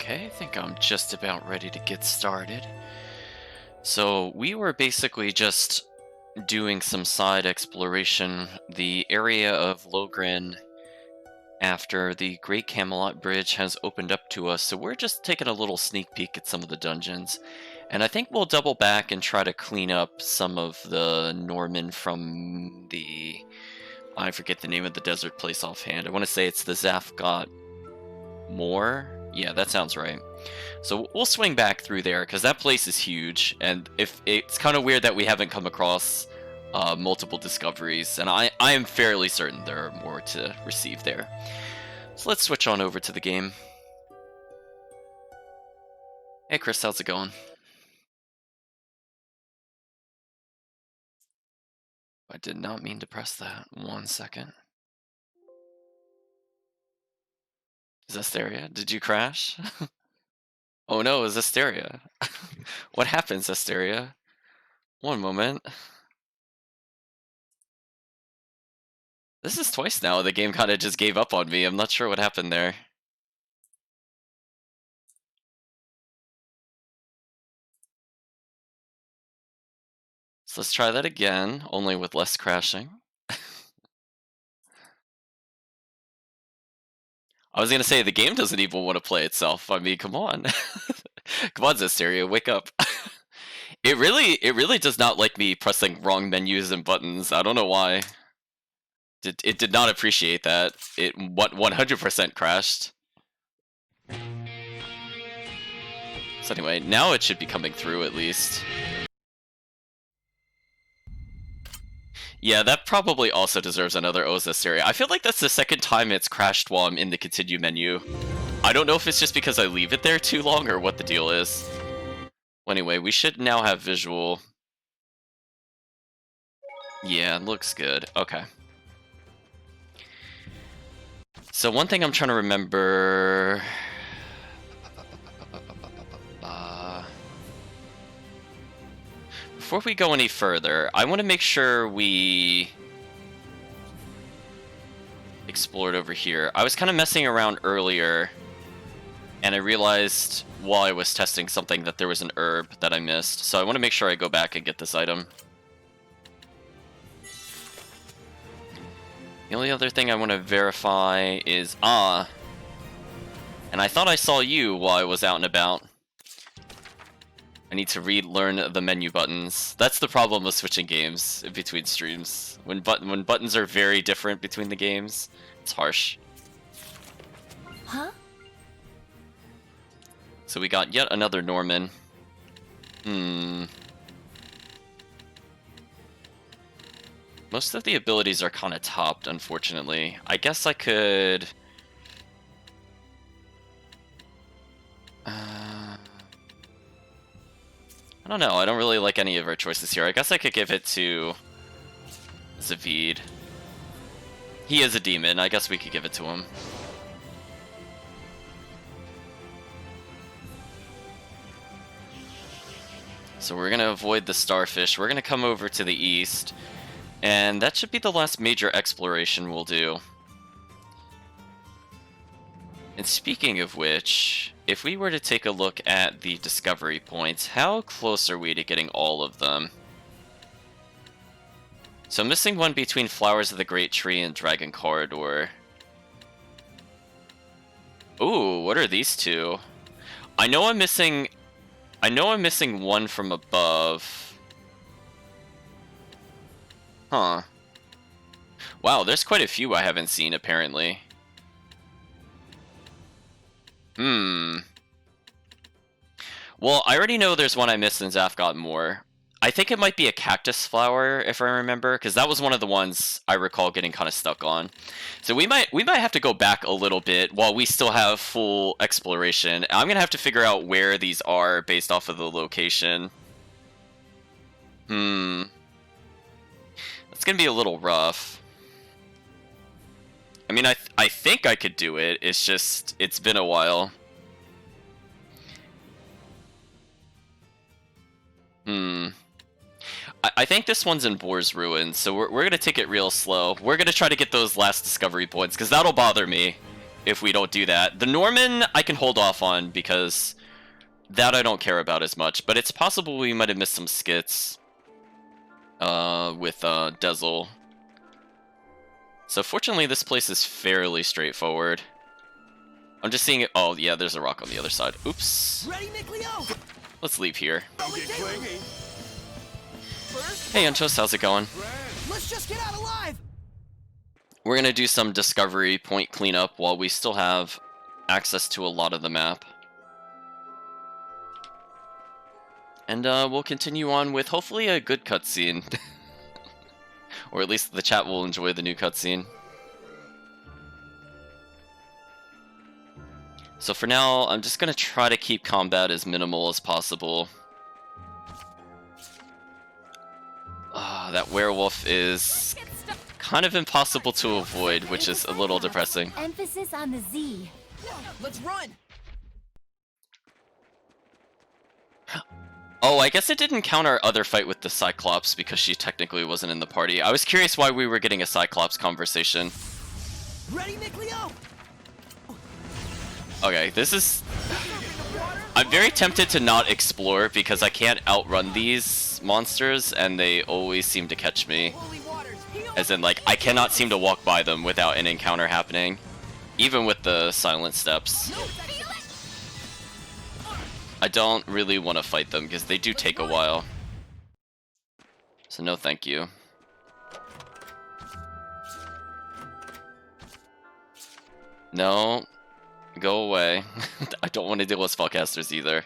Okay, I think I'm just about ready to get started. So we were basically just doing some side exploration. The area of Logren after the Great Camelot Bridge has opened up to us, so we're just taking a little sneak peek at some of the dungeons. And I think we'll double back and try to clean up some of the Norman from the... I forget the name of the desert place offhand. I want to say it's the Zafgot Moor? Yeah, that sounds right. So we'll swing back through there because that place is huge, and if it's kind of weird that we haven't come across multiple discoveries, and I am fairly certain there are more to receive there. So let's switch on over to the game. Hey Chris, how's it going? I did not mean to press that. 1 second. Zestiria, did you crash? Oh no, it's Zestiria. What happened, Zestiria? One moment. This is twice now. The game kind of just gave up on me. I'm not sure what happened there. So let's try that again, only with less crashing. I was gonna say, the game doesn't even want to play itself. I mean, come on. Come on, Zestiria, wake up. It really does not like me pressing wrong menus and buttons. I don't know why. It did not appreciate that. It 100% crashed. So anyway, now it should be coming through at least. Yeah, that probably also deserves another Zestiria. I feel like that's the second time it's crashed while I'm in the continue menu. I don't know if it's just because I leave it there too long or what the deal is. Well, anyway, we should now have visual. Yeah, it looks good. Okay. So one thing I'm trying to remember... Before we go any further, I want to make sure we explored over here. I was kind of messing around earlier, and I realized while I was testing something that there was an herb that I missed. So I want to make sure I go back and get this item. The only other thing I want to verify is... and I thought I saw you while I was out and about. I need to relearn the menu buttons. That's the problem with switching games in between streams. When buttons are very different between the games, it's harsh. Huh? So we got yet another Norman. Most of the abilities are kind of topped, unfortunately. I guess I could... I don't know, I don't really like any of our choices here. I guess I could give it to Zavid. He is a demon, I guess we could give it to him. So we're gonna avoid the starfish, we're gonna come over to the east, and that should be the last major exploration we'll do. And speaking of which, if we were to take a look at the discovery points, how close are we to getting all of them? So I'm missing one between Flowers of the Great Tree and Dragon Corridor. Ooh, what are these two? I know I'm missing one from above. Huh. Wow, there's quite a few I haven't seen apparently. Well, I already know there's one I missed in Zafgot Moor. I think it might be a cactus flower, if I remember, because that was one of the ones I recall getting kind of stuck on. So we might have to go back a little bit while we still have full exploration. I'm gonna have to figure out where these are based off of the location. That's gonna be a little rough. I mean, I think I could do it. It's just, it's been a while. I think this one's in Boar's Ruin, so we're going to take it real slow. We're going to try to get those last discovery points, because that'll bother me. if we don't do that. The Norman I can hold off on because that I don't care about as much, but it's possible we might have missed some skits with Dezel. So fortunately this place is fairly straightforward. I'm just seeing it. Oh yeah, there's a rock on the other side. Oops. Ready, Nickleo? Let's leave here. First, Hey Unchos, how's it going? let's just get out alive. We're gonna do some discovery point cleanup while we still have access to a lot of the map. And we'll continue on with hopefully a good cutscene. Or at least the chat will enjoy the new cutscene. So for now, I'm just gonna try to keep combat as minimal as possible. That werewolf is kind of impossible to avoid, which is a little depressing. Emphasis on the Z. Let's run. Oh, I guess it didn't count our other fight with the Cyclops because she technically wasn't in the party. I was curious why we were getting a Cyclops conversation. Ready, Nickleo? Okay, this is... I'm very tempted to not explore because I can't outrun these monsters and they always seem to catch me. Holy waters, heal. As in, like, I cannot seem to walk by them without an encounter happening. Even with the silent steps. No, feel it. I don't really want to fight them because they do take a while. So no thank you. No. Go away. I don't want to deal with spellcasters either.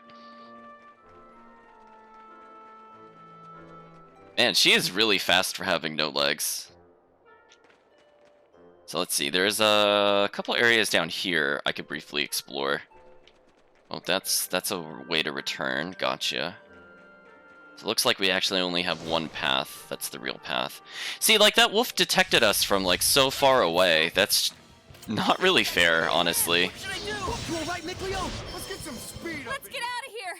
Man, she is really fast for having no legs. So let's see, there's a couple areas down here I could briefly explore. Oh, that's a way to return. Gotcha. So it looks like we actually only have one path. That's the real path. See, like, that wolf detected us from, like, so far away. That's not really fair, honestly. What should I do? You all right, Nickleo? Let's get some speed up. Let's get out of here.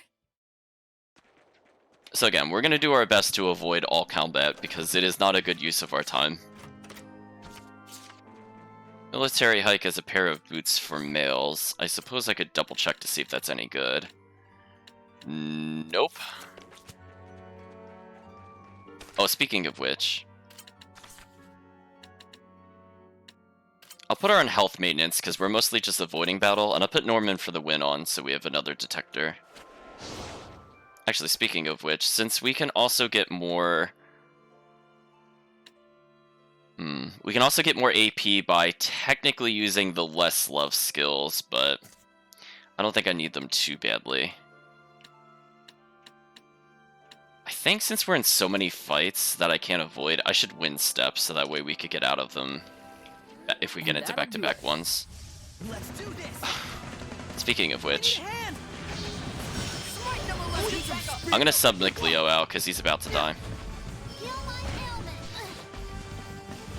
So again, we're gonna do our best to avoid all combat because it is not a good use of our time. Military hike as a pair of boots for males. I suppose I could double check to see if that's any good. Nope. Oh, speaking of which, I'll put her on health maintenance because we're mostly just avoiding battle, and I'll put Norman for the win on so we have another detector. Actually, speaking of which, since we can also get more... we can also get more AP by technically using the less love skills, but I don't think I need them too badly. I think since we're in so many fights that I can't avoid, I should win steps so that way we could get out of them if we get into back-to-back ones. Let's do this. Speaking of which, Hand. Smite them a little. I'm gonna sub Nickleo out because he's about to die.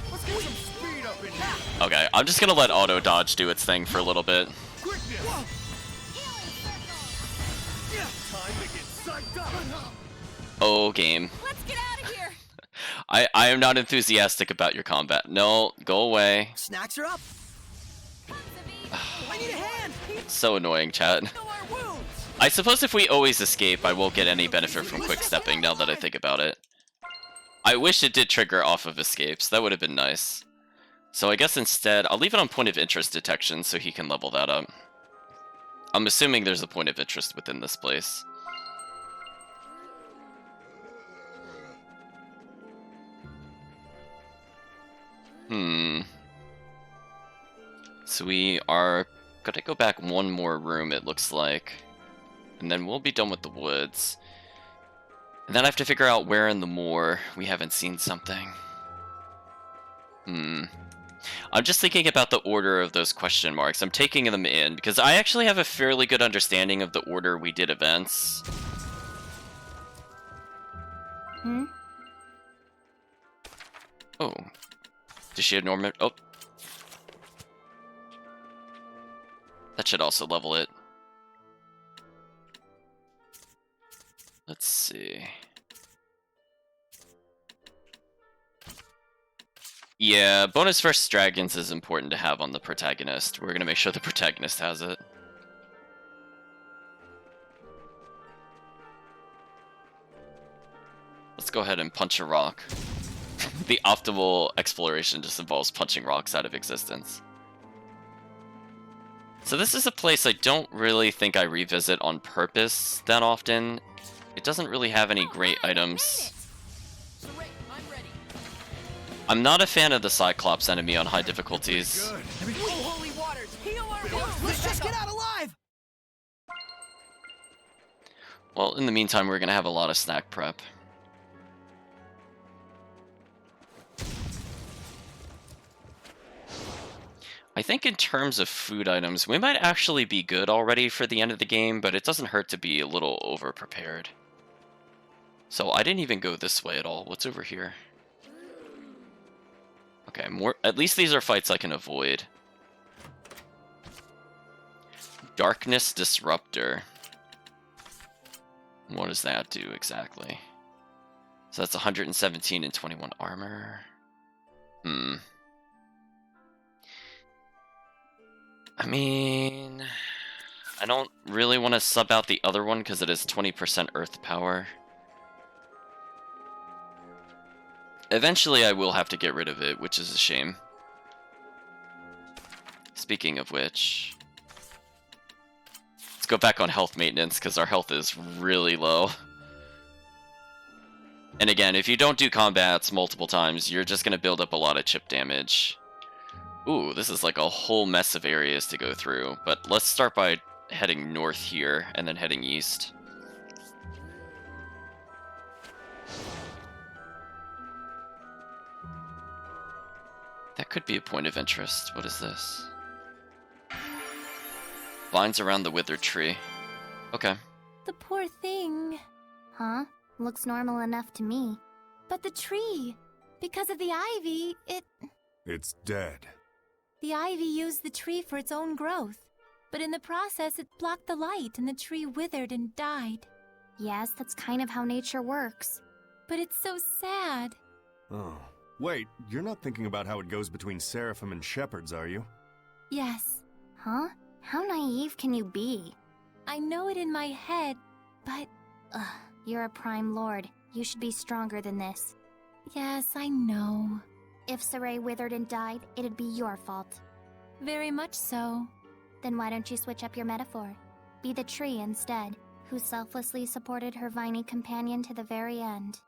Let's get some speed up in here. Okay, I'm just gonna let auto dodge do its thing for a little bit. Quickness. Yeah, time to get psyched up. Oh, game. Let's get out of here. I am not enthusiastic about your combat. No, go away. Snacks are up. I need a hand. So annoying, chat. Heal our wounds. I suppose if we always escape, I won't get any benefit from quick stepping now that I think about it. I wish it did trigger off of escapes. That would have been nice. So I guess instead, I'll leave it on point of interest detection so he can level that up. I'm assuming there's a point of interest within this place. So we are gonna go back one more room, it looks like. And then we'll be done with the woods. And then I have to figure out where in the moor we haven't seen something. I'm just thinking about the order of those question marks. I'm taking them in, because I actually have a fairly good understanding of the order we did events. Oh. Does she have Norman? Oh. That should also level it. Let's see. Yeah, bonus versus dragons is important to have on the protagonist. We're gonna make sure the protagonist has it. Let's go ahead and punch a rock. The optimal exploration just involves punching rocks out of existence. So this is a place I don't really think I revisit on purpose that often. It doesn't really have any great items. Saray, I'm ready. I'm not a fan of the Cyclops enemy on high difficulties. Good. Oh, holy waters! Heal our wounds! Let's just get out alive! Well, in the meantime, we're gonna have a lot of snack prep. I think in terms of food items, we might actually be good already for the end of the game, but it doesn't hurt to be a little over-prepared. So I didn't even go this way at all. What's over here? Okay, at least these are fights I can avoid. Darkness Disruptor. What does that do exactly? So that's 117 and 21 armor. I mean, I don't really want to sub out the other one because it is 20% earth power. Eventually I will have to get rid of it, which is a shame. Speaking of which, let's go back on health maintenance because our health is really low. And again, if you don't do combats multiple times, you're just going to build up a lot of chip damage. Ooh, this is like a whole mess of areas to go through, but let's start by heading north here and then heading east. That could be a point of interest. What is this? Vines around the withered tree. Okay. The poor thing. Huh? Looks normal enough to me. But the tree. Because of the ivy, It's dead. The ivy used the tree for its own growth. But in the process, it blocked the light and the tree withered and died. Yes, that's kind of how nature works. But it's so sad. Oh. Wait, you're not thinking about how it goes between seraphim and shepherds, are you? Yes, Huh? How naive can you be? I know it in my head, but Ugh, you're a prime lord. You should be stronger than this. yes, I know. If Saray withered and died, it'd be your fault. Very much so. Then why don't you switch up your metaphor? Be the tree instead, who selflessly supported her viney companion to the very end.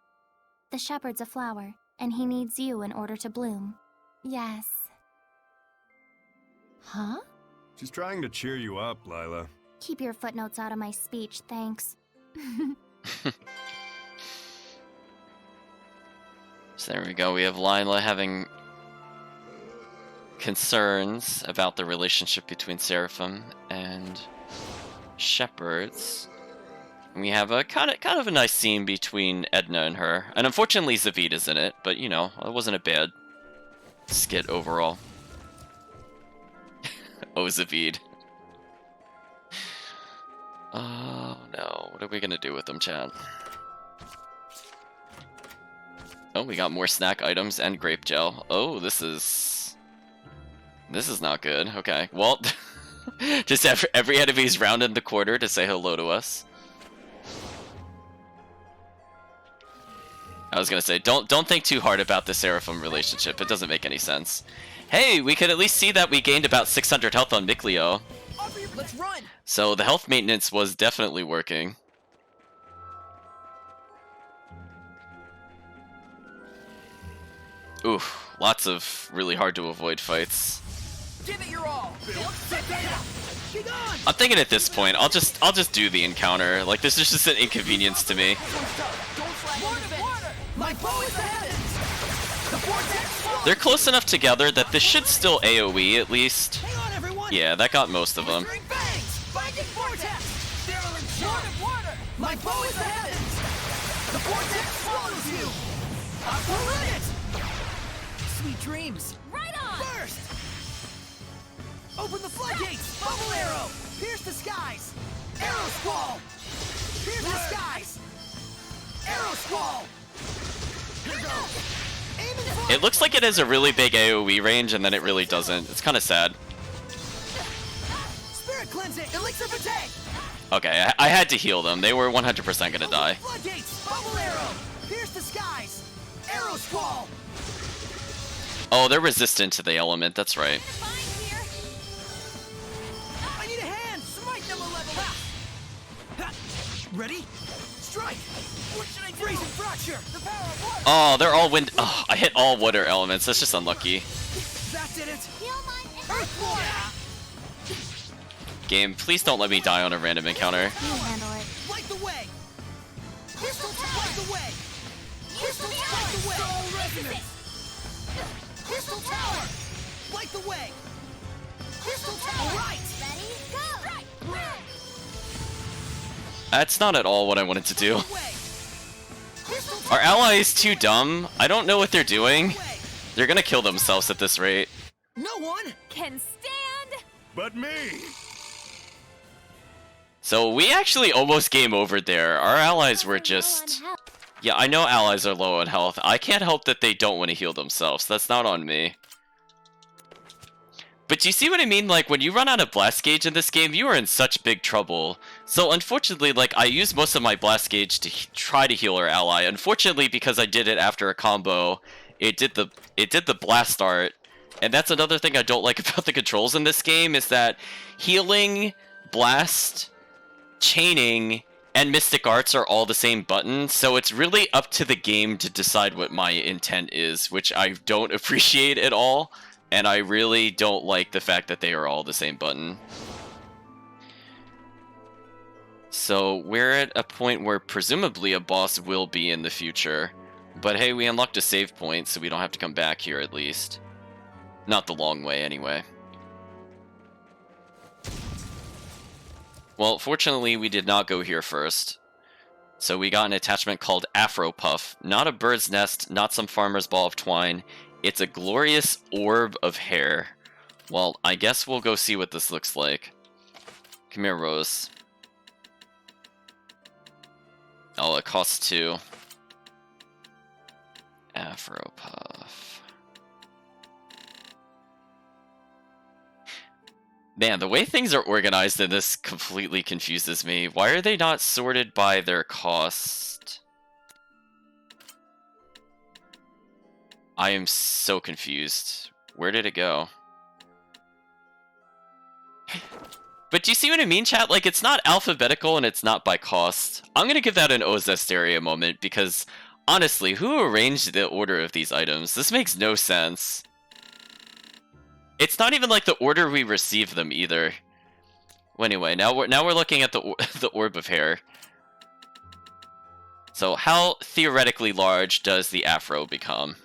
The shepherd's a flower, and he needs you in order to bloom. Yes. Huh? She's trying to cheer you up, Lila. Keep your footnotes out of my speech, thanks. So there we go. We have Lila having concerns about the relationship between seraphim and shepherds. We have a kind of a nice scene between Edna and her, and unfortunately Zavid is in it, but you know, it wasn't a bad skit overall. Oh, Zavid. Oh no, what are we gonna do with them, chat? Oh, we got more snack items and grape gel. Oh, this is not good. Okay, well, just every enemy's rounded the corner to say hello to us. I was gonna say, don't think too hard about the Seraphim relationship. It doesn't make any sense. Hey, we could at least see that we gained about 600 health on Mikleo. Let's run! So the health maintenance was definitely working. Oof, lots of really hard to avoid fights. Give it your all! Be gone! I'm thinking at this point, I'll just do the encounter. Like, this is just an inconvenience to me. Don't flag on the water! My bow is the heavens! The vortex swallows! They're close enough together that this should still AoE at least. Hang on, everyone! Yeah, that got most of them. Blistering bangs! Biting vortex! Virulent shock! Water! My bow is the heavens! The vortex swallows you! We'll let it! Sweet dreams! Right on! Burst! Open the floodgates! Bubble arrow! Pierce the skies! Arrow squall! Pierce the skies! Arrow squall! Here goes! It looks like it has a really big AoE range, and then it really doesn't. It's kind of sad. Spirit cleansing, elixir fatigue. Okay, I had to heal them. They were 100% gonna die. Floodgates, bubble arrow, pierce the skies, arrow squall. Oh, they're resistant to the element. That's right. I need a hand. Smite them a level. Ha. Ready? Strike. What should I do? Freeze and fracture. The power of water. Oh, they're all wind. Oh, I hit all water elements. That's just unlucky. That did it. Earthborn! Game, please don't let me die on a random encounter. You handle it. Light the way. Crystal tower. Light the way. Crystal tower. Light the way. Soul resonance. Crystal tower. Light the way. Crystal tower. Right. Ready? Go! Right! That's not at all what I wanted to do. Way. Crystal tower. Our ally is too dumb. I don't know what they're doing. Way. They're gonna kill themselves at this rate. No one. Can stand. But me! So we actually almost game over there. Our allies were just... Yeah, I know allies are low on health. I can't help that they don't want to heal themselves. That's not on me. But you see what I mean? Like, when you run out of blast gauge in this game, you are in such big trouble. So unfortunately, like, I used most of my blast gauge to try to heal our ally. Unfortunately, because I did it after a combo, it did the blast art. And that's another thing I don't like about the controls in this game, is that healing, blast, chaining, and mystic arts are all the same button, so it's really up to the game to decide what my intent is, which I don't appreciate at all, and I really don't like the fact that they are all the same button. So we're at a point where presumably a boss will be in the future, but hey, we unlocked a save point, so we don't have to come back here at least. Not the long way, anyway. Well, fortunately, we did not go here first. So we got an attachment called Afro Puff. Not a bird's nest, not some farmer's ball of twine. It's a glorious orb of hair. Well, I guess we'll go see what this looks like. Come here, Rose. Oh, it costs 2. Afro Puff. Man, the way things are organized in this completely confuses me. Why are they not sorted by their cost? I am so confused. Where did it go? But do you see what I mean, chat? Like, it's not alphabetical and it's not by cost. I'm gonna give that an Zestiria moment because, honestly, who arranged the order of these items? This makes no sense. It's not even like the order we receive them either. Well, anyway, now we're looking at the orb of hair. So how theoretically large does the afro become?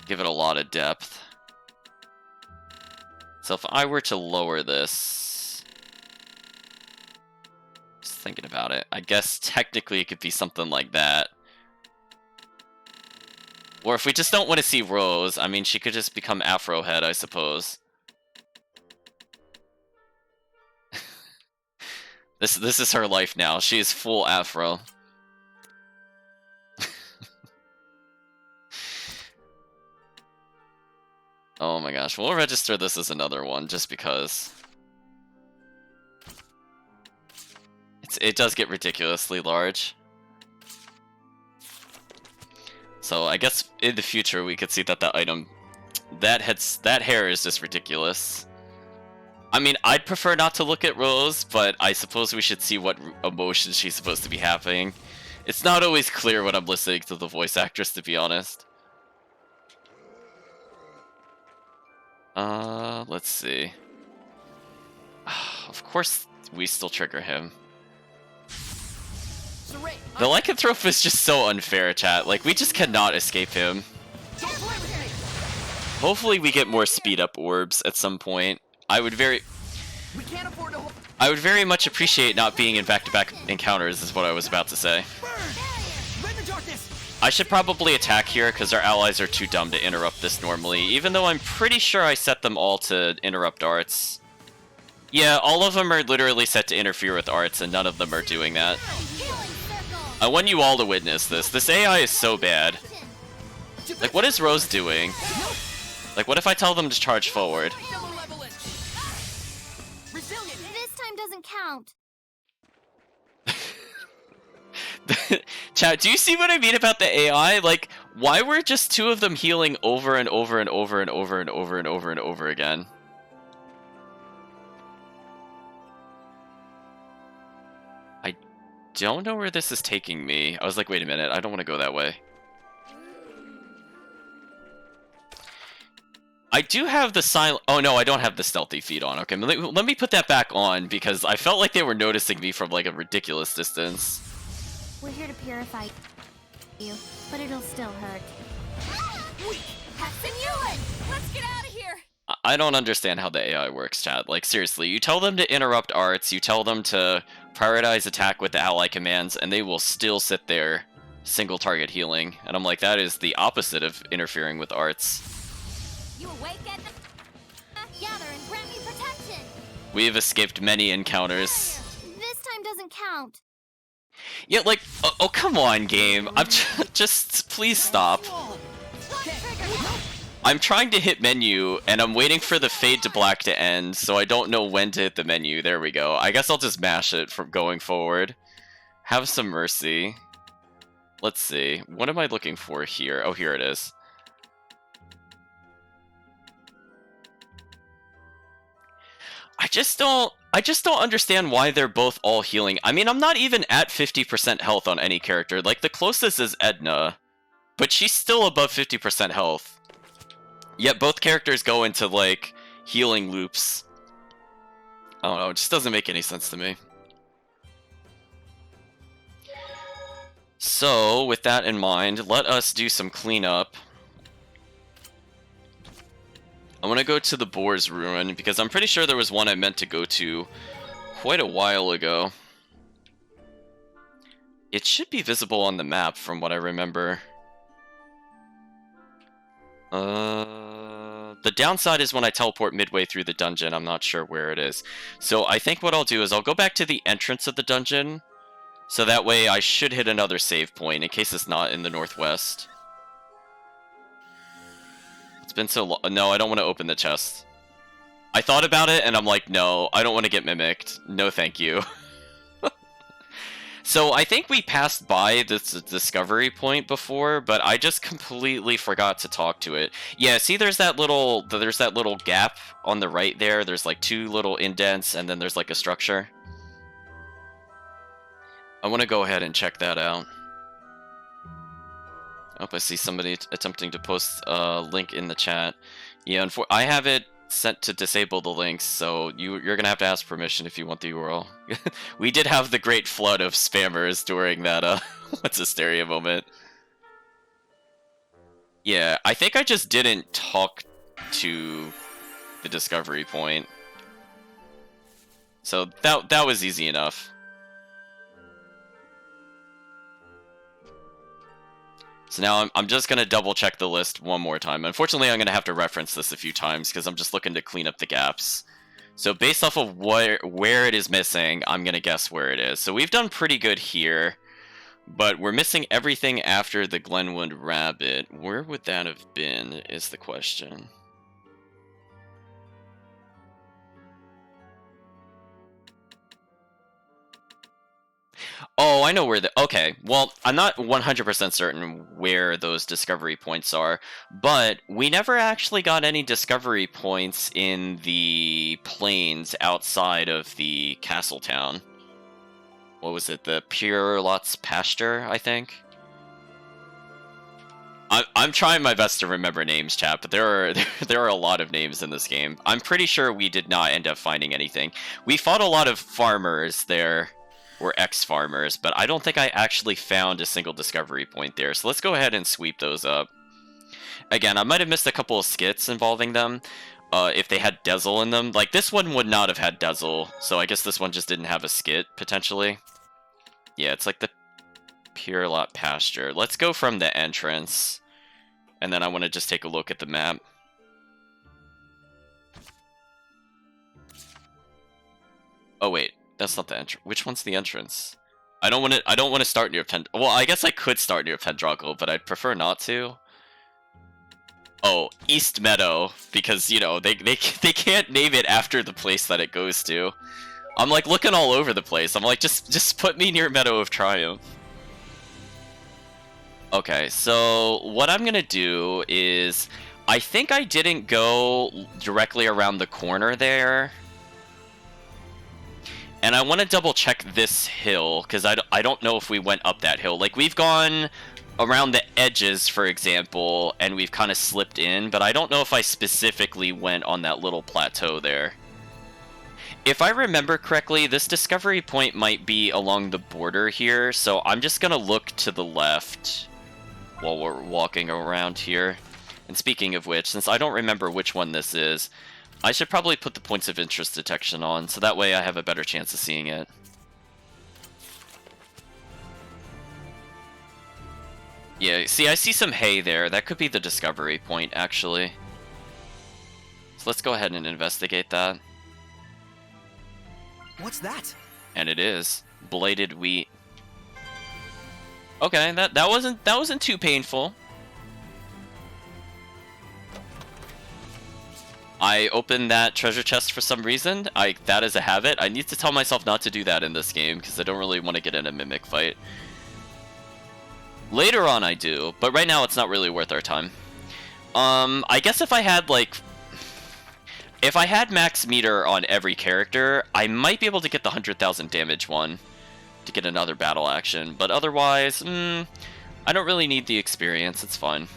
Give it a lot of depth. So if I were to lower this, just thinking about it, I guess technically it could be something like that. Or if we just don't want to see Rose, I mean, she could just become Afro Head, I suppose. This is her life now. She is full Afro. Oh my gosh, we'll register this as another one just because. It does get ridiculously large. So I guess in the future we could see that that item, that hair is just ridiculous. I mean, I'd prefer not to look at Rose, but I suppose we should see what emotions she's supposed to be having. It's not always clear when I'm listening to the voice actress, to be honest. Let's see. Of course we still trigger him. The lycanthrope is just so unfair, chat. Like, we just cannot escape him. Hopefully we get more speed up orbs at some point. I would very much appreciate not being in back-to-back encounters, is what I was about to say. I should probably attack here, because our allies are too dumb to interrupt this normally, even though I'm pretty sure I set them all to interrupt arts. Yeah, all of them are literally set to interfere with arts, and none of them are doing that. I want you all to witness this. This AI is so bad. Like, what is Rose doing? Like, what if I tell them to charge forward? This time doesn't count. Chat, do you see what I mean about the AI? Like, why were just two of them healing over and over and over and over and over and over and over again? I don't know where this is taking me. I was like, wait a minute, I don't want to go that way. I do have the silent... Oh no, I don't have the stealthy feed on. Okay, let me put that back on because I felt like they were noticing me from like a ridiculous distance. We're here to purify you, but it'll still hurt. Let's get out of here! I don't understand how the AI works, chat. Like, seriously, you tell them to interrupt arts, you tell them to prioritize attack with the ally commands, and they will still sit there single target healing. And I'm like, that is the opposite of interfering with arts. You awake at gather and grant me protection. We have escaped many encounters. This time doesn't count. Yeah, like, oh come on, game. I'm just please stop. I'm trying to hit menu, and I'm waiting for the fade to black to end, so I don't know when to hit the menu. There we go. I guess I'll just mash it from going forward. Have some mercy. Let's see. What am I looking for here? Oh, here it is. I just don't understand why they're both all healing. I mean, I'm not even at 50% health on any character. Like, the closest is Edna, but she's still above 50% health. Yet both characters go into, like, healing loops. I don't know, it just doesn't make any sense to me. So, with that in mind, let us do some cleanup. I want to go to the Boar's Ruin, because I'm pretty sure there was one I meant to go to quite a while ago. It should be visible on the map, from what I remember. The downside is when I teleport midway through the dungeon, I'm not sure where it is. So I think what I'll do is I'll go back to the entrance of the dungeon, so that way I should hit another save point, in case it's not in the northwest. It's been so long. No, I don't want to open the chest. I thought about it, and I'm like, no, I don't want to get mimicked. No, thank you. So I think we passed by this discovery point before, but I just completely forgot to talk to it. Yeah, see, there's that little gap on the right there. There's like two little indents, and then there's like a structure. I want to go ahead and check that out. Oh, I see somebody attempting to post a link in the chat. Yeah, I have it set to disable the links, so you're gonna have to ask permission if you want the URL. We did have the great flood of spammers during that what's Zestiria moment. Yeah, I think I just didn't talk to the discovery point. So that was easy enough. So now I'm just going to double check the list one more time. Unfortunately, I'm going to have to reference this a few times because I'm just looking to clean up the gaps. So based off of where it is missing, I'm going to guess where it is. So we've done pretty good here, but we're missing everything after the Glenwood Rabbit. Where would that have been is the question. Oh, I know where the... Okay, well, I'm not 100% certain where those discovery points are, but we never actually got any discovery points in the plains outside of the castle town. What was it? The Pure Lots Pasture, I think? I'm trying my best to remember names, chat, but there are a lot of names in this game. I'm pretty sure we did not end up finding anything. We fought a lot of farmers there, or ex-farmers, but I don't think I actually found a single discovery point there. So let's go ahead and sweep those up. Again, I might have missed a couple of skits involving them. If they had Dazzle in them. Like, this one would not have had Dazzle, so I guess this one just didn't have a skit, potentially. Yeah, it's like the Pure Lot Pasture. Let's go from the entrance, and then I want to just take a look at the map. Oh, wait. That's not the entrance. Which one's the entrance? I don't want to start near Well, I guess I could start near Pendragon, but I'd prefer not to. Oh, East Meadow, because, you know, they can't name it after the place that it goes to. I'm like looking all over the place. I'm like, just put me near Meadow of Triumph. Okay, so what I'm gonna do is, I think I didn't go directly around the corner there. And I want to double check this hill, because I don't know if we went up that hill. Like, we've gone around the edges, for example, and we've kind of slipped in, but I don't know if I specifically went on that little plateau there. If I remember correctly, this discovery point might be along the border here, so I'm just going to look to the left while we're walking around here. And speaking of which, since I don't remember which one this is, I should probably put the points of interest detection on, so that way I have a better chance of seeing it. Yeah, see, I see some hay there. That could be the discovery point, actually. So let's go ahead and investigate that. What's that? And it is blighted wheat. Okay, that wasn't too painful. I opened that treasure chest for some reason. That is a habit. I need to tell myself not to do that in this game because I don't really want to get in a mimic fight. Later on I do, but right now it's not really worth our time. I guess if I had max meter on every character, I might be able to get the 100,000 damage one to get another battle action, but otherwise, I don't really need the experience, it's fine.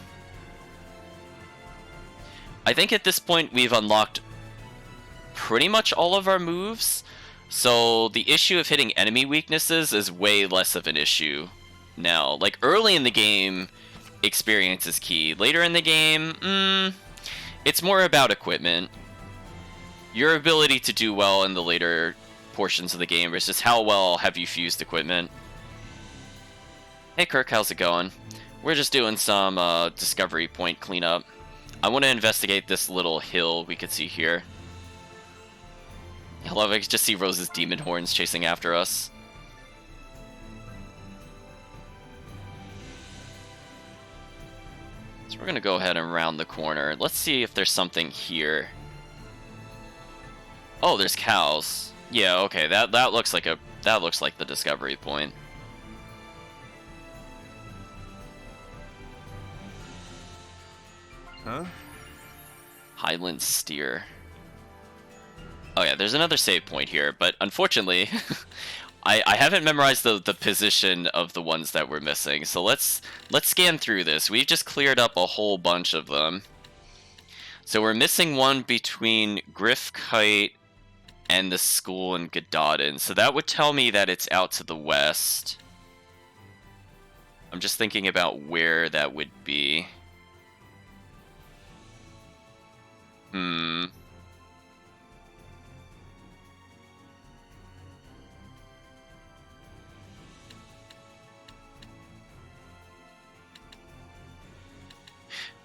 I think at this point we've unlocked pretty much all of our moves, so the issue of hitting enemy weaknesses is way less of an issue now. Like, early in the game, experience is key. Later in the game, it's more about equipment. Your ability to do well in the later portions of the game versus how well have you fused equipment. Hey Kirk, how's it going? We're just doing some discovery point cleanup. I want to investigate this little hill we could see here. I love it. I could just see Rose's demon horns chasing after us. So we're gonna go ahead and round the corner. Let's see if there's something here. Oh, there's cows. Yeah, okay. That looks like the discovery point. Huh? Highland steer. Oh yeah, there's another save point here, but unfortunately, I haven't memorized the position of the ones that we're missing. So let's scan through this. We've just cleared up a whole bunch of them. So we're missing one between Griffkite and the school in Gododin. So that would tell me that it's out to the west. I'm just thinking about where that would be.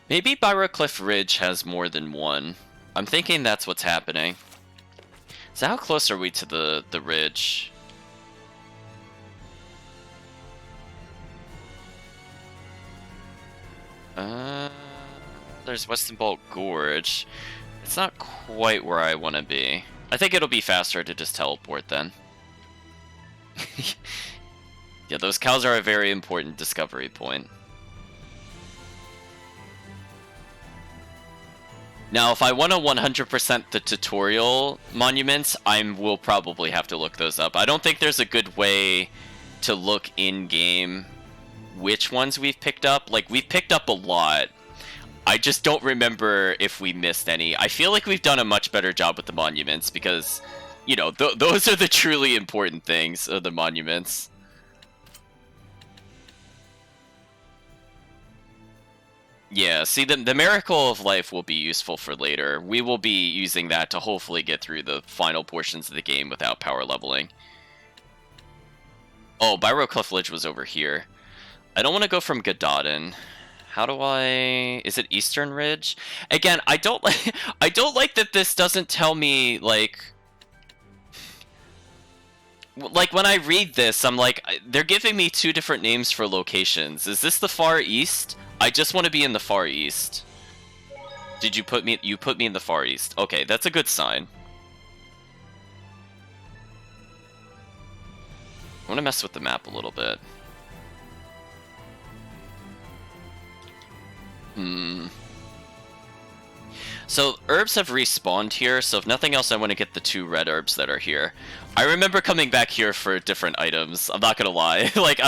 Maybe Byrocliff Ridge has more than one. I'm thinking that's what's happening. So how close are we to the ridge? There's Weston Bolt Gorge. It's not quite where I want to be. I think it'll be faster to just teleport then. Yeah, those cows are a very important discovery point. Now, if I want to 100% the tutorial monuments, I will probably have to look those up. I don't think there's a good way to look in-game which ones we've picked up. Like, we've picked up a lot. I just don't remember if we missed any. I feel like we've done a much better job with the monuments because, you know, those are the truly important things, the monuments. Yeah, see, the Miracle of Life will be useful for later. We will be using that to hopefully get through the final portions of the game without power leveling. Oh, Byrocliff Ridge was over here. I don't want to go from Gododin. How do I... Is it Eastern Ridge? Again, I don't like... I don't like that this doesn't tell me, like... like, when I read this, I'm like, they're giving me two different names for locations. Is this the Far East? I just want to be in the Far East. Did you put me in the Far East? Okay, that's a good sign. I want to mess with the map a little bit. So herbs have respawned here, so if nothing else, I want to get the 2 red herbs that are here. I remember coming back here for different items. I'm not gonna lie. Like,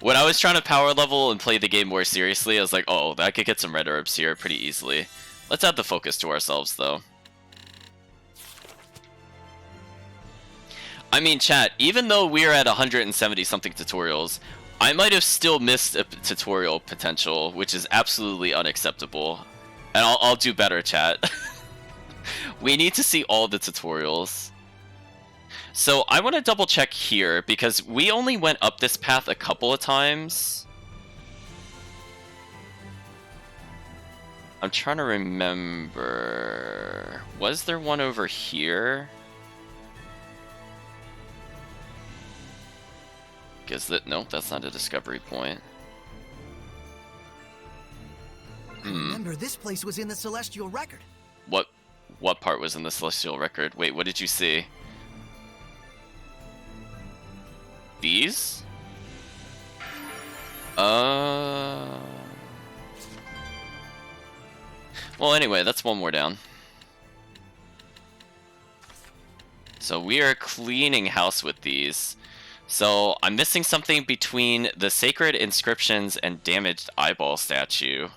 when I was trying to power level and play the game more seriously, I was like, oh, I could get some red herbs here pretty easily. Let's add the focus to ourselves, though. I mean, chat, even though we're at 170-something tutorials, I might have still missed a tutorial potential, which is absolutely unacceptable. And I'll do better, chat. We need to see all the tutorials. So I want to double check here, because we only went up this path a couple of times. I'm trying to remember... Was there one over here? Nope, that's not a discovery point. I remember this place was in the Celestial Record. What part was in the Celestial Record? Wait, what did you see? These? Well, anyway, that's one more down. So we are cleaning house with these. So I'm missing something between the Sacred Inscriptions and Damaged Eyeball statue.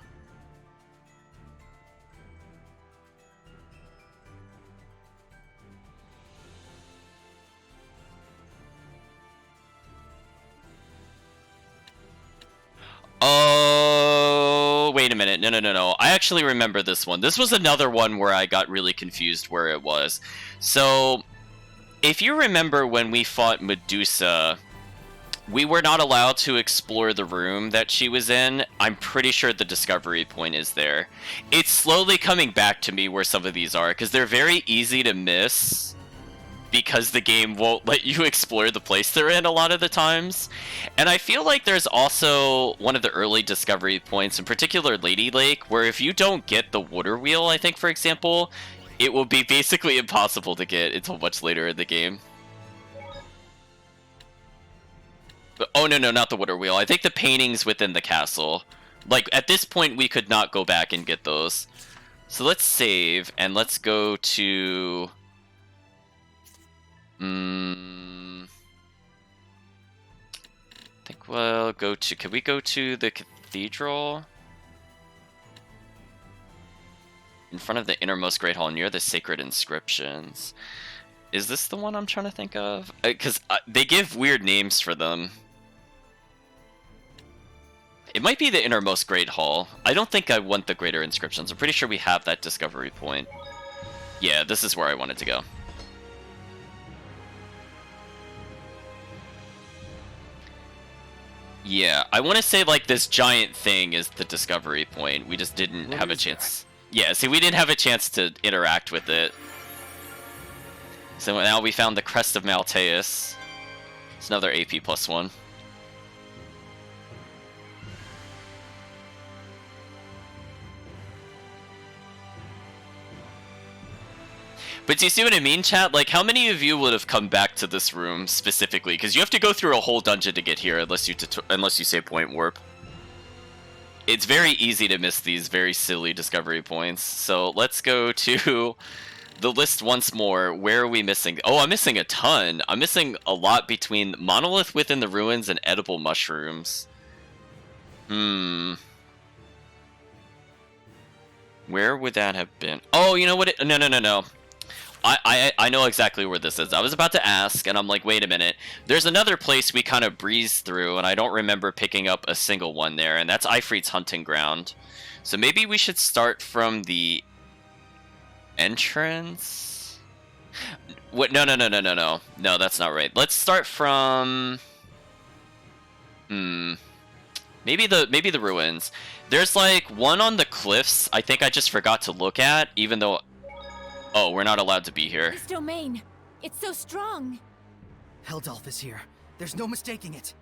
Oh, wait a minute. No. I actually remember this one. This was another one where I got really confused where it was. So, if you remember when we fought Medusa, we were not allowed to explore the room that she was in. I'm pretty sure the discovery point is there. It's slowly coming back to me where some of these are, because they're very easy to miss, because the game won't let you explore the place they're in a lot of the times. And I feel like there's also one of the early discovery points, in particular Lady Lake, where if you don't get the water wheel, I think, for example, it will be basically impossible to get until much later in the game. But, oh, no, not the water wheel. I think the paintings within the castle. Like, at this point, we could not go back and get those. So let's save, and let's go to... I think we'll go to... Can we go to the cathedral? In front of the innermost Great Hall, near the Sacred Inscriptions. Is this the one I'm trying to think of? Because they give weird names for them. It might be the innermost Great Hall. I don't think I want the Greater Inscriptions. I'm pretty sure we have that discovery point. Yeah, this is where I wanted to go. Yeah, I want to say, like, this giant thing is the discovery point. We just didn't have a chance. Yeah, see, we didn't have a chance to interact with it. So now we found the Crest of Malteus. It's another AP +1. But do you see what I mean, chat? Like, how many of you would have come back to this room specifically? Because you have to go through a whole dungeon to get here, unless you say point warp. It's very easy to miss these very silly discovery points. So let's go to the list once more. Where are we missing? Oh, I'm missing a ton. I'm missing a lot between Monolith Within the Ruins and Edible Mushrooms. Where would that have been? Oh, you know what? No. I know exactly where this is. I was about to ask, and I'm like, wait a minute. There's another place we kind of breezed through, and I don't remember picking up a single one there, and that's Ifrit's Hunting Ground. So maybe we should start from the entrance? What? No. No, that's not right. Let's start from... Maybe the ruins. There's like one on the cliffs I think I just forgot to look at, even though... Oh, we're not allowed to be here. This domain, it's so strong. Heldolf is here. There's no mistaking it.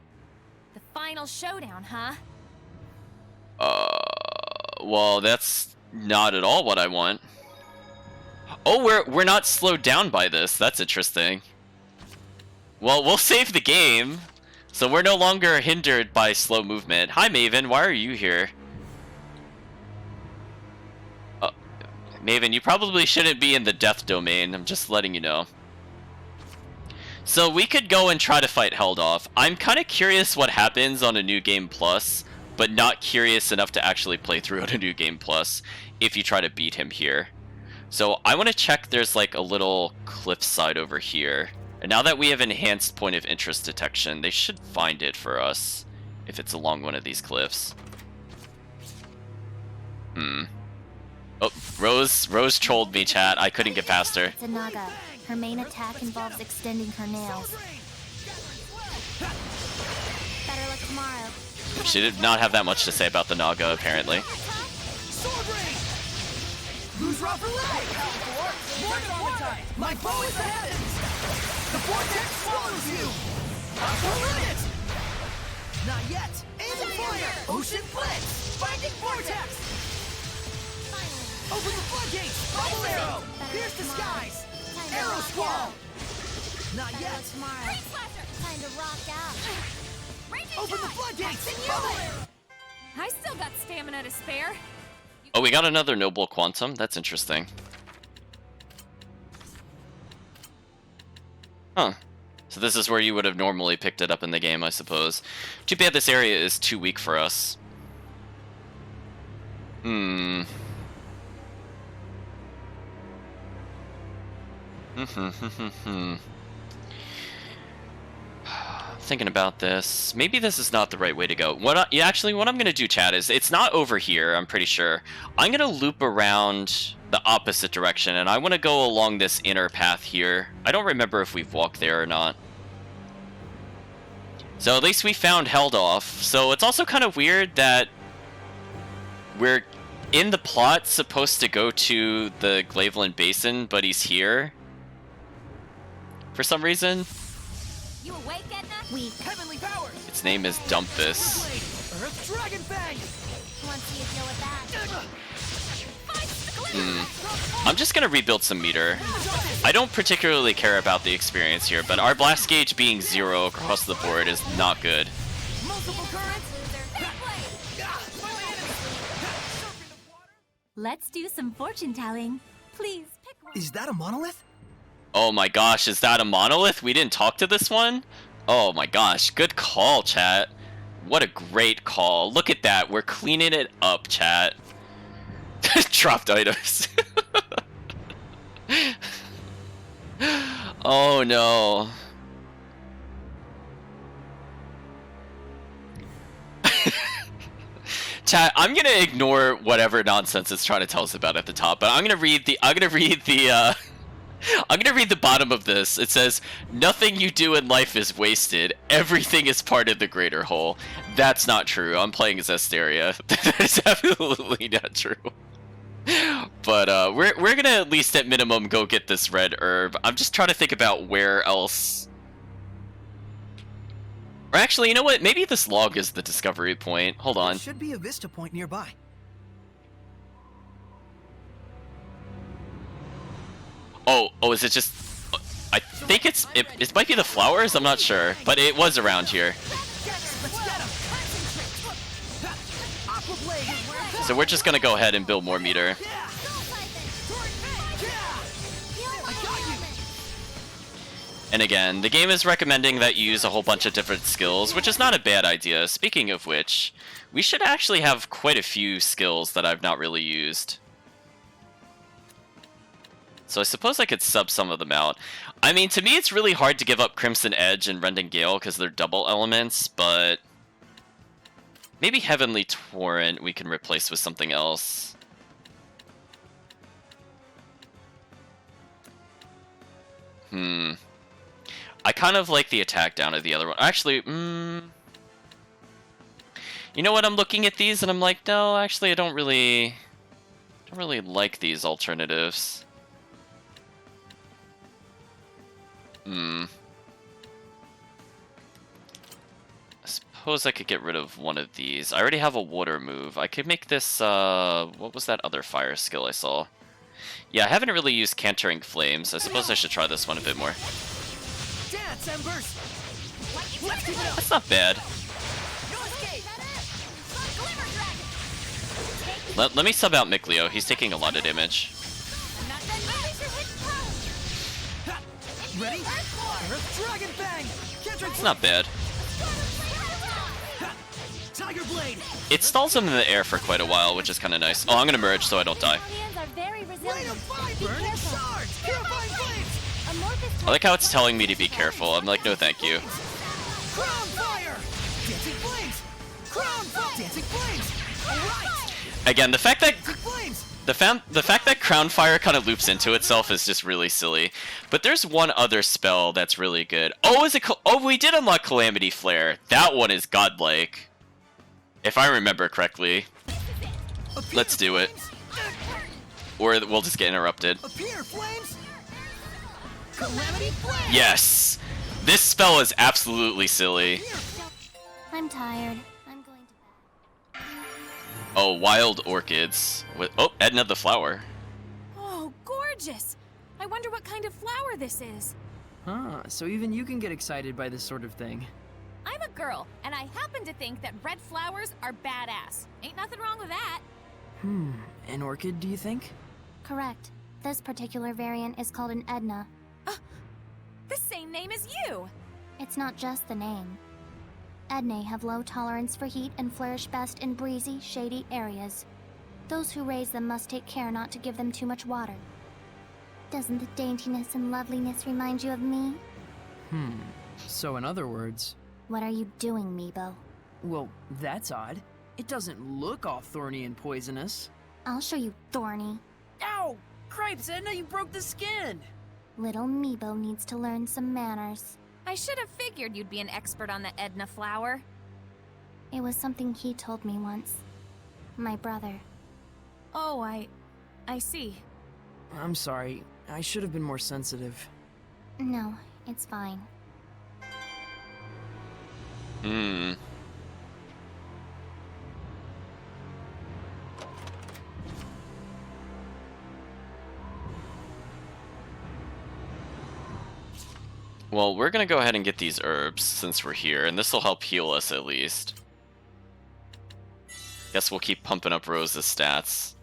The final showdown, huh? Well, that's not at all what I want. Oh, we're not slowed down by this. That's interesting. Well, we'll save the game. So we're no longer hindered by slow movement. Hi, Maven. Why are you here? Maven, you probably shouldn't be in the death domain. I'm just letting you know. So we could go and try to fight Heldolf. I'm kind of curious what happens on a New Game Plus, but not curious enough to actually play through on a New Game Plus if you try to beat him here. So I want to check there's like a little cliffside over here. And now that we have enhanced point of interest detection, they should find it for us if it's along one of these cliffs. Oh, Rose trolled me, chat. I couldn't get past her. It's a Naga. Her main attack involves extending her nails. Better luck tomorrow. She did not have that much to say about the Naga, apparently. Who's rougher leg? My bow is the heavens! The vortex swallows you! Aqua it! Not yet! Aim and fire! Ocean blitz! Binding vortex! Open the floodgates! Bubble arrow! Pierce the skies! Arrow squall! Not yet! Tomorrow. Time to rock out. Open the floodgates! Bubble arrow! I still got stamina to spare. Oh, we got another Noble Quantum. That's interesting. Huh. So this is where you would have normally picked it up in the game, I suppose. Too bad this area is too weak for us. Thinking about this, maybe this is not the right way to go. What I'm gonna do, chat, is it's not over here. I'm pretty sure. I'm gonna loop around the opposite direction, and I want to go along this inner path here. I don't remember if we've walked there or not. So at least we found Heldolf. So it's also kind of weird that we're in the plot supposed to go to the Glaveland Basin, but he's here for some reason. You awake, Edna? Weak. Heavenly powers! Its name is Dumpus. Earth Dragon Fang! Want to see a deal with that? I'm just gonna rebuild some meter. I don't particularly care about the experience here, but our blast gauge being 0 across the board is not good. Multiple currents! Let's do some fortune telling. Please pick one. Is that a monolith? Oh my gosh, is that a monolith? We didn't talk to this one? Oh my gosh, good call, chat. What a great call. Look at that, we're cleaning it up, chat. Dropped items. Oh no. Chat, I'm gonna ignore whatever nonsense it's trying to tell us about at the top, but I'm gonna read the bottom of this. It says, nothing you do in life is wasted. Everything is part of the greater whole. That's not true. I'm playing Zestiria. That is absolutely not true. But we're gonna at least at minimum go get this red herb. I'm just trying to think about where else. Or actually, you know what? Maybe this log is the discovery point. Hold on. There should be a vista point nearby. Oh, is it just... I think it might be the flowers? I'm not sure. But it was around here. Let's get him! Aqua Blade! So we're just gonna go ahead and build more meter. I got you! And again, the game is recommending that you use a whole bunch of different skills, which is not a bad idea. Speaking of which, we should actually have quite a few skills that I've not really used. So I suppose I could sub some of them out. I mean, to me it's really hard to give up Crimson Edge and Rending Gale because they're double elements, but maybe Heavenly Torrent we can replace with something else. I kind of like the attack down of the other one. Actually, you know what? I'm looking at these and I'm like, no, actually I don't really like these alternatives. suppose I could get rid of one of these. I already have a water move. I could make this, what was that other fire skill I saw? Yeah, I haven't really used Cantering Flames. I suppose I should try this one a bit more. Dance, Embers! Let's keep it up! That's not bad. No escape! Let me sub out Mikleo. He's taking a lot of damage. Ready? Earth Dragon Bang! It's not bad. Tiger Blade! It stalls him in the air for quite a while, which is kind of nice. Oh, I'm gonna merge so I don't die. Hands are very Rain resilient. of Fire! Be Burning careful. Shards! Purifying Flames! Amorphous I like how it's telling me to be careful. I'm like, no thank you. Crown Fire! Dancing Flames! Crown Fire! Dancing Flames! Alright! Again, the fact that Flames! the fact that Crown Fire kind of loops into itself is just really silly. But there's one other spell that's really good. Oh, we did unlock Calamity Flare. That one is godlike. If I remember correctly. Let's do it. Or we'll just get interrupted. Appear, Flames! Calamity Flames! Yes! This spell is absolutely silly. I'm tired. I'm going to bed. Oh, Wild Orchids. Oh, Edna the Flower. Oh, gorgeous! I wonder what kind of flower this is. Huh, so even you can get excited by this sort of thing. I'm a girl, and I happen to think that red flowers are badass. Ain't nothing wrong with that. An orchid, do you think? Correct. This particular variant is called an Edna. The same name as you! It's not just the name. Ednae have low tolerance for heat and flourish best in breezy, shady areas. Those who raise them must take care not to give them too much water. Doesn't the daintiness and loveliness remind you of me? So in other words, What are you doing, Meebo? well, that's odd. It doesn't look all thorny and poisonous. I'll show you, Thorny. Ow! Cripes, Edna, you broke the skin! Little Meebo needs to learn some manners. I should have figured you'd be an expert on the Edna flower. It was something he told me once. My brother. Oh, I see. I'm sorry. I should have been more sensitive. No, it's fine. Well, we're gonna go ahead and get these herbs since we're here, and this will help heal us at least. Guess we'll keep pumping up Rose's stats.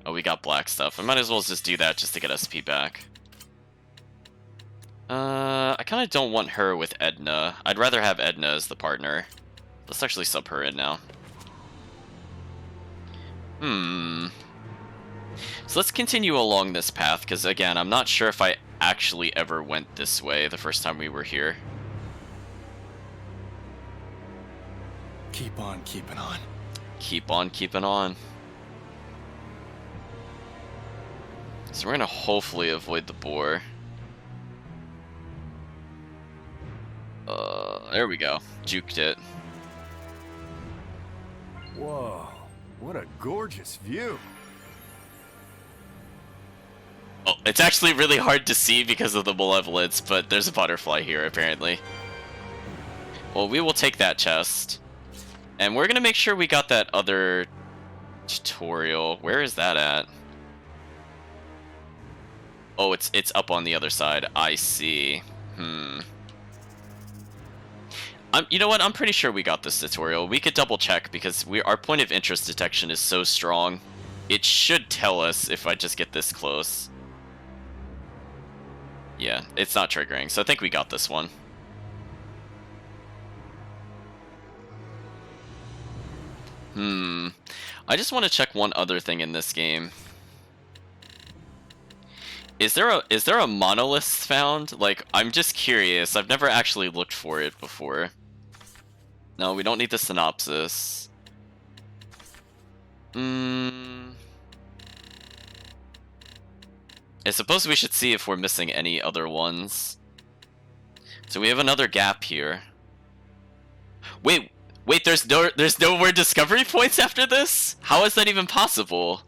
Oh, we got black stuff. I might as well just do that just to get SP back. I kind of don't want her with Edna. I'd rather have Edna as the partner. Let's actually sub her in now. So let's continue along this path, because again, I'm not sure if I actually ever went this way the first time we were here. Keep on keeping on. Keep on keeping on. So we're gonna hopefully avoid the boar. There we go. Juked it. Whoa, what a gorgeous view. Oh, it's actually really hard to see because of the malevolence, but there's a butterfly here apparently. Well, we will take that chest. And we're gonna make sure we got that other tutorial. Where is that at? Oh, it's up on the other side. I see. You know what? I'm pretty sure we got this tutorial. We could double check because our point of interest detection is so strong. It should tell us if I just get this close. Yeah, it's not triggering, so I think we got this one. I just want to check one other thing in this game. Is there a monolith found? Like, I'm just curious. I've never actually looked for it before. No, we don't need the synopsis. I suppose we should see if we're missing any other ones. So we have another gap here. Wait, there's no more discovery points after this? How is that even possible?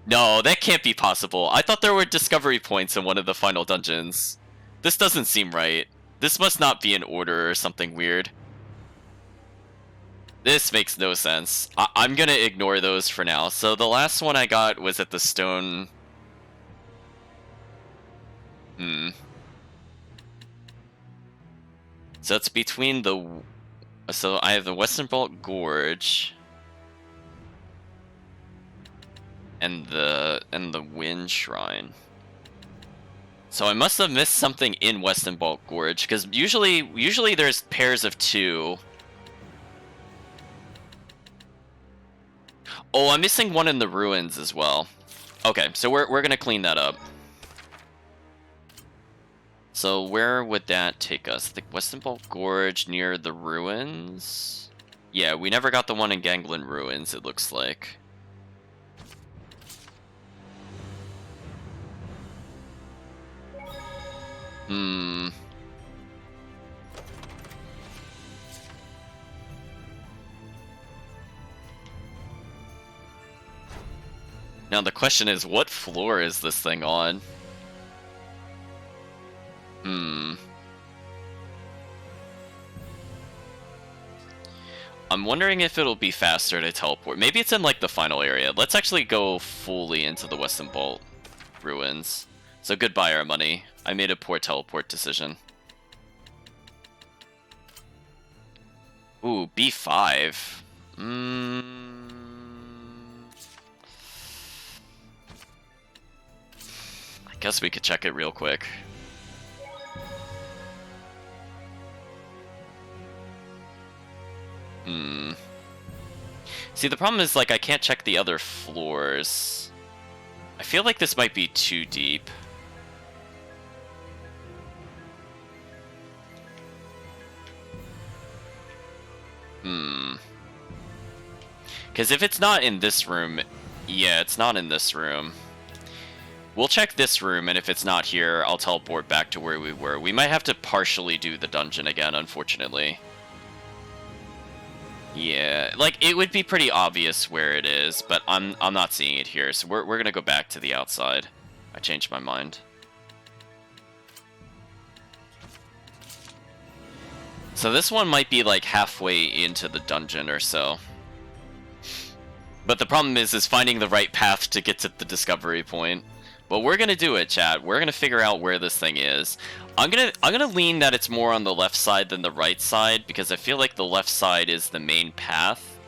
No, that can't be possible. I thought there were discovery points in one of the final dungeons. This doesn't seem right. This must not be in order or something weird. This makes no sense. I'm gonna ignore those for now. So the last one I got was at the stone... So it's between the... So I have the Western Vault Gorge... and the Wind Shrine. So I must have missed something in Western Vault Gorge, because usually there's pairs of 2. Oh, I'm missing one in the ruins as well. Okay, so we're gonna clean that up. So where would that take us? The Western Vault Gorge near the ruins? Yeah, we never got the one in Ganglin Ruins, it looks like. Now the question is, what floor is this thing on? I'm wondering if it'll be faster to teleport. Maybe it's in like the final area. Let's actually go fully into the Western Vault Ruins. So goodbye our money. I made a poor teleport decision. Ooh, B5. I guess we could check it real quick. See, the problem is, like, I can't check the other floors. I feel like this might be too deep. Because if it's not in this room... Yeah, it's not in this room. We'll check this room, and if it's not here, I'll teleport back to where we were. We might have to partially do the dungeon again, unfortunately. Yeah, like, it would be pretty obvious where it is, but I'm not seeing it here, so we're gonna go back to the outside. I changed my mind. So this one might be, like, halfway into the dungeon or so. But the problem is finding the right path to get to the discovery point. But we're gonna do it, chat. We're gonna figure out where this thing is. I'm gonna lean that it's more on the left side than the right side, because I feel like the left side is the main path.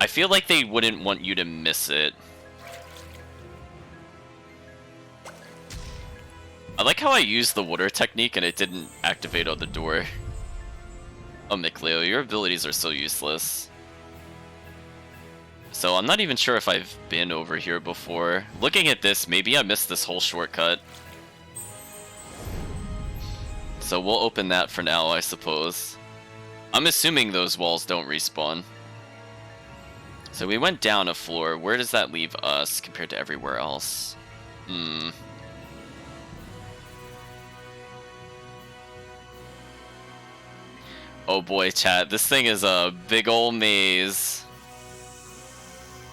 I feel like they wouldn't want you to miss it. I like how I used the water technique and it didn't activate on the door. Oh, Mikleo, your abilities are so useless. So I'm not even sure if I've been over here before. Looking at this, maybe I missed this whole shortcut. So we'll open that for now, I suppose. I'm assuming those walls don't respawn. So we went down a floor. Where does that leave us compared to everywhere else? Oh boy, chat. This thing is a big ol' maze.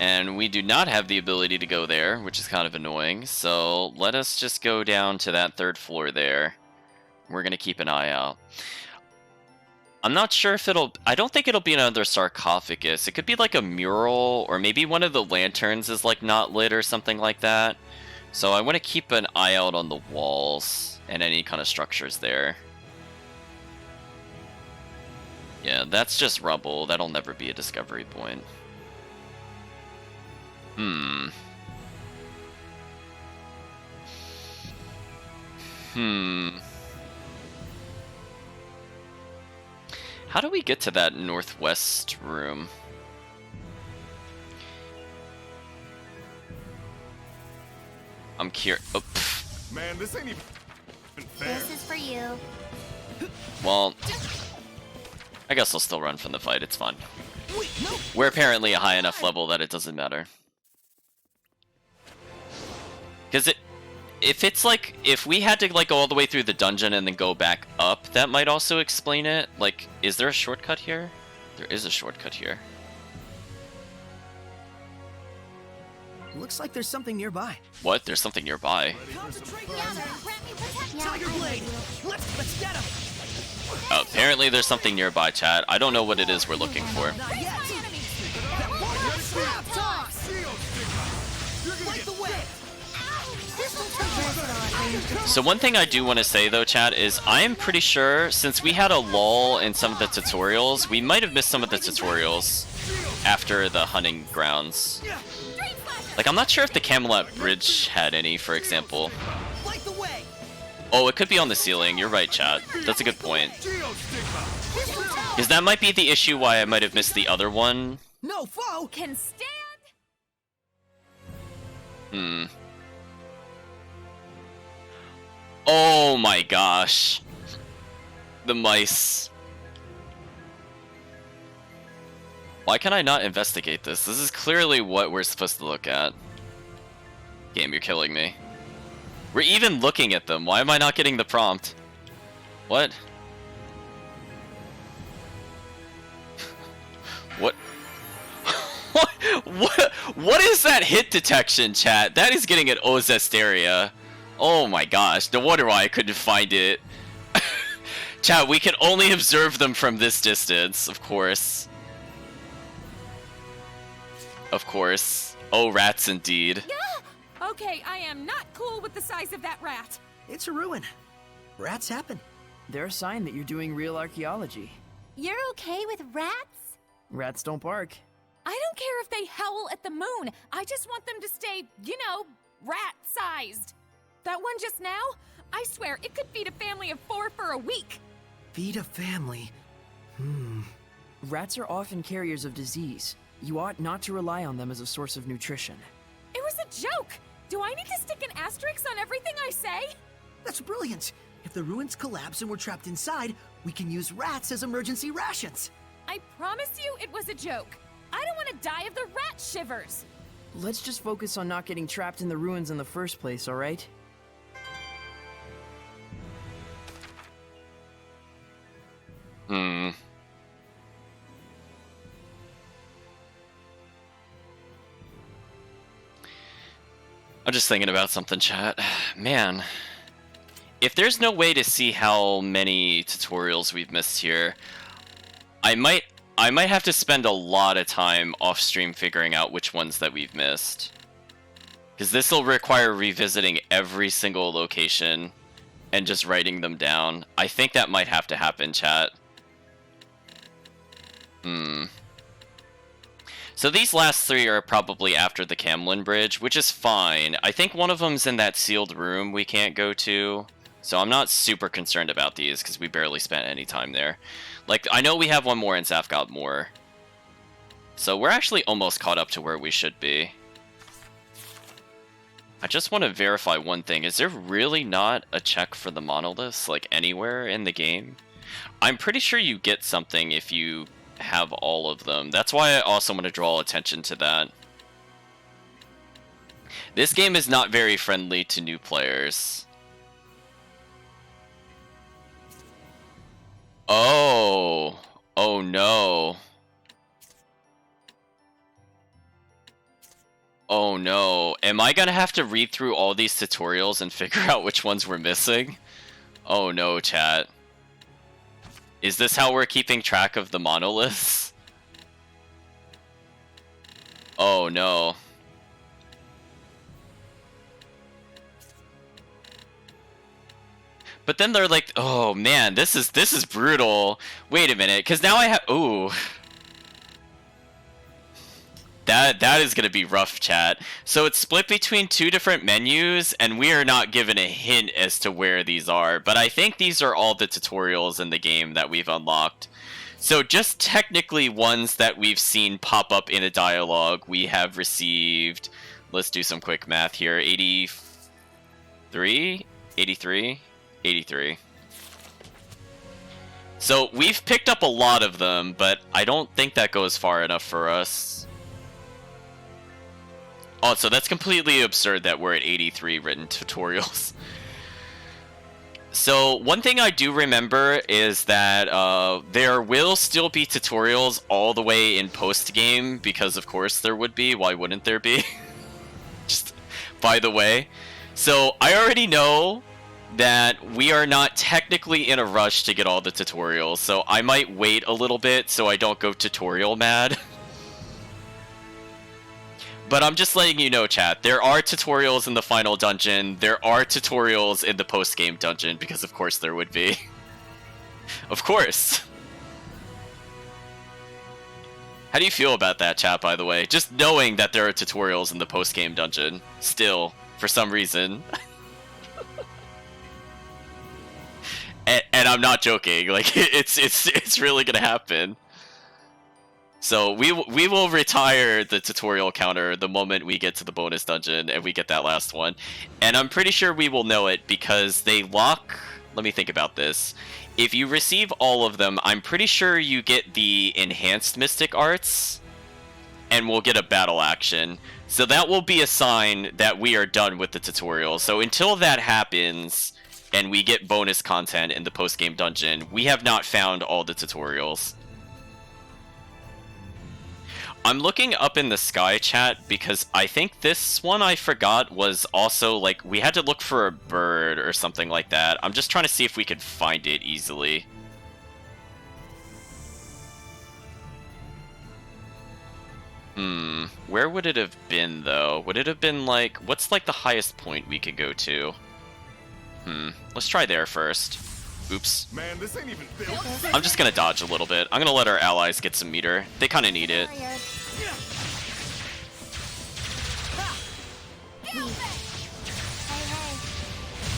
And we do not have the ability to go there, which is kind of annoying. So let us just go down to that 3rd floor there. We're going to keep an eye out. I'm not sure if it'll... I don't think it'll be another sarcophagus. It could be like a mural, or maybe one of the lanterns is like not lit or something like that. So I want to keep an eye out on the walls and any kind of structures there. Yeah, that's just rubble. That'll never be a discovery point. How do we get to that northwest room? I'm curious. Oh, Man, this ain't even fair. This is for you. well, I guess I'll still run from the fight. It's fine. We're apparently a high enough level that it doesn't matter. Because if it's like, if we had to like go all the way through the dungeon and then go back up, that might also explain it. Like, is there a shortcut here? There is a shortcut here. Looks like there's something nearby. What? There's something nearby. Concentrate, Yeah, Tiger Blade! Let's get him! Apparently there's something nearby, chat. I don't know what it is we're looking for. Not yet. That one trap toss. Light the way. Crystal Tower. So one thing I do want to say though, chat, is I am pretty sure since we had a lull in some of the tutorials, we might have missed some of the tutorials after the hunting grounds. Like, I'm not sure if the Camelot Bridge had any, for example. Light the way. Oh, it could be on the ceiling. You're right, chat. That's a good point. Crystal Tower. Because that might be the issue why I might have missed the other one. No foe. Can stand. Hmm. Oh my gosh. The mice. Why can I not investigate this? This is clearly what we're supposed to look at. Game, you're killing me. We're even looking at them. Why am I not getting the prompt? What? What? What is that hit detection, chat? That is getting an Zestiria. Oh my gosh, no wonder why I couldn't find it. Chat, we can only observe them from this distance, of course. Of course. Oh, rats indeed. Okay, I am not cool with the size of that rat. It's a ruin. Rats happen. They're a sign that you're doing real archaeology. You're okay with rats? Rats don't bark. I don't care if they howl at the moon. I just want them to stay, you know, rat-sized. That one just now, I swear it could feed a family of 4 for a week. Feed a family. Rats are often carriers of disease. You ought not to rely on them as a source of nutrition. It was a joke. Do I need to stick an asterisk on everything I say? That's brilliant. If the ruins collapse and we're trapped inside, we can use rats as emergency rations. I promise you it was a joke. I don't want to die of the rat shivers. Let's just focus on not getting trapped in the ruins in the first place, alright? Hmm. I'm just thinking about something, chat. Man. If there's no way to see how many tutorials we've missed here, I might have to spend a lot of time off stream figuring out which ones that we've missed. Because this will require revisiting every single location and just writing them down. I think that might have to happen, chat. So these last 3 are probably after the Camlin Bridge, which is fine. I think one of them's in that sealed room we can't go to. So I'm not super concerned about these, because we barely spent any time there. Like, I know we have one more in Zafgot Moor. So we're actually almost caught up to where we should be. I just want to verify one thing. Is there really not a check for the monoliths, like, anywhere in the game? I'm pretty sure you get something if you have all of them. That's why I also want to draw attention to that. This game is not very friendly to new players. Oh. Oh no. Oh no. Am I gonna have to read through all these tutorials and figure out which ones we're missing? Oh no, chat. Is this how we're keeping track of the monoliths? Oh no. But then they're like, oh man, this is brutal. Wait a minute, because now I have, ooh. That is gonna be rough, chat. So it's split between 2 different menus, and we are not given a hint as to where these are. But I think these are all the tutorials in the game that we've unlocked. So just technically ones that we've seen pop up in a dialogue, we have received, let's do some quick math here, 83? 83? 83. So we've picked up a lot of them, but I don't think that goes far enough for us. Oh, so that's completely absurd that we're at 83 written tutorials. So one thing I do remember is that there will still be tutorials all the way in post-game, because of course there would be. Why wouldn't there be? Just by the way. So I already know that we are not technically in a rush to get all the tutorials, so I might wait a little bit so I don't go tutorial mad. But I'm just letting you know, chat, there are tutorials in the final dungeon, there are tutorials in the post-game dungeon, because of course there would be. Of course! How do you feel about that, chat, by the way? Just knowing that there are tutorials in the post-game dungeon, still, for some reason. And I'm not joking, like, it's really gonna happen. So we will retire the tutorial counter the moment we get to the bonus dungeon and we get that last one. And I'm pretty sure we will know it because they lock... Let me think about this. If you receive all of them, I'm pretty sure you get the enhanced Mystic Arts and we'll get a battle action. So that will be a sign that we are done with the tutorial. So until that happens and we get bonus content in the post-game dungeon, we have not found all the tutorials. I'm looking up in the sky, chat, because I think this one I forgot was also, like, we had to look for a bird or something like that. I'm just trying to see if we could find it easily. Where would it have been, though? Would it have been, like, what's, like, the highest point we could go to? Let's try there first. Oops. Man, this ain't even built. I'm just gonna dodge a little bit. I'm gonna let our allies get some meter. They kind of need it. Hey, hey.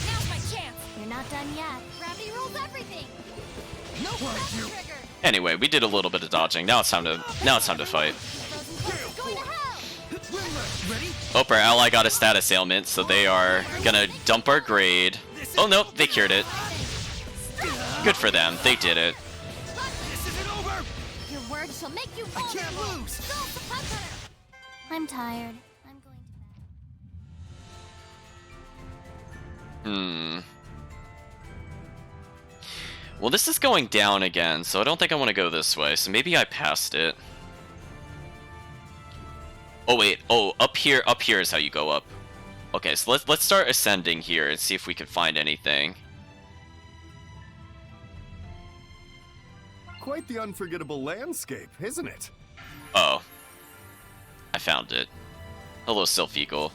Now's my chance. You're not done yet. Gravity rules everything. No, you. Trigger. Anyway, we did a little bit of dodging. Now it's time to fight. Going to hell. Ready? Oh, our ally got a status ailment, so they are gonna dump our grade. Oh no, they cured it. Good for them. They did it. This isn't over. Your words shall make you I vulnerable. can't lose. Go, the punch hunter. I'm tired. I'm going to bed. Well, this is going down again, so I don't think I want to go this way. So maybe I passed it. Oh wait. Oh, up here is how you go up. Okay, so let's start ascending here and see if we can find anything. Quite the unforgettable landscape, isn't it? Oh. I found it. Hello, Sylph Eagle.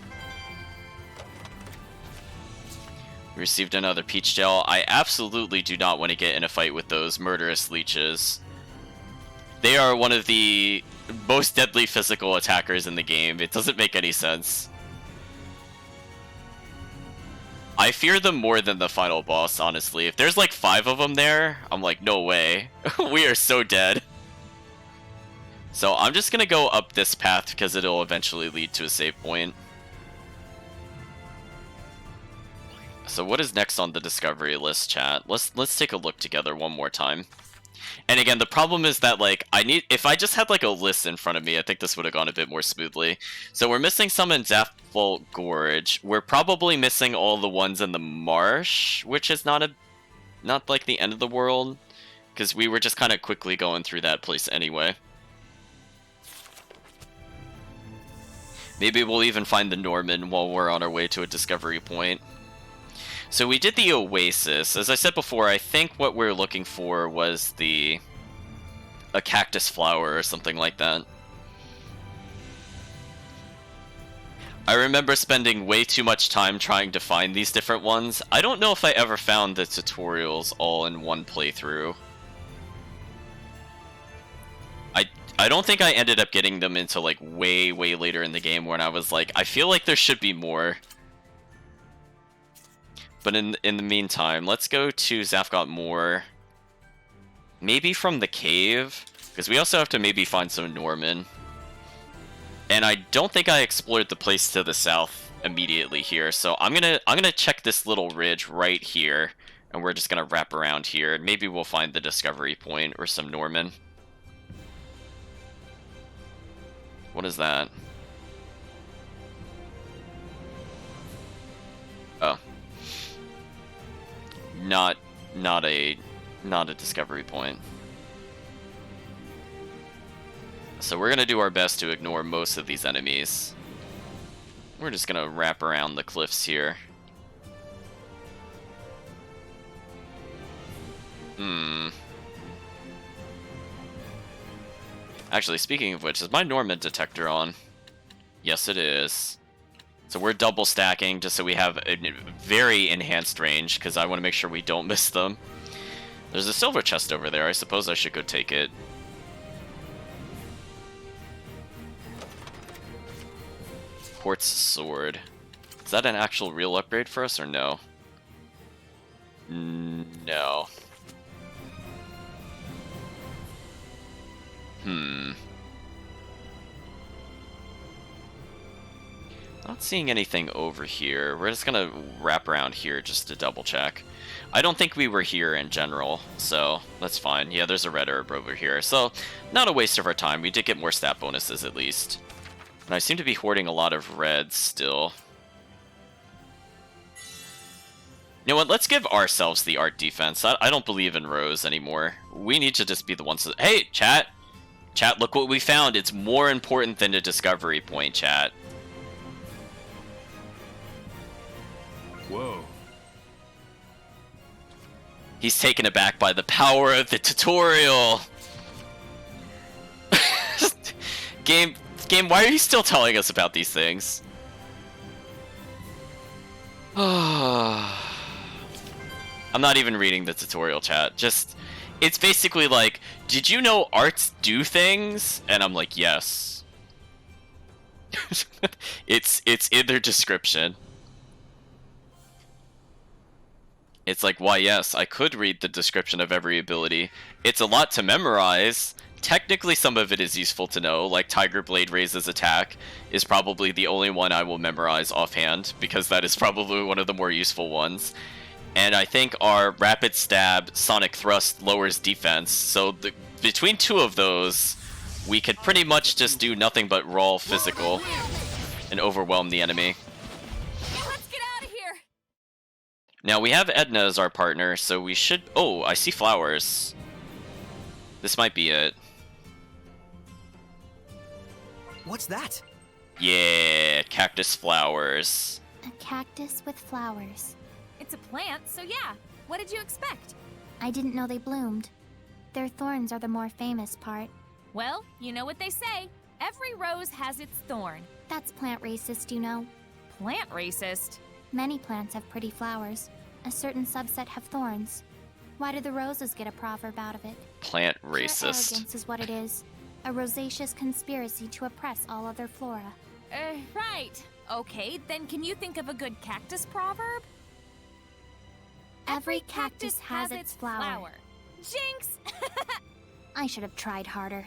Received another peach gel. I absolutely do not want to get in a fight with those murderous leeches. They are one of the most deadly physical attackers in the game. It doesn't make any sense. I fear them more than the final boss, honestly. If there's like 5 of them there, I'm like, no way. We are so dead. So I'm just gonna go up this path because it'll eventually lead to a save point. So what is next on the discovery list, chat? Let's take a look together one more time. And again, the problem is that, like, if I just had, like, a list in front of me, I think this would have gone a bit more smoothly. So we're missing some in Zaphvolt Gorge. We're probably missing all the ones in the marsh, which is not like the end of the world, because we were just kind of quickly going through that place anyway. Maybe we'll even find the Norman while we're on our way to a discovery point. So we did the Oasis. As I said before, I think what we're looking for was a cactus flower or something like that. I remember spending way too much time trying to find these different ones. I don't know if I ever found the tutorials all in one playthrough. I don't think I ended up getting them until like way later in the game when I was like, I feel like there should be more. But in the meantime, let's go to Zaphvolt Moor. Maybe from the cave, because we also have to maybe find some Norman. And I don't think I explored the place to the south immediately here, so I'm gonna check this little ridge right here, and we're just gonna wrap around here, and maybe we'll find the discovery point or some Norman. What is that? Oh. Not a discovery point. So we're gonna do our best to ignore most of these enemies. We're just gonna wrap around the cliffs here. Hmm. Actually, speaking of which, is my Norman detector on? Yes, it is. So we're double stacking just so we have a very enhanced range, because I want to make sure we don't miss them. There's a silver chest over there. I suppose I should go take it. Quartz sword. Is that an actual real upgrade for us or no? No. Not seeing anything over here. We're just gonna wrap around here just to double check. I don't think we were here in general, so that's fine. Yeah, there's a red herb over here, so not a waste of our time. We did get more stat bonuses at least. And I seem to be hoarding a lot of reds still. You know what, let's give ourselves the art defense. I don't believe in Rose anymore. We need to just be the ones that... Hey, chat! Chat, look what we found. It's more important than a discovery point, chat. Whoa. He's taken aback by the power of the tutorial. Game, why are you still telling us about these things? I'm not even reading the tutorial, chat. Just, it's basically like, did you know arts do things? And I'm like, yes. it's in their description. It's like, why yes, I could read the description of every ability. It's a lot to memorize. Technically, some of it is useful to know, like Tiger Blade raises attack is probably the only one I will memorize offhand, because that is probably one of the more useful ones. And I think our Rapid Stab Sonic Thrust lowers defense, so between two of those, we could pretty much just do nothing but raw physical and overwhelm the enemy. Let's get out of here! Now, we have Edna as our partner, so we should... Oh, I see flowers. This might be it. What's that? Yeah, cactus flowers. A cactus with flowers. It's a plant, so yeah. What did you expect? I didn't know they bloomed. Their thorns are the more famous part. Well, you know what they say. Every rose has its thorn. That's plant racist, you know. Plant racist? Many plants have pretty flowers. A certain subset have thorns. Why do the roses get a proverb out of it? Plant Pure racist. arrogance is what it is. A rosaceous conspiracy to oppress all other flora. Right. Okay, then can you think of a good cactus proverb? Every cactus has its flower. Jinx! I should have tried harder.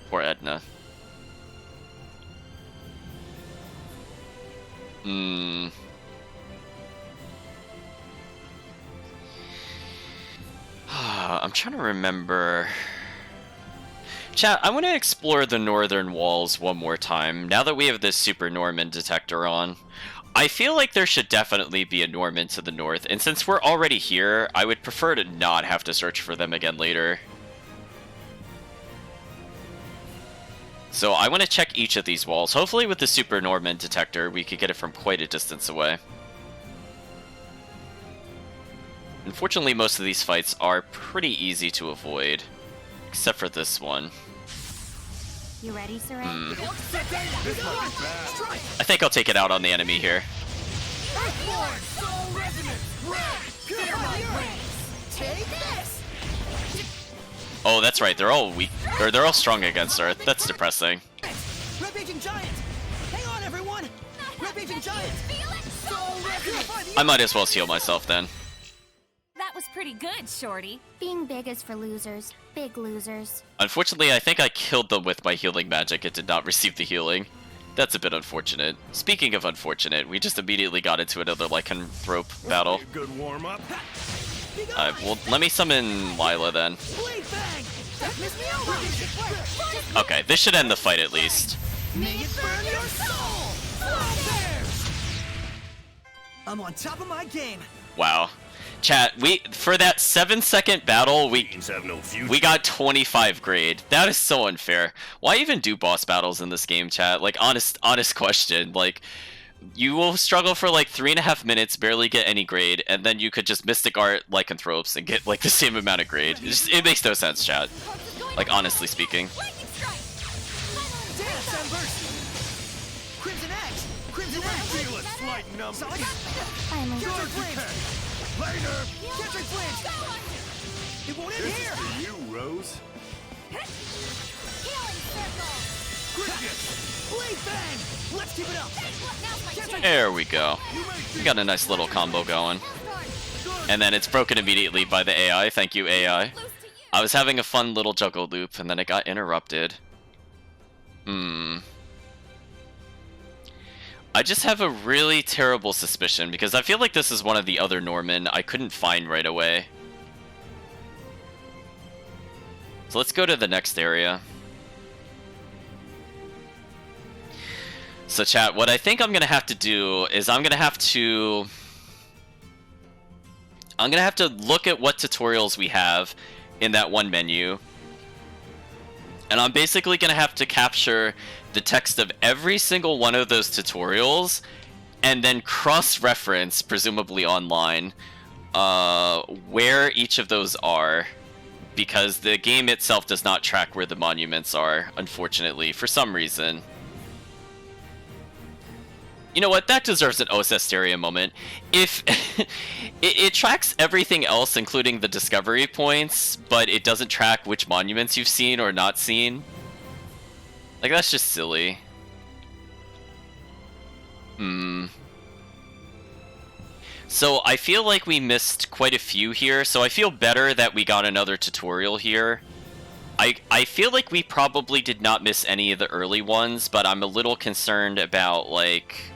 Poor Edna. I'm trying to remember. Chat, I want to explore the northern walls one more time, now that we have this Super Norman detector on. I feel like there should definitely be a Norman to the north, and since we're already here, I would prefer to not have to search for them again later. So I want to check each of these walls. Hopefully with the Super Norman detector, we could get it from quite a distance away. Unfortunately, most of these fights are pretty easy to avoid, except for this one. You ready, Sir? This might be bad. I think I'll take it out on the enemy here. Take this! Oh, that's right. They're all weak, or they're all strong against Earth. That's depressing. Rampaging Giant! Hang on, everyone! Rampaging Giant! Soul Resonance! I might as well heal myself then. That was pretty good, Shorty. Being big is for losers. Big losers. Unfortunately, I think I killed them with my healing magic. It did not receive the healing. That's a bit unfortunate. Speaking of unfortunate, we just immediately got into another lycanthrope battle. A good warm-up. Well, let me summon Lila then. Blade Fang! That missed me over! Okay, this should end the fight at least. May it burn your soul! Flow Bears! I'm on top of my game. Wow. Chat, for that 7-second battle, we Have no future. we got 25 grade. That is so unfair. Why even do boss battles in this game, chat? Like, honest question. Like, You will struggle for like 3.5 minutes, barely get any grade, and then you could just Mystic Art Lycanthropes and get like the same amount of grade. It makes no sense, chat. Like, honestly speaking. Dance, Embers! Crimson Edge! Crimson Edge! Feel it, slight numbers. Finally. Catch your flinch! Later. Catch your flinch! It won't end This here! is for you, Rose. Healing circle! Grievous! Blade Bang! Let's keep it up! Catch your There we go. We got a nice little combo going. And then it's broken immediately by the AI. Thank you, AI. I was having a fun little juggle loop, and then it got interrupted. I just have a really terrible suspicion, because I feel like this is one of the other Norman I couldn't find right away. So let's go to the next area. So chat, what I think I'm gonna have to do is I'm gonna have to look at what tutorials we have in that one menu. And I'm basically gonna have to capture the text of every single one of those tutorials and then cross-reference, presumably online, where each of those are. Because the game itself does not track where the monuments are, unfortunately, for some reason. You know what? That deserves an Zestiria moment. If it tracks everything else, including the discovery points, but it doesn't track which monuments you've seen or not seen. Like, that's just silly. So I feel like we missed quite a few here, so I feel better that we got another tutorial here. I feel like we probably did not miss any of the early ones, but I'm a little concerned about, like,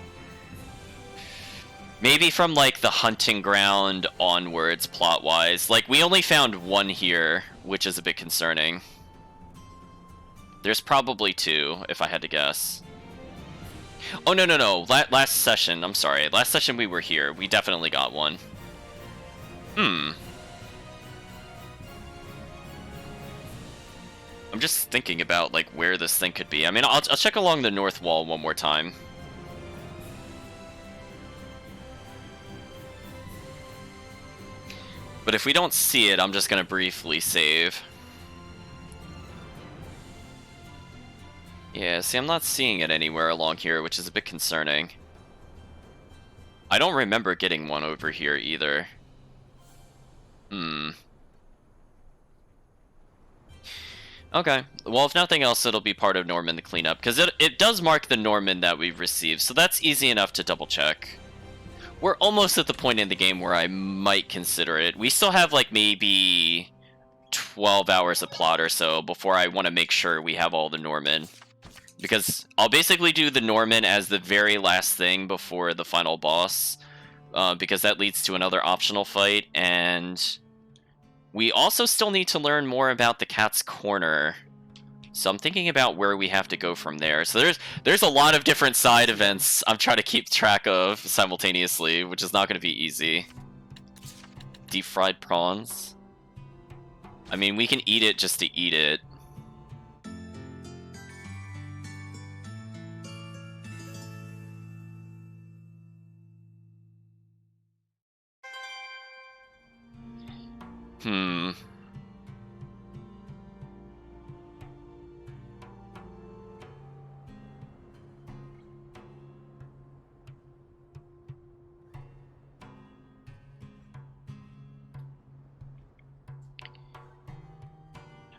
maybe from, like, the hunting ground onwards, plot-wise. Like, we only found one here, which is a bit concerning. There's probably two, if I had to guess. Oh, no. Last session, I'm sorry. Last session we were here. We definitely got one. I'm just thinking about, like, where this thing could be. I mean, I'll check along the north wall one more time. But if we don't see it, I'm just gonna briefly save. Yeah, see, I'm not seeing it anywhere along here, which is a bit concerning. I don't remember getting one over here either. Okay, well, if nothing else, it'll be part of Norman the cleanup, because it does mark the Norman that we've received, so that's easy enough to double check. We're almost at the point in the game where I might consider it. We still have, like, maybe 12 hours of plot or so before I want to make sure we have all the Norman. Because I'll basically do the Norman as the very last thing before the final boss, because that leads to another optional fight, and we also still need to learn more about the Cat's Corner. So I'm thinking about where we have to go from there. So there's a lot of different side events I'm trying to keep track of simultaneously, which is not going to be easy. Deep fried prawns. I mean, we can eat it just to eat it.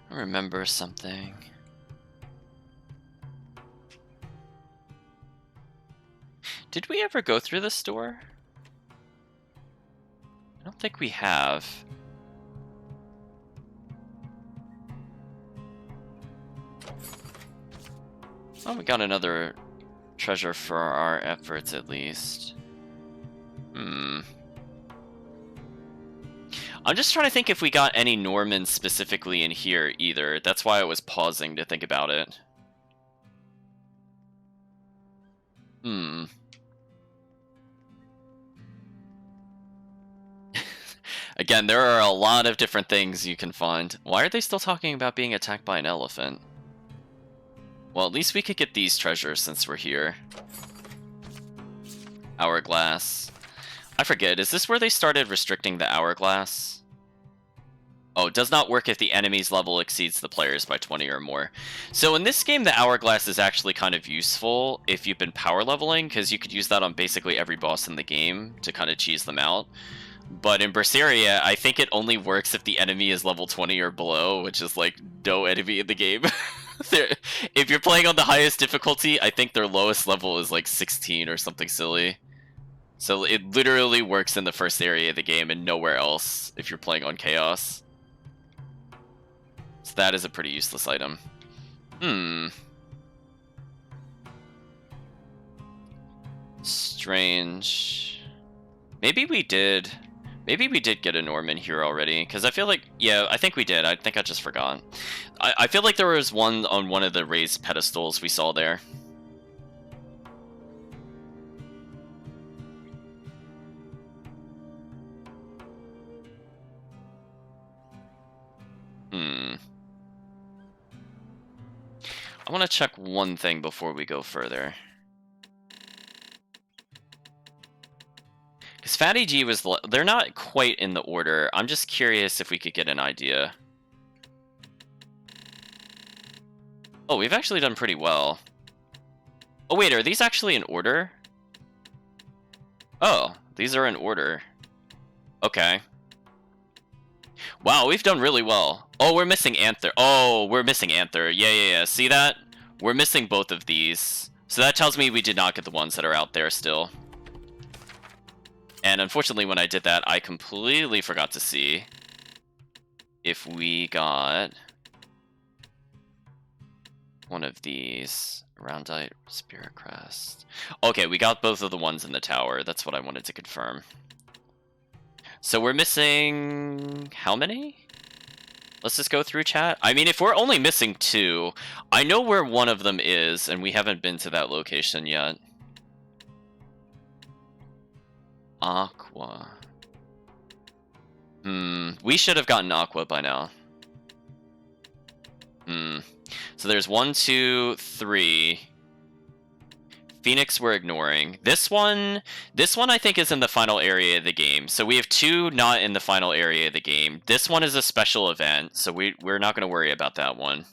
I remember something. Did we ever go through this door? I don't think we have. Oh, we got another treasure for our efforts, at least. I'm just trying to think if we got any Normans specifically in here, either. That's why I was pausing to think about it. Again, there are a lot of different things you can find. Why are they still talking about being attacked by an elephant? Well, at least we could get these treasures since we're here. Hourglass. I forget, is this where they started restricting the hourglass? Oh, it does not work if the enemy's level exceeds the player's by 20 or more. So in this game, the hourglass is actually kind of useful if you've been power leveling, because you could use that on basically every boss in the game to kind of cheese them out. But in Zestiria, I think it only works if the enemy is level 20 or below, which is like no enemy in the game. If you're playing on the highest difficulty, I think their lowest level is like 16 or something silly. So it literally works in the first area of the game and nowhere else if you're playing on Chaos. So that is a pretty useless item. Strange. Maybe we did get a Norman here already, because I feel like, yeah, I think we did. I think I just forgot. I feel like there was one on one of the raised pedestals we saw there. I want to check one thing before we go further. Because Fatty G was... They're not quite in the order. I'm just curious if we could get an idea. Oh, we've actually done pretty well. Oh, wait, are these actually in order? Oh, these are in order. Okay. Wow, we've done really well. Oh, we're missing Anther. Oh, we're missing Anther. Yeah. See that? We're missing both of these. So that tells me we did not get the ones that are out there still. And unfortunately, when I did that, I completely forgot to see if we got one of these. Roundite, Spirit Crest. Okay, we got both of the ones in the tower. That's what I wanted to confirm. So we're missing... how many? Let's just go through chat. I mean, if we're only missing 2, I know where one of them is, and we haven't been to that location yet. Aqua. We should have gotten Aqua by now. So there's 1, 2, 3. Phoenix we're ignoring. This one I think is in the final area of the game. So we have 2 not in the final area of the game. This one is a special event, so we're not going to worry about that one.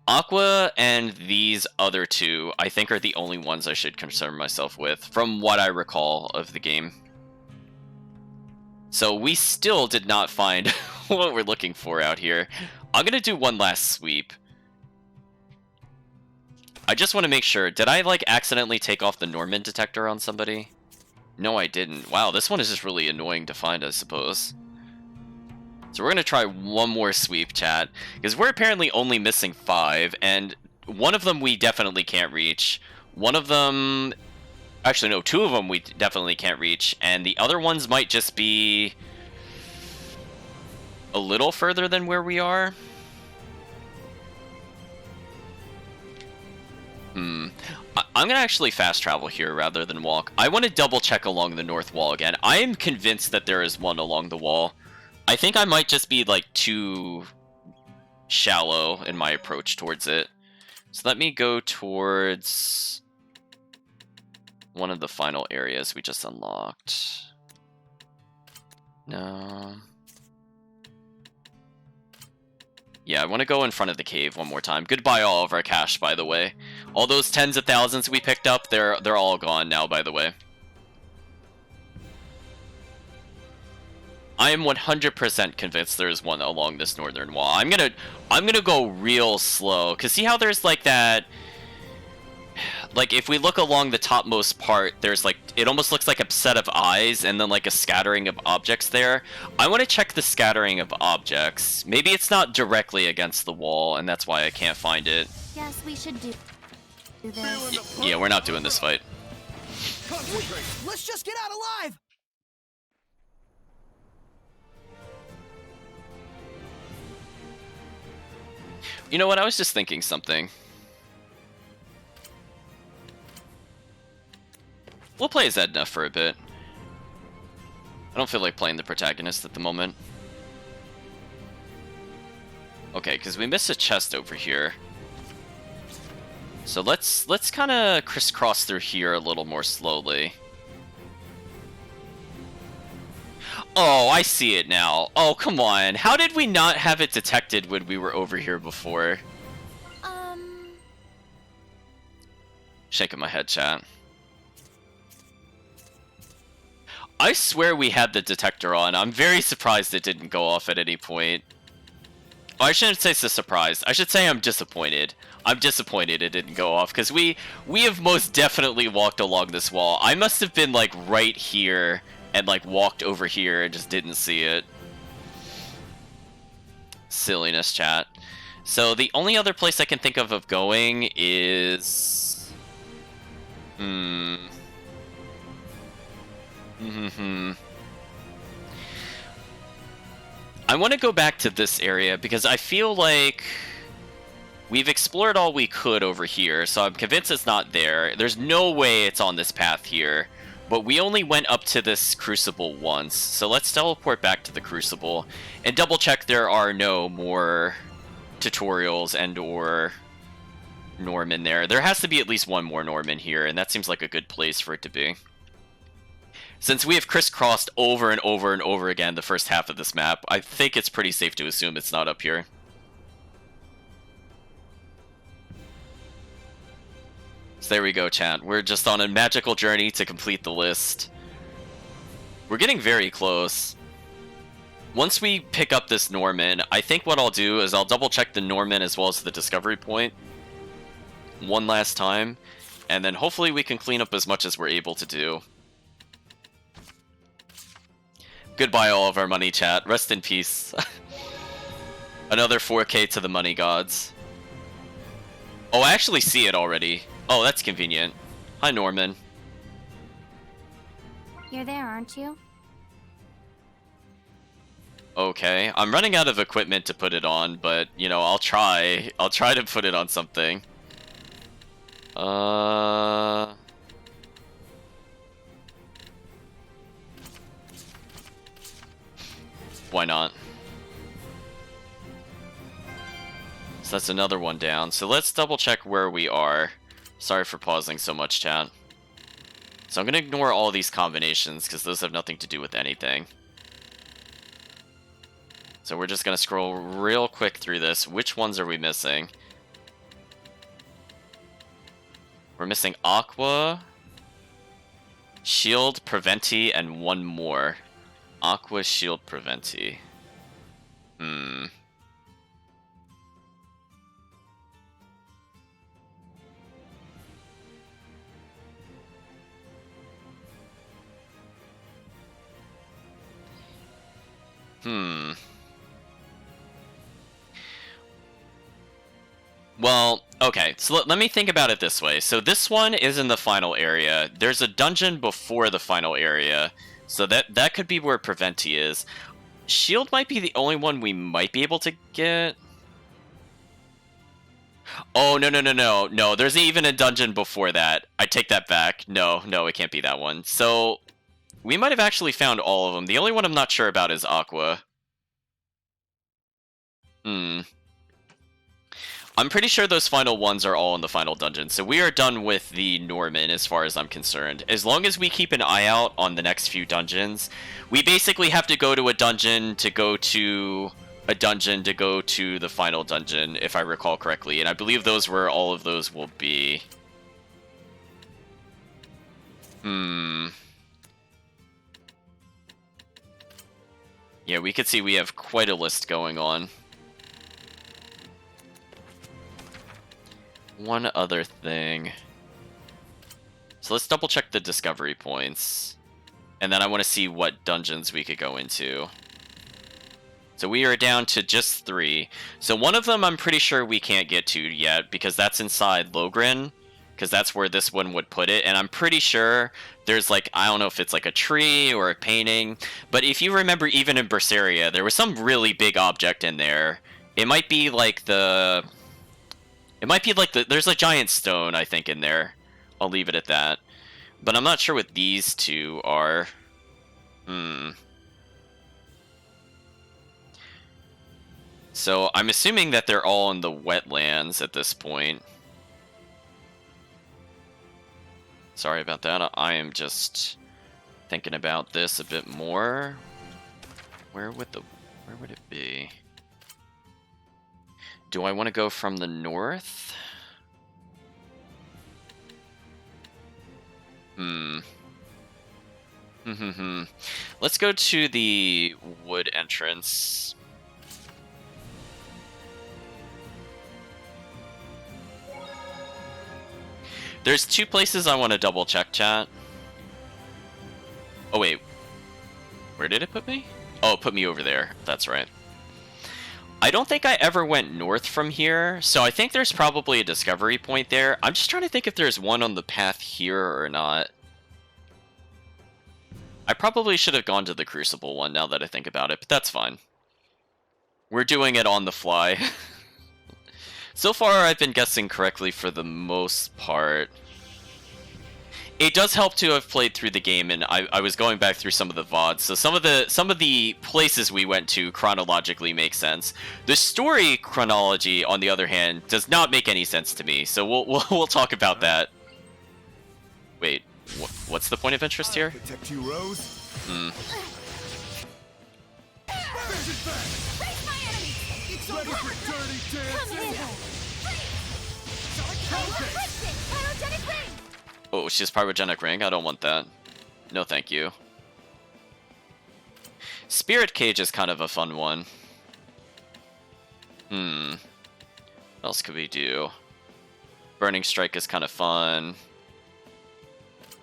Aqua and these other 2, I think, are the only ones I should concern myself with, from what I recall of the game. So we still did not find what we're looking for out here. I'm going to do one last sweep. I just want to make sure. Did I, like, accidentally take off the Norman detector on somebody? No, I didn't. Wow, this one is just really annoying to find, I suppose. So we're going to try one more sweep, chat. Because we're apparently only missing 5, and one of them we definitely can't reach. One of them... Actually, no, 2 of them we definitely can't reach, and the other ones might just be a little further than where we are. I'm gonna actually fast travel here rather than walk. I want to double check along the north wall again. I am convinced that there is one along the wall. I think I might just be like too shallow in my approach towards it. So let me go towards one of the final areas we just unlocked. No. Yeah, I want to go in front of the cave one more time. Goodbye all of our cash, by the way. All those tens of thousands we picked up, they're all gone now, by the way. I am 100% convinced there's one along this northern wall. I'm gonna go real slow, cause see how there's like that. Like if we look along the topmost part, there's like it almost looks like a set of eyes and then like a scattering of objects there. I want to check the scattering of objects. Maybe it's not directly against the wall, and that's why I can't find it. Yes, we should do this. Yeah, we're not doing this fight. Concentrate. Let's just get out alive. You know what? I was just thinking something. We'll play as Edna for a bit. I don't feel like playing the protagonist at the moment. Okay, because we missed a chest over here. So let's kind of crisscross through here a little more slowly. Oh, I see it now. Oh, come on. How did we not have it detected when we were over here before? Shaking my head, chat. I swear we had the detector on. I'm very surprised it didn't go off at any point. Oh, I shouldn't say so surprised. I should say I'm disappointed. I'm disappointed it didn't go off, because we have most definitely walked along this wall. I must have been, like, right here and, like, walked over here and just didn't see it. Silliness, chat. So the only other place I can think of going is... I want to go back to this area because I feel like we've explored all we could over here, so I'm convinced it's not there. There's no way it's on this path here, but we only went up to this crucible once, so let's teleport back to the crucible and double check there are no more tutorials and or Norman there. There has to be at least one more Norman here, and that seems like a good place for it to be. Since we have crisscrossed over and over and over again the first half of this map, I think it's pretty safe to assume it's not up here. So there we go, chat. We're just on a magical journey to complete the list. We're getting very close. Once we pick up this Norman, I think what I'll do is I'll double check the Norman as well as the discovery point one last time, and then hopefully we can clean up as much as we're able to do. Goodbye all of our money, chat. Rest in peace. Another 4K to the money gods. Oh, I actually see it already. Oh, that's convenient. Hi, Norman. You're there, aren't you? Okay, I'm running out of equipment to put it on, but, you know, I'll try. I'll try to put it on something. Why not? So that's another one down. So let's double check where we are. Sorry for pausing so much, chat. So I'm going to ignore all these combinations because those have nothing to do with anything. So we're just going to scroll real quick through this. Which ones are we missing? We're missing Aqua, Shield, Preventi, and one more. Aqua, Shield, Preventi. Well, okay, so let me think about it this way. So this one is in the final area. There's a dungeon before the final area, so that could be where Preventi is. Shield might be the only one we might be able to get. Oh, no, there's even a dungeon before that. I take that back. No, it can't be that one. So, we might have actually found all of them. The only one I'm not sure about is Aqua. I'm pretty sure those final ones are all in the final dungeon, so we are done with the Norman as far as I'm concerned. As long as we keep an eye out on the next few dungeons, we basically have to go to a dungeon to go to a dungeon to go to the final dungeon, if I recall correctly, and I believe those where all of those will be. Yeah, we could see we have quite a list going on. One other thing. So let's double check the discovery points. And then I want to see what dungeons we could go into. So we are down to just 3. So one of them I'm pretty sure we can't get to yet because that's inside Logrin. Because that's where this one would put it. And I'm pretty sure there's like, I don't know if it's like a tree or a painting. But if you remember even in Zestiria, there was some really big object in there. It might be like the... there's a giant stone, I think, in there. I'll leave it at that. But I'm not sure what these two are. So I'm assuming that they're all in the wetlands at this point. Sorry about that. I am just thinking about this a bit more. Where would it be? Do I want to go from the north? Let's go to the wood entrance. There's two places I want to double check, chat. Oh wait, where did it put me? Oh, it put me over there. That's right. I don't think I ever went north from here, so I think there's probably a discovery point there. I'm just trying to think if there's one on the path here or not. I probably should have gone to the Crucible one now that I think about it, but that's fine. We're doing it on the fly. So far, I've been guessing correctly for the most part. It does help to have played through the game, and I was going back through some of the VODs, so some of the places we went to chronologically make sense. The story chronology, on the other hand, does not make any sense to me. So we'll talk about that. Wait, what's the point of interest here? Protect you, Rose. Ready for dirty dancing? Oh, she's Pyrogenic Ring. I don't want that. No, thank you. Spirit Cage is kind of a fun one. What else could we do? Burning Strike is kind of fun.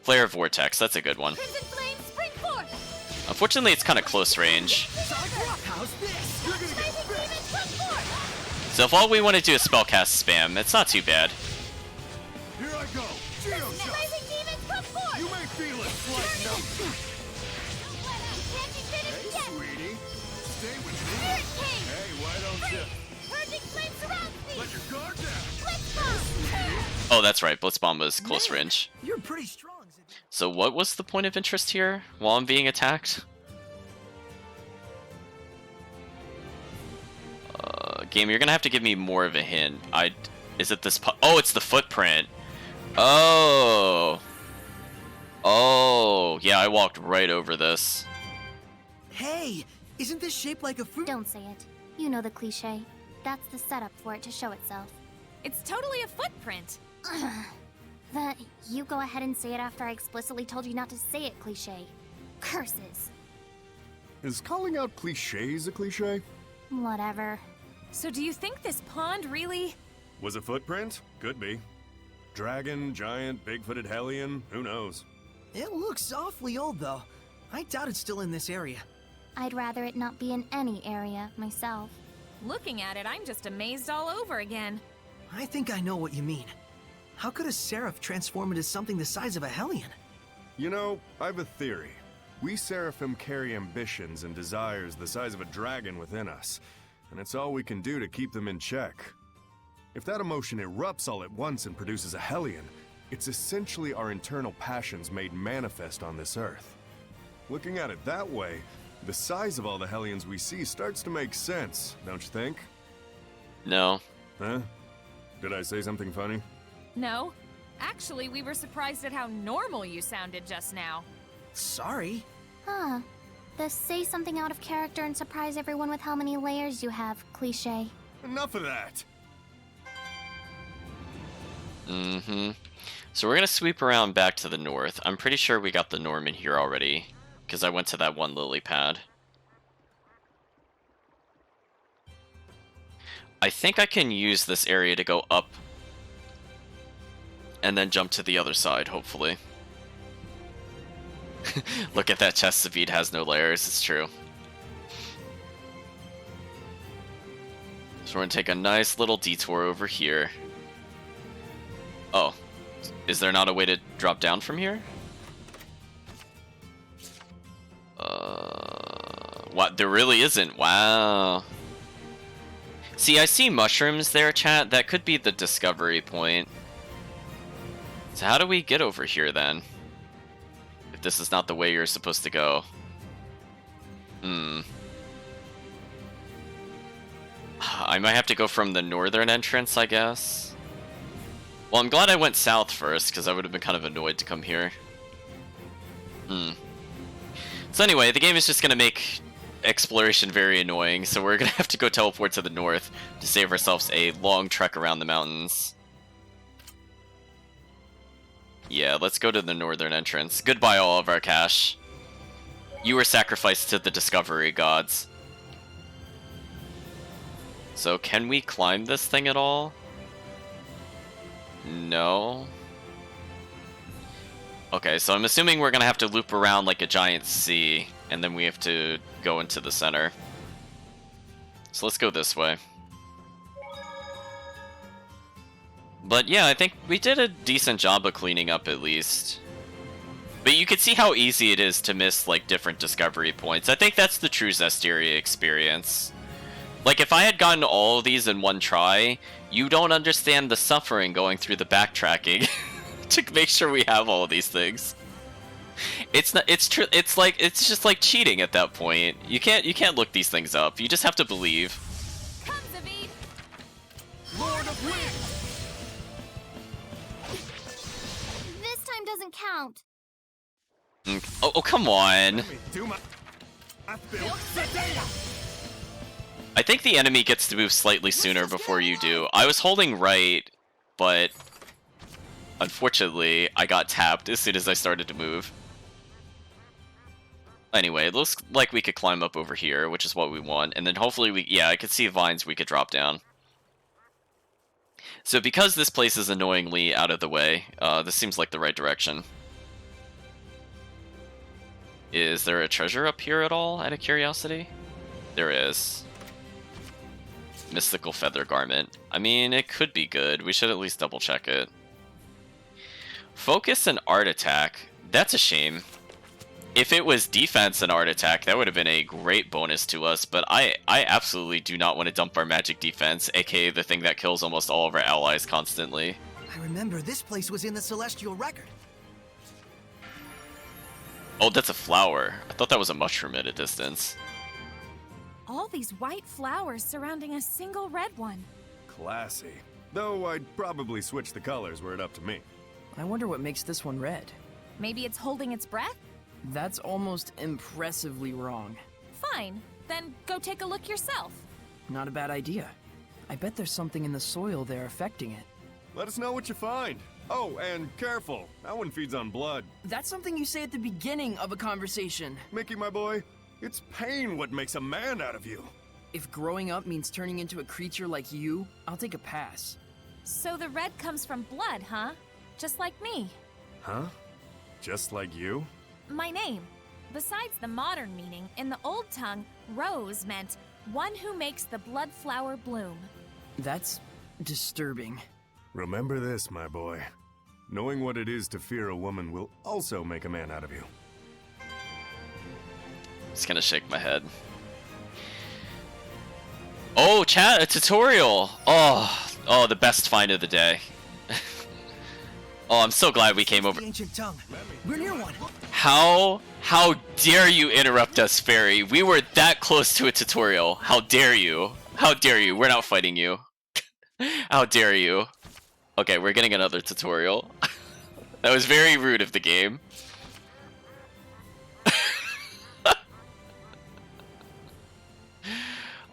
Flare Vortex, that's a good one. Unfortunately, it's kind of close range. So if all we want to do is spellcast spam, it's not too bad. Here I go. You may feel it, slight number. Hey, sweetie. Stay with me. Hey, why don't you? Let your guard down. Oh, that's right. Blitzbomb was close range. You're pretty strong, Zestiria. So what was the point of interest here while I'm being attacked? Game, you're gonna have to give me more of a hint. Is it this? Oh, it's the footprint. Oh. Oh, yeah, I walked right over this. Hey, isn't this shaped like a fruit? Don't say it. You know the cliche. That's the setup for it to show itself. It's totally a footprint. That you go ahead and say it after I explicitly told you not to say it, cliche. Curses. Is calling out cliches a cliche? Whatever. So do you think this pond really... Was a footprint? Could be. Dragon, giant, big-footed hellion, who knows? It looks awfully old, though. I doubt it's still in this area. I'd rather it not be in any area, myself. Looking at it, I'm just amazed all over again. I think I know what you mean. How could a seraph transform into something the size of a hellion? You know, I've a theory. We seraphim carry ambitions and desires the size of a dragon within us, and it's all we can do to keep them in check. If that emotion erupts all at once and produces a hellion, it's essentially our internal passions made manifest on this earth. Looking at it that way, the size of all the hellions we see starts to make sense, don't you think? No. Huh? Did I say something funny? No. Actually, we were surprised at how normal you sounded just now. Sorry. Huh. The say something out of character and surprise everyone with how many layers you have, cliche. Enough of that! So we're gonna sweep around back to the north. I'm pretty sure we got the Norman here already, because I went to that one lily pad. I think I can use this area to go up and then jump to the other side, hopefully. Look at that chest, Savid has no layers, it's true. So we're gonna take a nice little detour over here. Oh, is there not a way to drop down from here? What? There really isn't. Wow. See, I see mushrooms there, chat. That could be the discovery point. So how do we get over here, then? If this is not the way you're supposed to go. I might have to go from the northern entrance, I guess. Well, I'm glad I went south first, because I would have been kind of annoyed to come here. So anyway, the game is just going to make exploration very annoying, so we're going to have to go teleport to the north to save ourselves a long trek around the mountains. Yeah, let's go to the northern entrance. Goodbye all of our cash. You were sacrificed to the discovery gods. So can we climb this thing at all? No. Okay, so I'm assuming we're gonna have to loop around like a giant C, and then we have to go into the center. So let's go this way. But yeah, I think we did a decent job of cleaning up at least. But you can see how easy it is to miss like different discovery points. I think that's the true Zestiria experience. Like if I had gotten all of these in one try, you don't understand the suffering going through the backtracking to make sure we have all of these things. It's not. It's true. It's like it's just like cheating at that point. You can't look these things up. You just have to believe. Come, Zavid! Lord of Wind! This time doesn't count. Oh, come on. Let me do my... I feel Zestiria! I think the enemy gets to move slightly sooner before you do. I was holding right, but unfortunately, I got tapped as soon as I started to move. Anyway, it looks like we could climb up over here, which is what we want. And then hopefully yeah, I could see vines we could drop down. So because this place is annoyingly out of the way, this seems like the right direction. Is there a treasure up here at all, out of curiosity? There is. Mystical feather garment. I mean, it could be good. We should at least double check it. Focus and art attack. That's a shame. If it was defense and art attack, that would have been a great bonus to us, but I absolutely do not want to dump our magic defense, aka the thing that kills almost all of our allies constantly. I remember this place was in the Celestial Record. Oh, that's a flower. I thought that was a mushroom at a distance. All these white flowers surrounding a single red one. classy. Though I'd probably switch the colors were it up to me. I wonder what makes this one red. Maybe it's holding its breath? That's almost impressively wrong. Fine, then go take a look yourself. Not a bad idea. I bet there's something in the soil there affecting it. Let us know what you find. Oh, and careful. That one feeds on blood. That's something you say at the beginning of a conversation. Mickey, my boy, it's pain what makes a man out of you. If growing up means turning into a creature like you, I'll take a pass. So the red comes from blood, huh? Just like me. Huh? Just like you? My name. Besides the modern meaning, in the old tongue, rose meant one who makes the blood flower bloom. That's disturbing. Remember this, my boy. Knowing what it is to fear a woman will also make a man out of you. Just gonna shake my head. Oh, chat, a tutorial! Oh, the best find of the day. Oh, I'm so glad we came over. The ancient tongue. We're near one. How dare you interrupt us, Fairy? We were that close to a tutorial. How dare you? How dare you? We're not fighting you. How dare you? Okay, we're getting another tutorial. That was very rude of the game.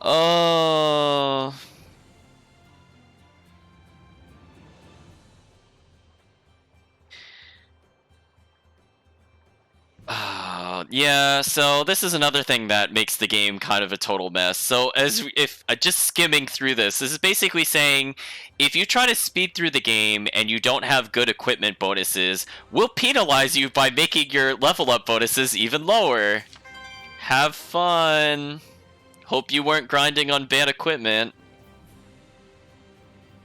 Oh. Yeah, so this is another thing that makes the game kind of a total mess. So if just skimming through this is basically saying if you try to speed through the game and you don't have good equipment bonuses, we'll penalize you by making your level up bonuses even lower. Have fun. Hope you weren't grinding on bad equipment.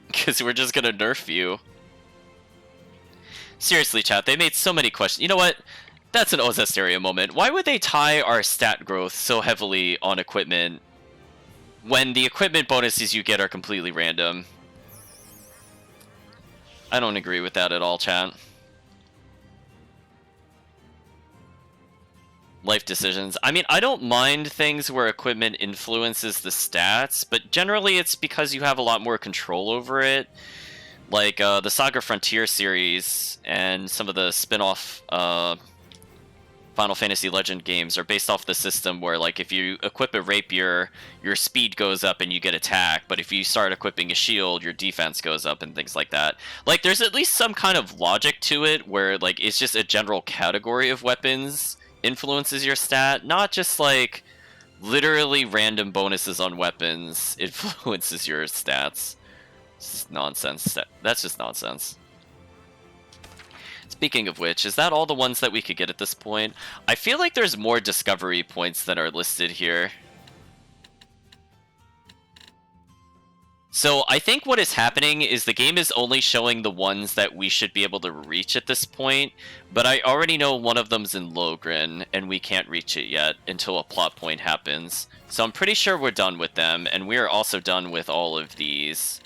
Because we're just gonna nerf you. Seriously, chat, they made so many questions. You know what? That's an Zestiria moment. Why would they tie our stat growth so heavily on equipment when the equipment bonuses you get are completely random? I don't agree with that at all, chat. Life decisions. I mean, I don't mind things where equipment influences the stats, but generally it's because you have a lot more control over it. Like the Saga Frontier series and some of the spin-off Final Fantasy Legend games are based off the system where, like, if you equip a rapier, your speed goes up and you get attack, but if you start equipping a shield, your defense goes up and things like that. Like, there's at least some kind of logic to it where, like, it's just a general category of weapons influences your stat, not just, like, literally random bonuses on weapons influences your stats. It's just nonsense. That's just nonsense. Speaking of which, is that all the ones that we could get at this point? I feel like there's more discovery points that are listed here. So I think what is happening is the game is only showing the ones that we should be able to reach at this point, but I already know one of them's in Logren, and we can't reach it yet until a plot point happens. So I'm pretty sure we're done with them, and we are also done with all of these.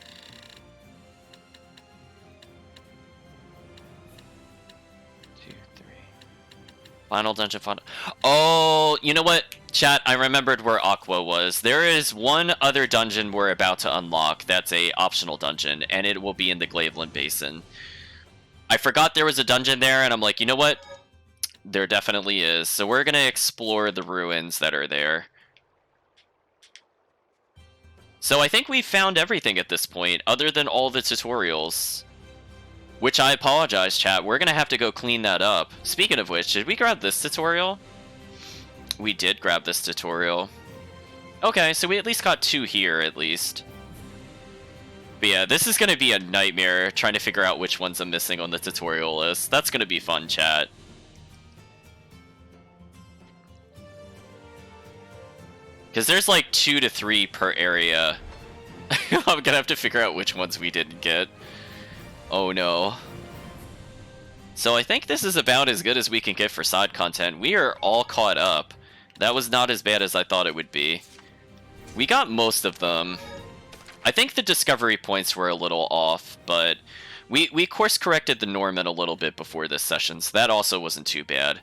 Final dungeon, final... Oh, you know what? Chat, I remembered where Aqua was. There is one other dungeon we're about to unlock that's a optional dungeon, and it will be in the Glaveland Basin. I forgot there was a dungeon there, and I'm like, you know what? There definitely is. So we're going to explore the ruins that are there. So I think we've found everything at this point, other than all the tutorials. Which I apologize, chat. We're going to have to go clean that up. Speaking of which, did we grab this tutorial? We did grab this tutorial. Okay, so we at least got 2 here, at least. But yeah, this is going to be a nightmare, trying to figure out which ones I'm missing on the tutorial list. That's going to be fun, chat. Because there's like 2 to 3 per area. I'm going to have to figure out which ones we didn't get. Oh no. So I think this is about as good as we can get for side content. We are all caught up. That was not as bad as I thought it would be. We got most of them. I think the discovery points were a little off, but we course corrected the Norman a little bit before this session, so that also wasn't too bad.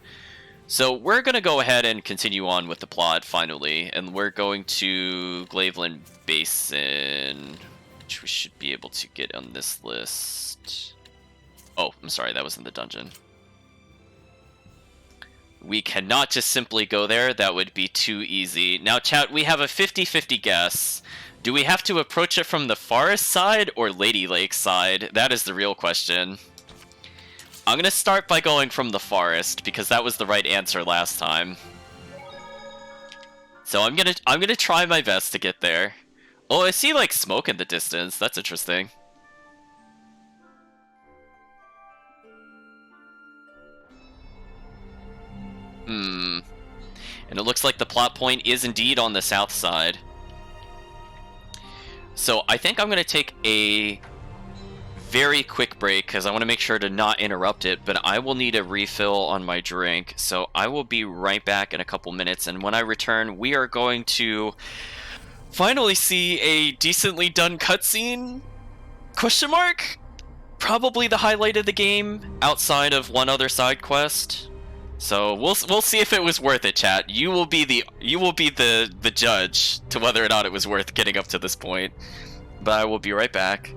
So we're going to go ahead and continue on with the plot finally, and we're going to Glaveland Basin, which we should be able to get on this list. Oh, I'm sorry, that was in the dungeon. We cannot just simply go there. That would be too easy. Now, chat, we have a 50-50 guess. Do we have to approach it from the forest side or Lady Lake side? That is the real question. I'm gonna start by going from the forest because that was the right answer last time. So I'm gonna try my best to get there. Oh, I see like smoke in the distance. That's interesting. And it looks like the plot point is indeed on the south side. So I think I'm going to take a very quick break because I want to make sure to not interrupt it, but I will need a refill on my drink. So I will be right back in a couple minutes, and when I return, we are going to finally see a decently done cutscene? Question mark? Probably the highlight of the game, outside of one other side quest. So we'll see if it was worth it, chat. You will be the judge to whether or not it was worth getting up to this point. But I will be right back.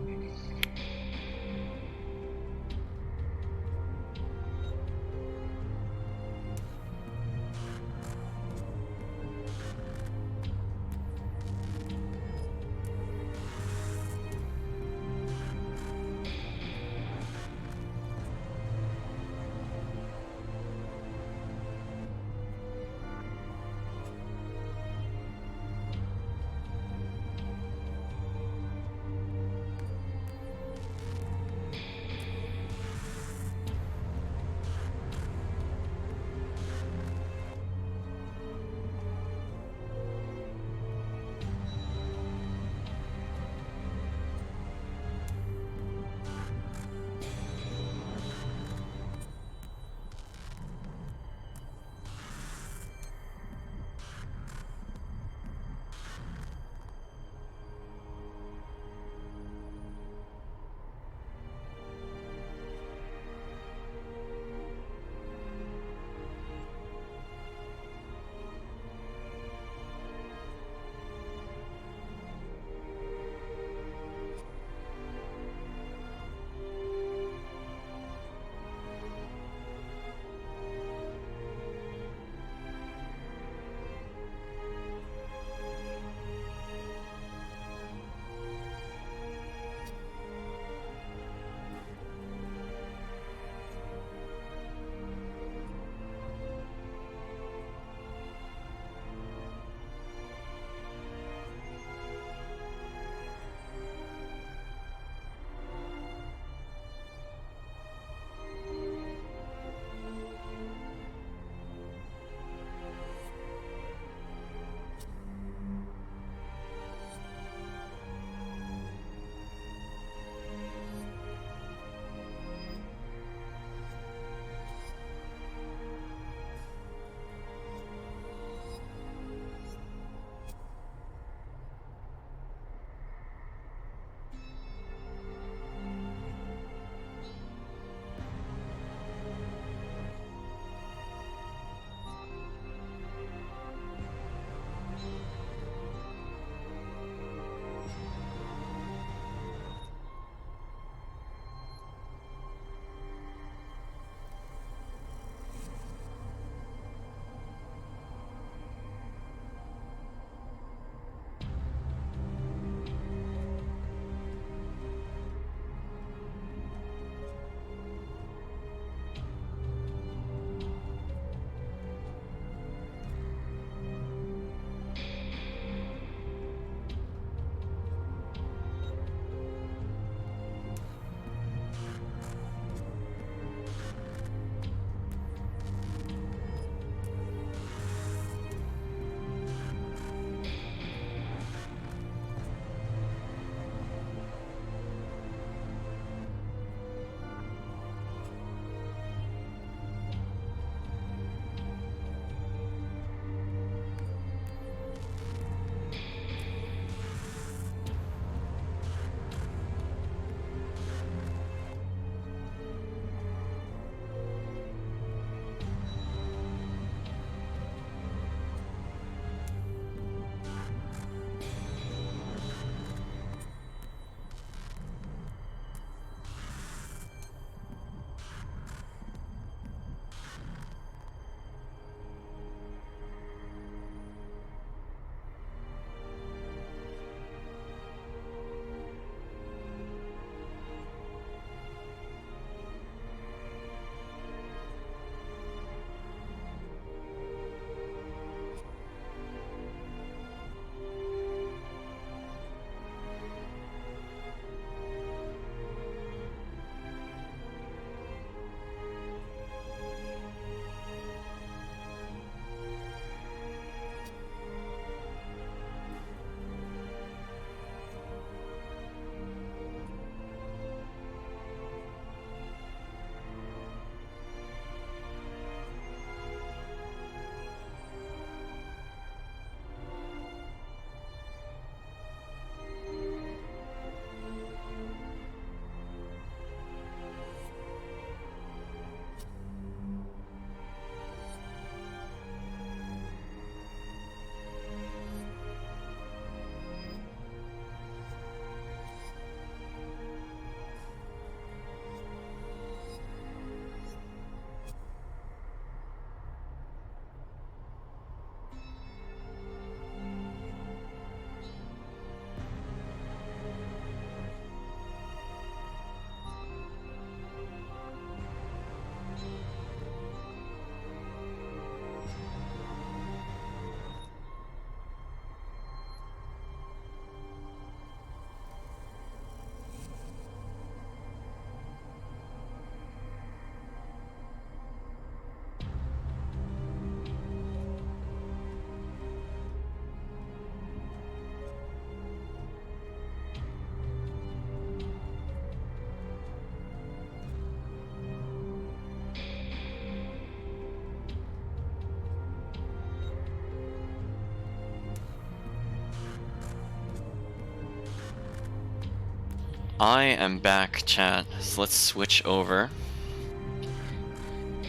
I am back, chat. So let's switch over.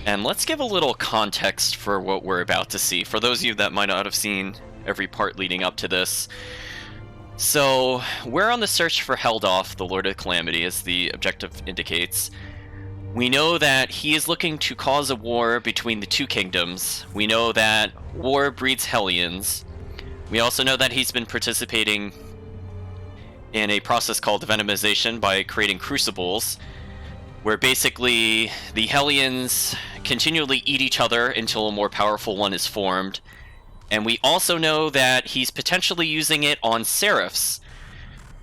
And let's give a little context for what we're about to see, for those of you that might not have seen every part leading up to this. So, we're on the search for Heldoff, the Lord of Calamity, as the objective indicates. We know that he is looking to cause a war between the two kingdoms. We know that war breeds Hellions. We also know that he's been participating in a process called venomization by creating crucibles, where basically the Hellions continually eat each other until a more powerful one is formed. And we also know that he's potentially using it on Seraphs.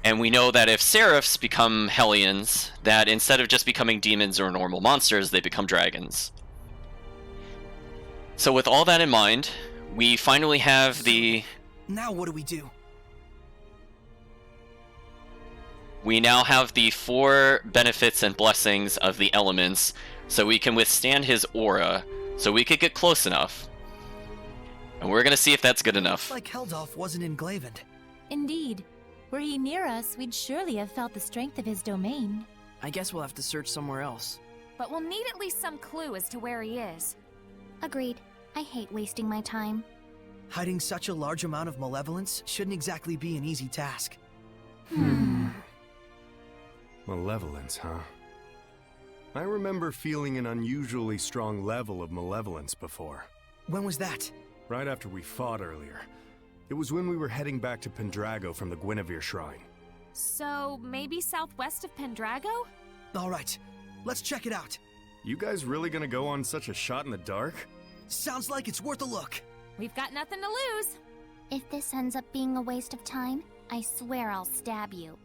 And we know that if Seraphs become Hellions, that instead of just becoming demons or normal monsters, they become dragons. So with all that in mind, we finally have the... Now what do we do? We now have the 4 benefits and blessings of the elements, so we can withstand his aura, so we could get close enough. And we're gonna see if that's good enough. Like Heldoff wasn't in Glavend. Indeed. Were he near us, we'd surely have felt the strength of his domain. I guess we'll have to search somewhere else. But we'll need at least some clue as to where he is. Agreed. I hate wasting my time. Hiding such a large amount of malevolence shouldn't exactly be an easy task. Malevolence, huh? I remember feeling an unusually strong level of malevolence before. When was that? Right after we fought earlier. It was when we were heading back to Pendrago from the Guinevere Shrine. So, maybe southwest of Pendrago? Alright, let's check it out. You guys really gonna go on such a shot in the dark? Sounds like it's worth a look. We've got nothing to lose. If this ends up being a waste of time, I swear I'll stab you.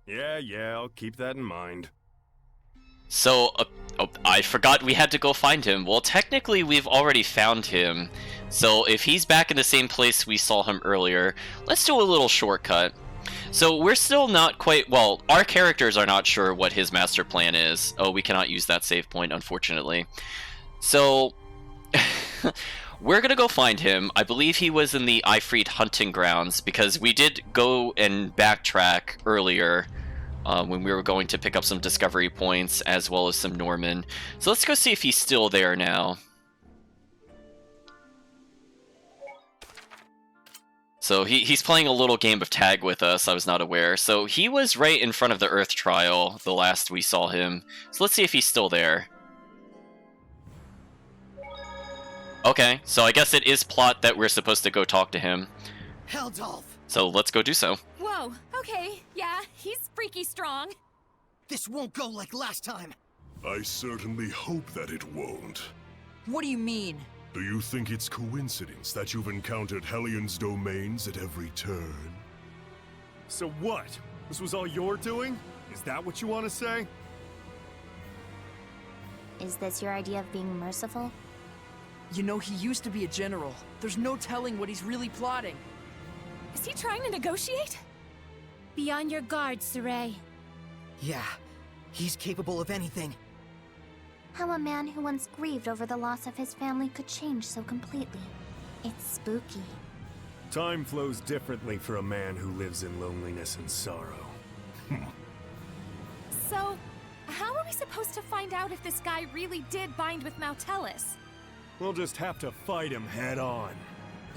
Yeah, I'll keep that in mind. So, I forgot we had to go find him. Well, technically we've already found him. So if he's back in the same place we saw him earlier, let's do a little shortcut. So we're still not quite, well, our characters are not sure what his master plan is. Oh, we cannot use that save point, unfortunately. So, we're gonna go find him. I believe he was in the Ifrit hunting grounds, because we did go and backtrack earlier when we were going to pick up some discovery points, as well as some Norman. So let's go see if he's still there now. So he's playing a little game of tag with us, I was not aware. So he was right in front of the Earth Trial the last we saw him. So let's see if he's still there. Okay, so I guess it is plot that we're supposed to go talk to him. Heldoff! So let's go do so. Whoa, okay, yeah, he's freaky strong. This won't go like last time. I certainly hope that it won't. What do you mean? Do you think it's coincidence that you've encountered Hellion's domains at every turn? So what? This was all your doing? Is that what you want to say? Is this your idea of being merciful? You know, he used to be a general. There's no telling what he's really plotting. Is he trying to negotiate? Be on your guard, Saray. Yeah, he's capable of anything. How a man who once grieved over the loss of his family could change so completely. It's spooky. Time flows differently for a man who lives in loneliness and sorrow. So, how are we supposed to find out if this guy really did bind with Mautellus? We'll just have to fight him head on.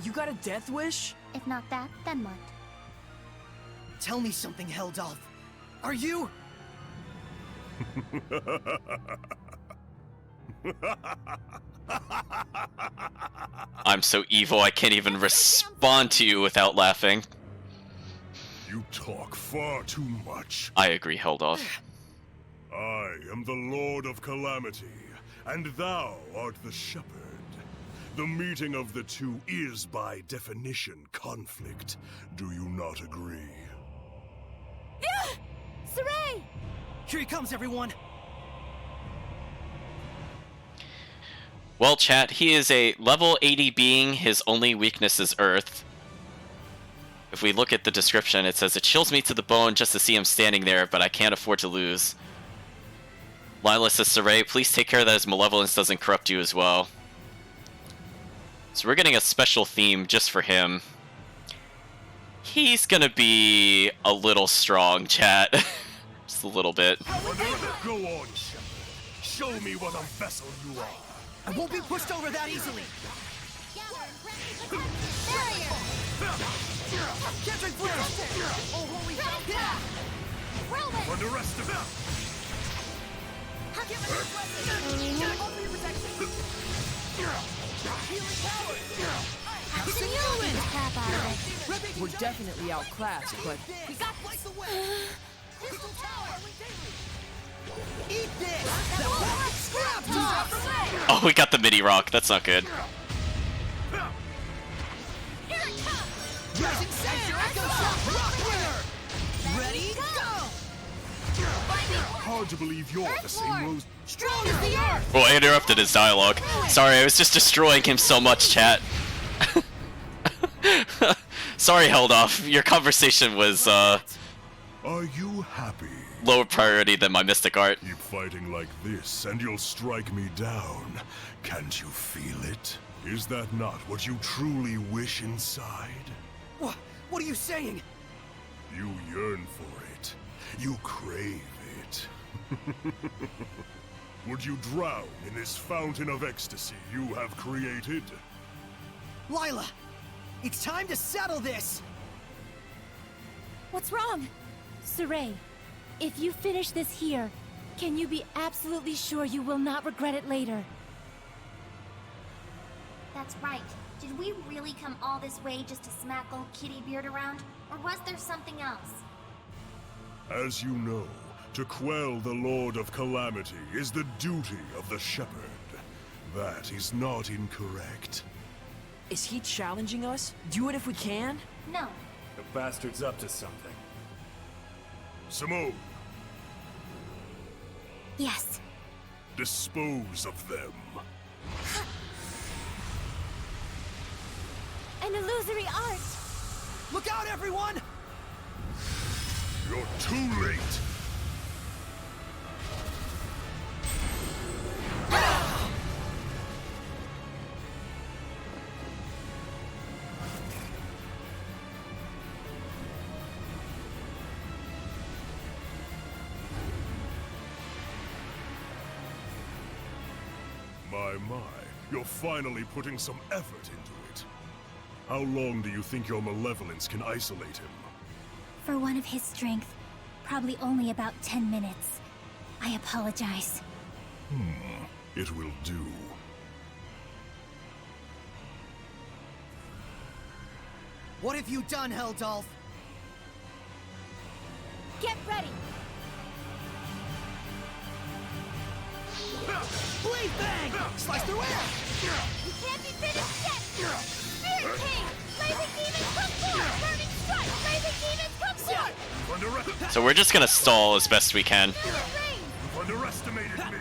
You got a death wish? If not that, then what? Tell me something, Heldoff. Are you? I'm so evil I can't even respond to you without laughing. You talk far too much. I agree, Heldoff. I am the Lord of Calamity, and thou art the Shepherd. The meeting of the two is, by definition, conflict. Do you not agree? Saray! Here he comes, everyone! Well, chat, he is a level 80 being. His only weakness is Earth. If we look at the description, it says, "It chills me to the bone just to see him standing there, but I can't afford to lose." Lila says, "Saray, please take care that his malevolence doesn't corrupt you as well." So we're getting a special theme just for him. He's gonna be a little strong, chat. Just a little bit. Go on, Shepherd. Show me what a vessel you are. I won't be pushed over that easily. Catching flare! Oh, holy hell! Underestimate. Crap out of it. We're definitely outclassed, but We got the way. Crystal Tower. Eat this. That scrap. Oh, we got the mini rock. That's not good. Rising sand. Echo shot. Rock winner. Ready? Go. Hard to believe you're the same Rose. Strong as the earth. Oh, I interrupted his dialogue. Sorry, I was just destroying him so much, chat. Sorry, Heldoff. Your conversation was, Are you happy? lower priority than my mystic art. Keep fighting like this, and you'll strike me down. Can't you feel it? Is that not what you truly wish inside? What are you saying? You yearn for it. You crave it. Would you drown in this fountain of ecstasy you have created? Lila, it's time to settle this. What's wrong? Saray, if you finish this here, can you be absolutely sure you will not regret it later? That's right. Did we really come all this way just to smack old Kitty Beard around? Or was there something else? As you know, to quell the Lord of Calamity is the duty of the Shepherd. That is not incorrect. is he challenging us? Do it if we can? No. The bastard's up to something. Simone, Yes. dispose of them. An illusory art! Look out, everyone! You're too late. My, you're finally putting some effort into it. How long do you think your malevolence can isolate him? For one of his strength, probably only about 10 minutes. I apologize. It will do. What have you done, Heldolf? Get ready! Blade bang! Slice through air! You can't be finished yet! Spirit King! Blazing Demons come forth! Burning Strike! Blazing Demons come forth! So we're just gonna stall as best we can. You've underestimated me.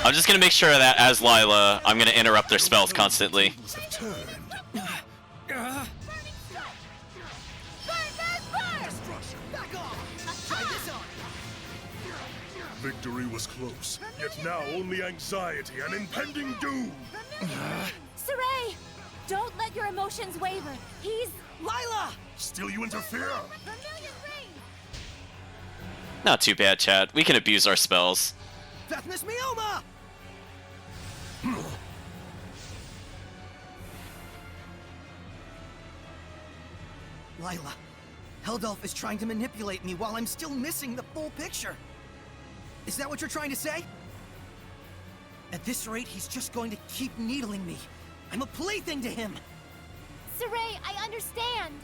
I'm just gonna make sure that as Lila, I'm gonna interrupt their spells constantly. Tables have turned. Destruction. Back off! Try this on! Victory was close, yet now only anxiety and impending doom. Saray! Don't let your emotions waver. He's... Lila! Still you interfere? Not too bad, chat. We can abuse our spells. Vethnis Mioma! Lila, Heldolf is trying to manipulate me while I'm still missing the full picture. Is that what you're trying to say? At this rate, he's just going to keep needling me. I'm a plaything to him. Saray, I understand.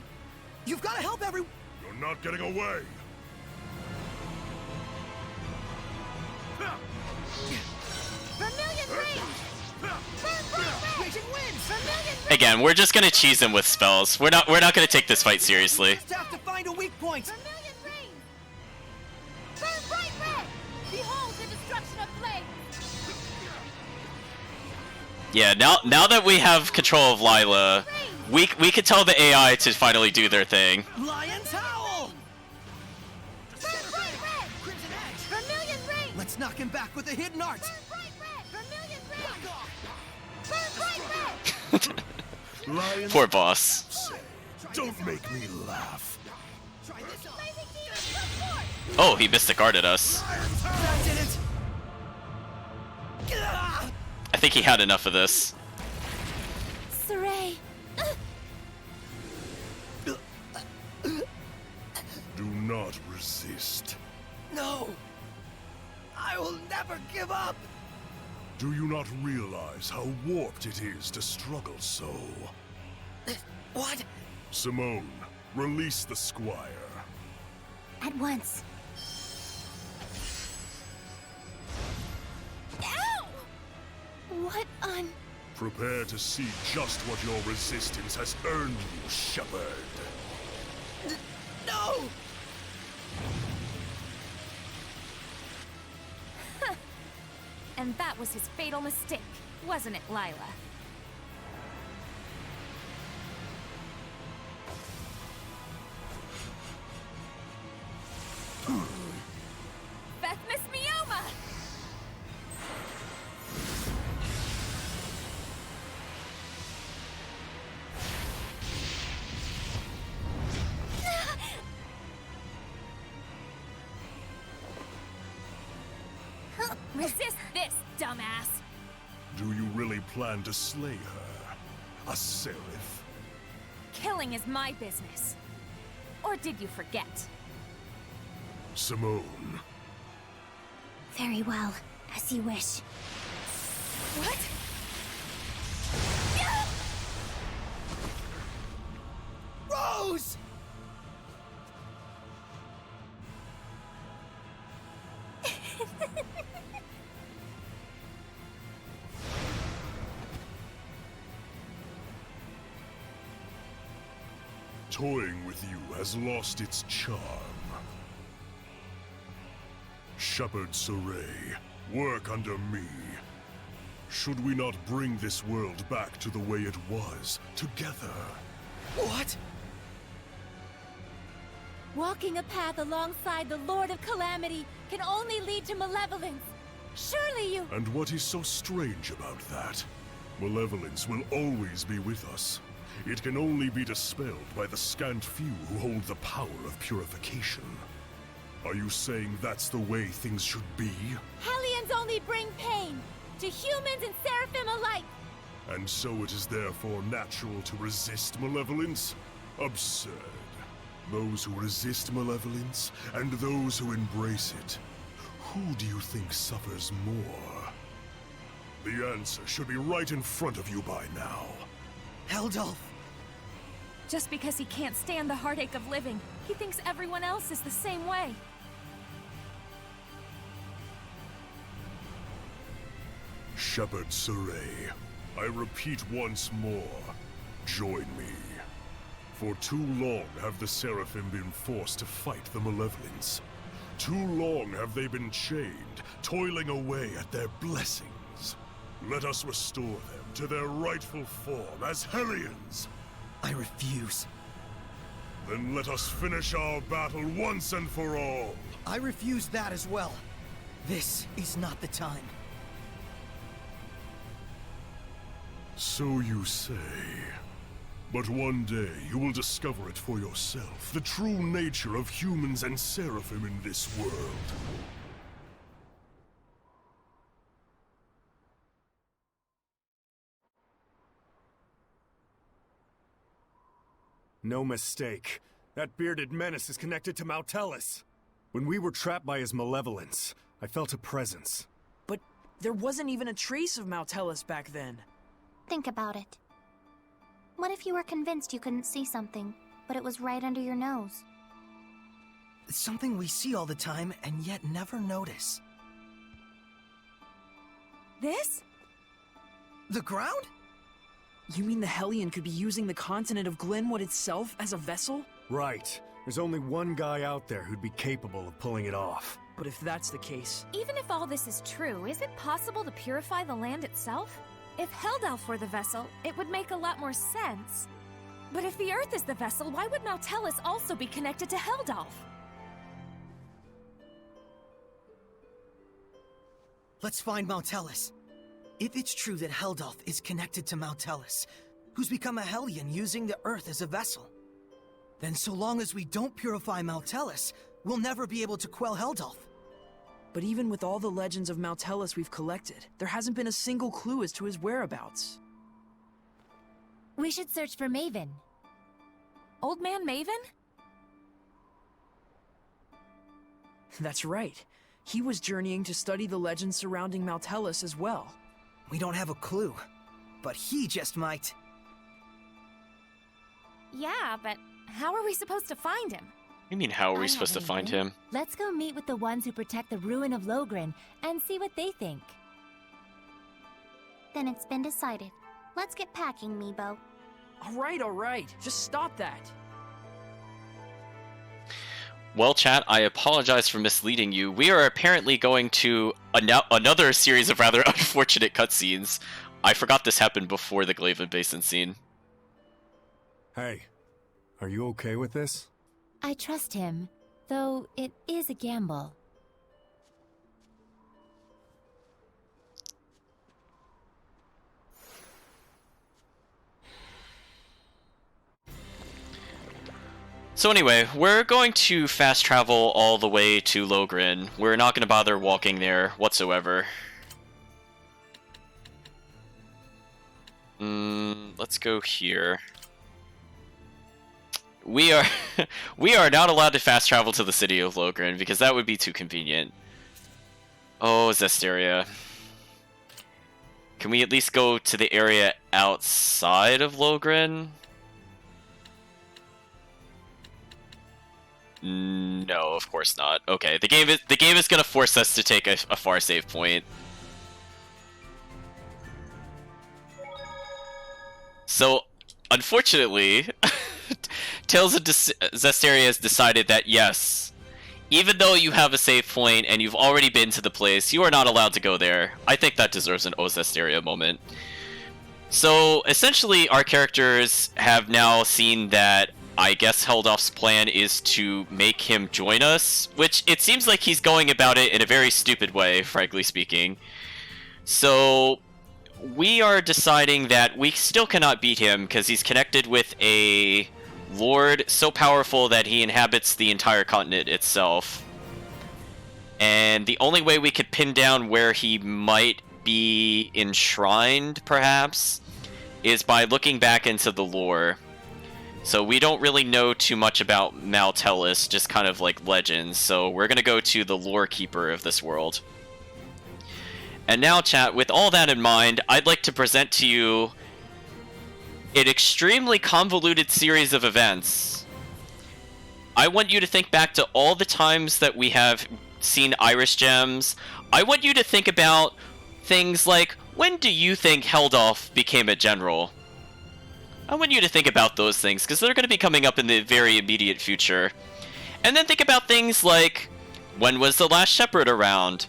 You've got to help every... You're not getting away. Vermilion Rings! Raging winds! Vermilion Again, we're just gonna cheese them with spells. We're not gonna take this fight seriously. Just have to find a weak point. Vermilion Rings! Burn bright red! Behold the destruction of flames! Yeah, now that we have control of Lila, we could tell the AI to finally do their thing. Lion's Howl! Burn bright red! Crimson Edge! Vermilion Rings! Let's knock him back with a hidden art. Burn bright red! Vermilion Rings! Burn bright red! Lion Poor boss. say, Don't make me laugh. Blazing demons, come forth! Oh, he discarded us. That did it! I think he had enough of this. Saray! Do not resist. No! I will never give up! Do you not realize how warped it is to struggle so? What? Simone, release the squire. At once. Ow! What on... Prepare to see just what your resistance has earned you, Shepherd. No! And that was his fatal mistake, wasn't it, Lila? Beth Miss Mioma! Resist this, dumbass! Do you really plan to slay her? A seraph? Killing is my business. Or did you forget? Simone. Very well. As you wish. What? Rose! Toying with you has lost its charm. Shepherd Saray, work under me. Should we not bring this world back to the way it was, together? What? Walking a path alongside the Lord of Calamity can only lead to malevolence. Surely you... And what is so strange about that? Malevolence will always be with us. It can only be dispelled by the scant few who hold the power of purification. Are you saying that's the way things should be? Hellions only bring pain to humans and seraphim alike. And so it is therefore natural to resist malevolence? Absurd. Those who resist malevolence, and those who embrace it. Who do you think suffers more? The answer should be right in front of you by now. Heldolf! Just because he can't stand the heartache of living, he thinks everyone else is the same way. Shepherd Saray, I repeat once more, join me. For too long have the Seraphim been forced to fight the Malevolence. Too long have they been chained, toiling away at their blessings. Let us restore them to their rightful form as Hellions. I refuse. Then let us finish our battle once and for all. I refuse that as well. This is not the time. So you say. But one day you will discover it for yourself, the true nature of humans and Seraphim in this world. No mistake. That bearded menace is connected to Mautellus. When we were trapped by his malevolence, I felt a presence. But there wasn't even a trace of Mautellus back then. Think about it. What if you were convinced you couldn't see something, but it was right under your nose? It's something we see all the time and yet never notice. This? The ground? You mean the Hellion could be using the continent of Glenwood itself as a vessel? Right. There's only one guy out there who'd be capable of pulling it off. But if that's the case... Even if all this is true, is it possible to purify the land itself? If Heldalf were the vessel, it would make a lot more sense. But if the Earth is the vessel, why would Mautellus also be connected to Heldalf? Let's find Mautellus. If it's true that Heldalf is connected to Mautellus, who's become a Hellion using the Earth as a vessel, Then so long as we don't purify Maltellus, we'll never be able to quell Heldalf. But even with all the legends of Maltellus we've collected, there hasn't been a single clue as to his whereabouts. We should search for Maven. Old Man Maven? That's right. He was journeying to study the legends surrounding Maltellus as well. We don't have a clue, but he just might. Yeah, but how are we supposed to find him? You mean, how are I we have supposed to an find idea. him? Let's go meet with the ones who protect the ruin of Logren and see what they think. Then it's been decided. Let's get packing, Meebo. All right. Just stop that. Well, chat, I apologize for misleading you. We are apparently going to another series of rather unfortunate cutscenes. I forgot this happened before the Glaven Basin scene. Hey, are you okay with this? I trust him, though it is a gamble. So anyway, we're going to fast travel all the way to Logren. We're not going to bother walking there whatsoever. Let's go here. We are we are not allowed to fast travel to the city of Logren because that would be too convenient. Oh, Zestiria. Can we at least go to the area outside of Logren? No, of course not. Okay, the game is gonna force us to take a far save point. So, unfortunately, Tales of Zestiria has decided that yes, even though you have a save point and you've already been to the place, you are not allowed to go there. I think that deserves an O Zestiria moment. So, essentially, our characters have now seen that I guess Heldalf's plan is to make him join us, which it seems like he's going about it in a very stupid way, frankly speaking. So we are deciding that we still cannot beat him because he's connected with a lord so powerful that he inhabits the entire continent itself. And the only way we could pin down where he might be enshrined, perhaps, is by looking back into the lore. So we don't really know too much about Maltellus, just kind of like legends, so we're gonna go to the lore keeper of this world. And now, chat, with all that in mind, I'd like to present to you an extremely convoluted series of events. I want you to think back to all the times that we have seen Iris Gems. I want you to think about things like, when do you think Heldalf became a general? I want you to think about those things, because they're going to be coming up in the very immediate future. And then think about things like, when was the last shepherd around?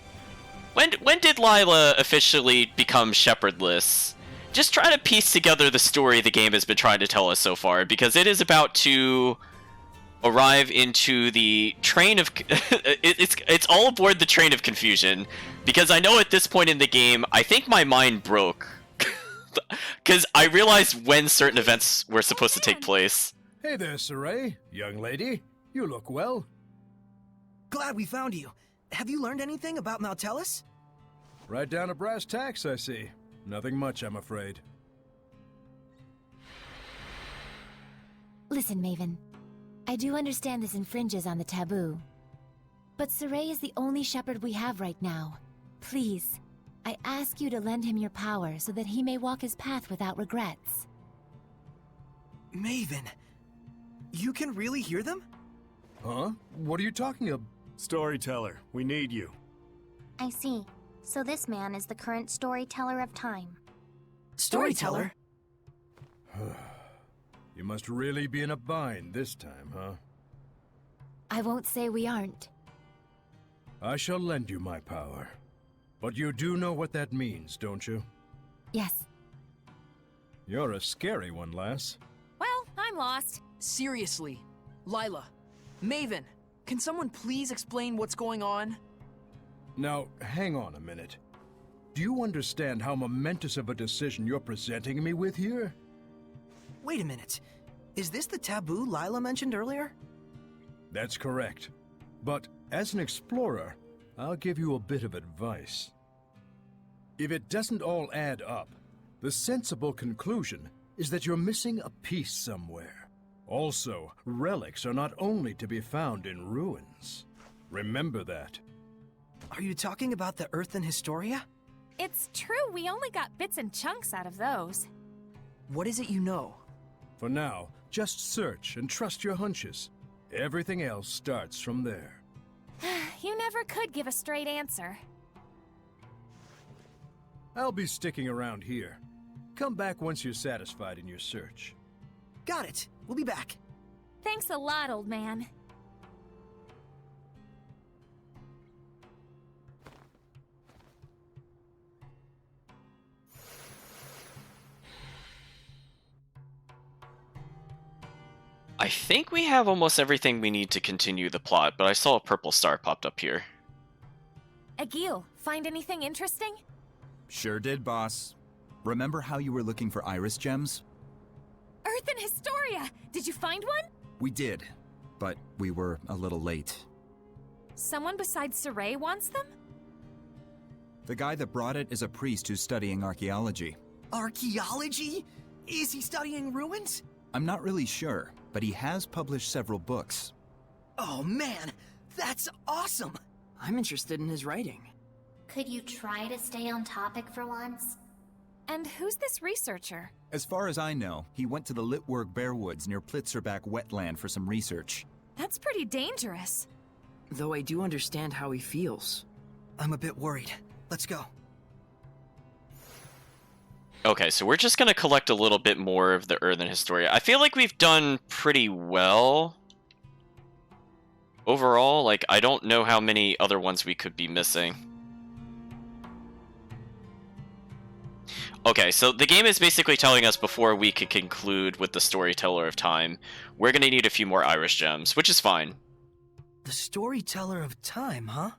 When did Lila officially become shepherdless? Just try to piece together the story the game has been trying to tell us so far, because it is about to arrive into the train of... it's all aboard the train of confusion, because I know at this point in the game, I think my mind broke. Because I realized when certain events were supposed to take place. Hey there, Saray. Young lady. You look well. Glad we found you. Have you learned anything about Maltellus? Right down to brass tacks, I see. Nothing much, I'm afraid. Listen, Maven. I do understand this infringes on the taboo. But Saray is the only shepherd we have right now. Please, I ask you to lend him your power so that he may walk his path without regrets. Maven, you can really hear them? Huh? What are you talking about? Storyteller, we need you. I see. So this man is the current storyteller of time. Storyteller? You must really be in a bind this time, huh? I won't say we aren't. I shall lend you my power. But you do know what that means, don't you? Yes. You're a scary one, lass. Well, I'm lost. Seriously. Lila. Maven. Can someone please explain what's going on? Now, hang on a minute. Do you understand how momentous of a decision you're presenting me with here? Wait a minute. Is this the taboo Lila mentioned earlier? That's correct. But as an explorer, I'll give you a bit of advice. If it doesn't all add up, the sensible conclusion is that you're missing a piece somewhere. Also, relics are not only to be found in ruins. Remember that. Are you talking about the Earthen Historia? It's true, we only got bits and chunks out of those. What is it you know? For now, just search and trust your hunches. Everything else starts from there. You never could give a straight answer. I'll be sticking around here. Come back once you're satisfied in your search. Got it. We'll be back. Thanks a lot, old man. I think we have almost everything we need to continue the plot, but I saw a purple star popped up here. Agil, find anything interesting? Sure did, boss. Remember how you were looking for iris gems? Earthen Historia! Did you find one? We did, but we were a little late. Someone besides Saray wants them? The guy that brought it is a priest who's studying archaeology. Archaeology? Is he studying ruins? I'm not really sure, but he has published several books. Oh man, that's awesome! I'm interested in his writing. Could you try to stay on topic for once? And who's this researcher? As far as I know, he went to the Litwurg Bearwoods near Plitzerback wetland for some research. That's pretty dangerous. Though I do understand how he feels. I'm a bit worried. Let's go. Okay, so we're just going to collect a little bit more of the Earthen Historia. I feel like we've done pretty well. Overall, like, I don't know how many other ones we could be missing. Okay, so the game is basically telling us before we could conclude with the Storyteller of Time, we're going to need a few more Iris Gems, which is fine. The Storyteller of Time, huh?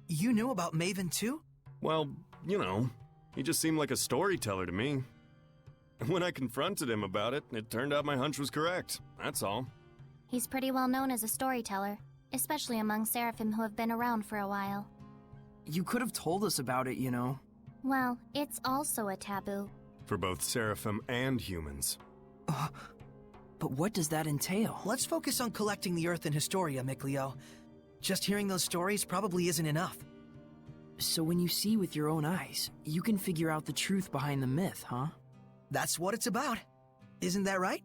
You knew about Maven too? Well, you know, he just seemed like a storyteller to me. When I confronted him about it, it turned out my hunch was correct. That's all. He's pretty well known as a storyteller, especially among Seraphim who have been around for a while. You could have told us about it, you know. Well, it's also a taboo. For both Seraphim and humans. But what does that entail? Let's focus on collecting the Earthen Historia, Mikleo. Just hearing those stories probably isn't enough. So when you see with your own eyes, you can figure out the truth behind the myth, huh? That's what it's about. Isn't that right?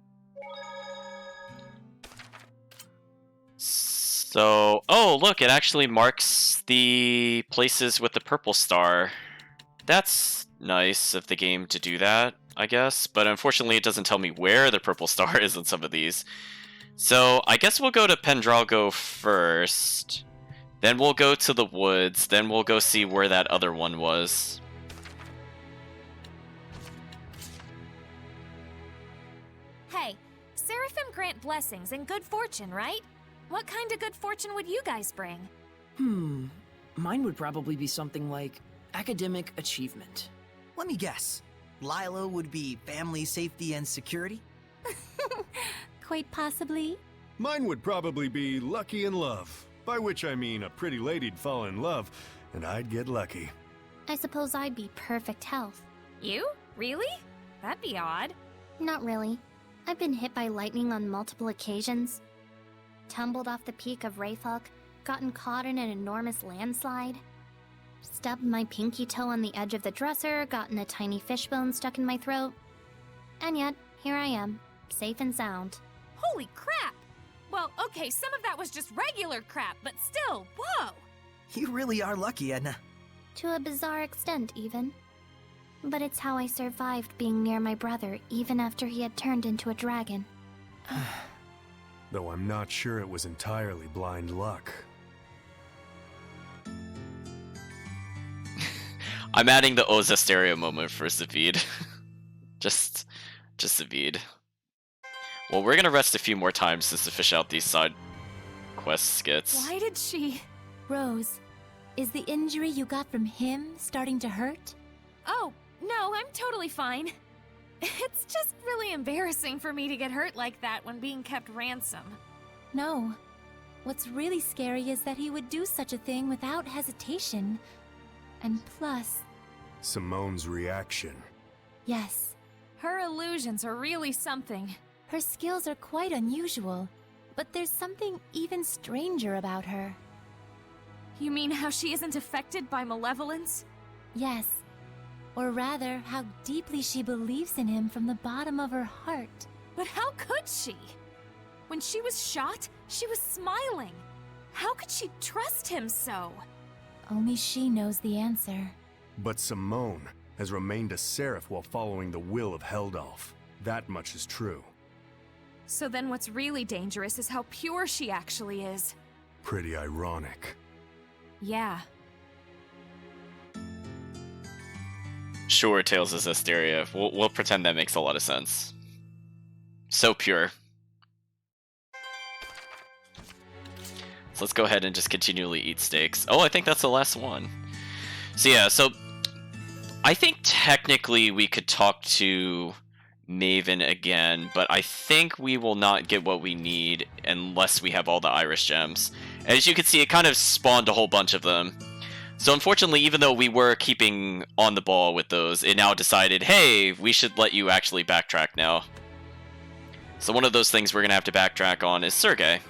So, oh, look, it actually marks the places with the purple star. That's nice of the game to do that, I guess, but unfortunately it doesn't tell me where the purple star is in some of these. So I guess we'll go to Pendralgo first, then we'll go to the woods, then we'll go see where that other one was. Hey, Seraphim grant blessings and good fortune, right? What kind of good fortune would you guys bring? Mine would probably be something like academic achievement. Let me guess. Lila would be family safety and security? Quite possibly. Mine would probably be lucky in love, by which I mean a pretty lady'd fall in love, and I'd get lucky. I suppose I'd be perfect health. You? Really? That'd be odd. Not really. I've been hit by lightning on multiple occasions. Tumbled off the peak of Wraithhawk, gotten caught in an enormous landslide. Stubbed my pinky toe on the edge of the dresser, gotten a tiny fishbone stuck in my throat. And yet, here I am, safe and sound. Holy crap! Well, okay, some of that was just regular crap, but still, whoa! You really are lucky, Edna. To a bizarre extent, even. But it's how I survived being near my brother, even after he had turned into a dragon. Though I'm not sure it was entirely blind luck. I'm adding the Zestiria moment for Zavid. just Zavid. Well, we're gonna rest a few more times just to fish out these side quest skits. Why did she... Rose, is the injury you got from him starting to hurt? Oh, no, I'm totally fine. It's just really embarrassing for me to get hurt like that when being kept ransom. No. What's really scary is that he would do such a thing without hesitation. And plus, Simone's reaction. yes, Her illusions are really something. her skills are quite unusual, but there's something even stranger about her. You mean how she isn't affected by malevolence? Yes. Or rather, how deeply she believes in him from the bottom of her heart. But how could she? When she was shot, she was smiling. How could she trust him so? Only she knows the answer. But Simone has remained a seraph while following the will of Heldalf. That much is true. So then what's really dangerous is how pure she actually is. Pretty ironic. Yeah. Sure, Tales of Zestiria. We'll pretend that makes a lot of sense. So pure. So let's go ahead and just continually eat steaks. Oh, I think that's the last one. So yeah, so I think technically we could talk to Maven again, but I think we will not get what we need unless we have all the Iris gems. As you can see, it kind of spawned a whole bunch of them. So unfortunately, even though we were keeping on the ball with those, it now decided, hey, we should let you actually backtrack now. So one of those things we're going to have to backtrack on is Sergei.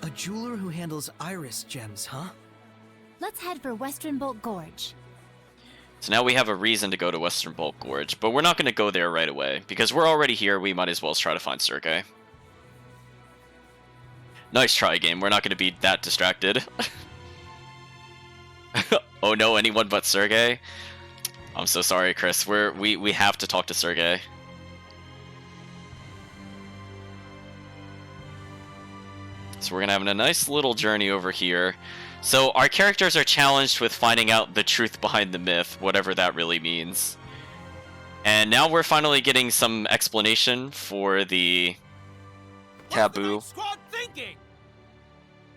A jeweler who handles iris gems, huh? Let's head for Western Bolt Gorge. So now we have a reason to go to Western Bulk Gorge, but we're not going to go there right away. Because we're already here, we might as well try to find Sergei. Nice try, game. We're not going to be that distracted. Oh no, anyone but Sergei? I'm so sorry, Chris. We have to talk to Sergei. So we're going to have a nice little journey over here. So our characters are challenged with finding out the truth behind the myth, whatever that really means. And now we're finally getting some explanation for the taboo. What's the Night Squad thinking?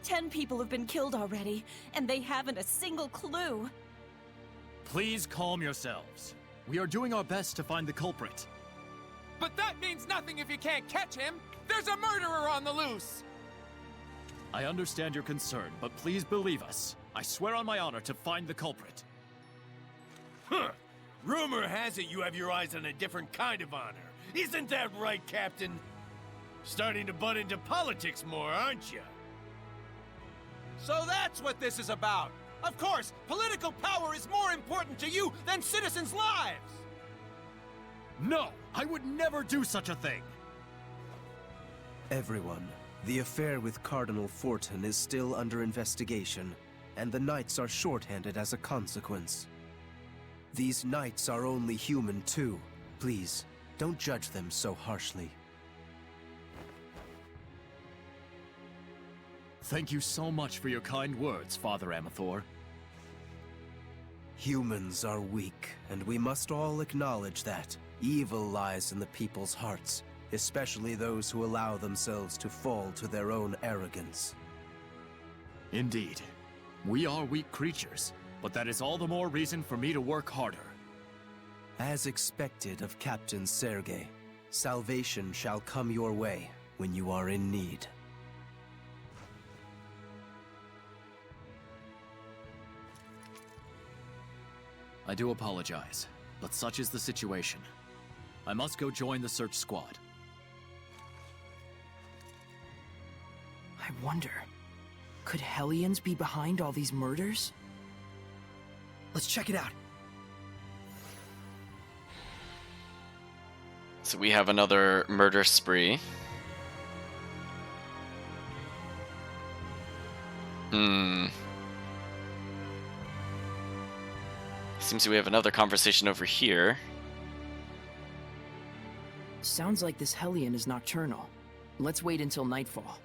10 people have been killed already, and they haven't a single clue. Please calm yourselves. We are doing our best to find the culprit. But that means nothing if you can't catch him. There's a murderer on the loose. I understand your concern, but please believe us. I swear on my honor to find the culprit. Huh. Rumor has it you have your eyes on a different kind of honor. Isn't that right, Captain? Starting to butt into politics more, aren't you? So that's what this is about. Of course, political power is more important to you than citizens' lives. No, I would never do such a thing. Everyone, the affair with Cardinal Fortin is still under investigation, and the Knights are shorthanded as a consequence. These Knights are only human too. Please, don't judge them so harshly. Thank you so much for your kind words, Father Amathor. Humans are weak, and we must all acknowledge that. Evil lies in the people's hearts, especially those who allow themselves to fall to their own arrogance. Indeed. We are weak creatures, but that is all the more reason for me to work harder. As expected of Captain Sergei, salvation shall come your way when you are in need. I do apologize, but such is the situation. I must go join the search squad. I wonder, could Hellions be behind all these murders? Let's check it out. So we have another murder spree. Seems we have another conversation over here. Sounds like this Hellion is nocturnal. Let's wait until nightfall.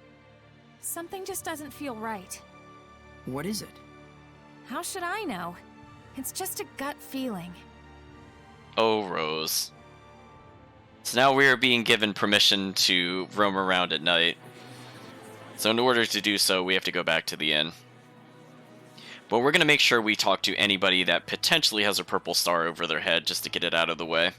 Something just doesn't feel right. What is it? How should I know? It's just a gut feeling. Oh, Rose. So now we are being given permission to roam around at night. So in order to do so, we have to go back to the inn. But we're going to make sure we talk to anybody that potentially has a purple star over their head just to get it out of the way.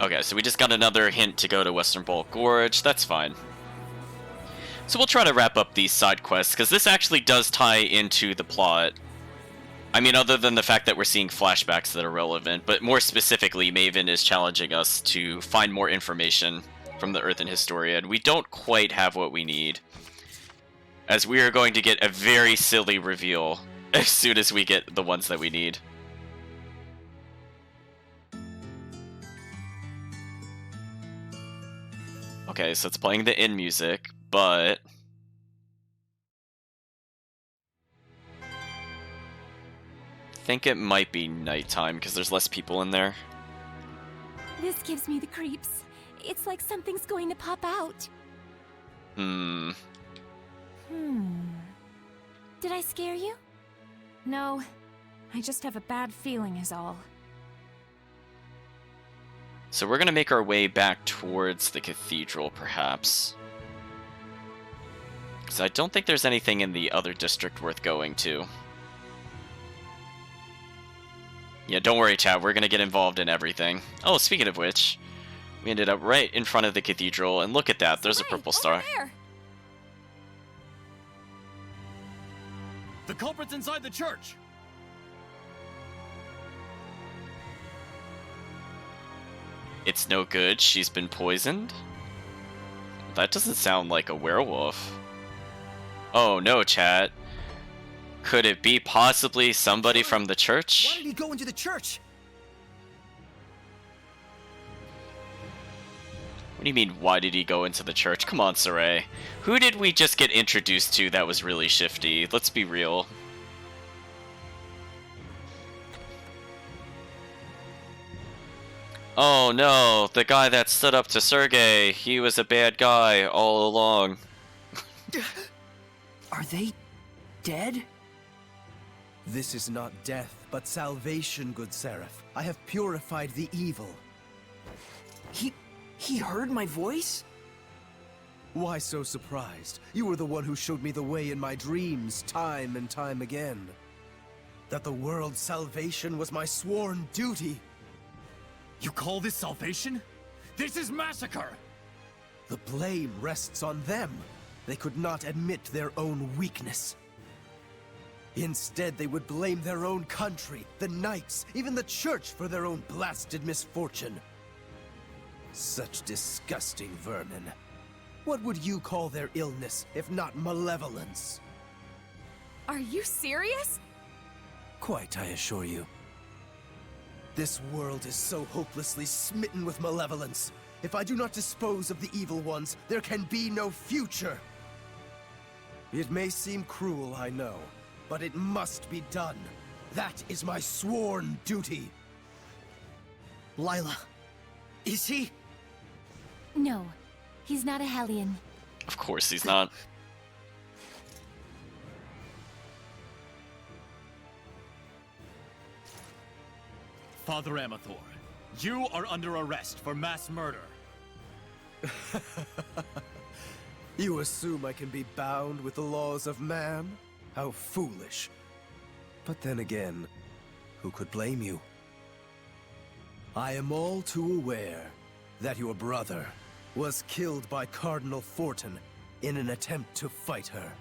Okay, so we just got another hint to go to Western Bolt Gorge. That's fine. So we'll try to wrap up these side quests, because this actually does tie into the plot. I mean, other than the fact that we're seeing flashbacks that are relevant, but more specifically, Maven is challenging us to find more information from the Earthen Historia, and we don't quite have what we need. As we are going to get a very silly reveal as soon as we get the ones that we need. Okay, so it's playing the in music, but I think it might be nighttime because there's less people in there. This gives me the creeps. It's like something's going to pop out. Did I scare you? No, I just have a bad feeling is all. So we're going to make our way back towards the cathedral, perhaps. Because I don't think there's anything in the other district worth going to. Yeah, don't worry, chat. We're going to get involved in everything. Oh, speaking of which, we ended up right in front of the cathedral, and look at that. There's a purple star. There. The culprit's inside the church! It's no good. She's been poisoned? That doesn't sound like a werewolf. Oh no, chat. Could it be possibly somebody from the church? Why did he go into the church? What do you mean, why did he go into the church? Come on, Saray. Who did we just get introduced to that was really shifty? Let's be real. Oh no, the guy that stood up to Sergei. He was a bad guy all along. Are they dead? This is not death, but salvation, good Seraph. I have purified the evil. He heard my voice? Why so surprised? You were the one who showed me the way in my dreams, time and time again. That the world's salvation was my sworn duty. You call this salvation? This is massacre! The blame rests on them. They could not admit their own weakness. Instead, they would blame their own country, the knights, even the church for their own blasted misfortune. Such disgusting vermin. What would you call their illness, if not malevolence? Are you serious? Quite, I assure you. This world is so hopelessly smitten with malevolence. If I do not dispose of the evil ones, there can be no future. It may seem cruel, I know, but it must be done. That is my sworn duty. Lila, is he? No, he's not a Hellion. Of course he's not. Father Amathor, you are under arrest for mass murder. You assume I can be bound with the laws of man? How foolish. But then again, who could blame you? I am all too aware that your brother was killed by Cardinal Fortin in an attempt to fight her.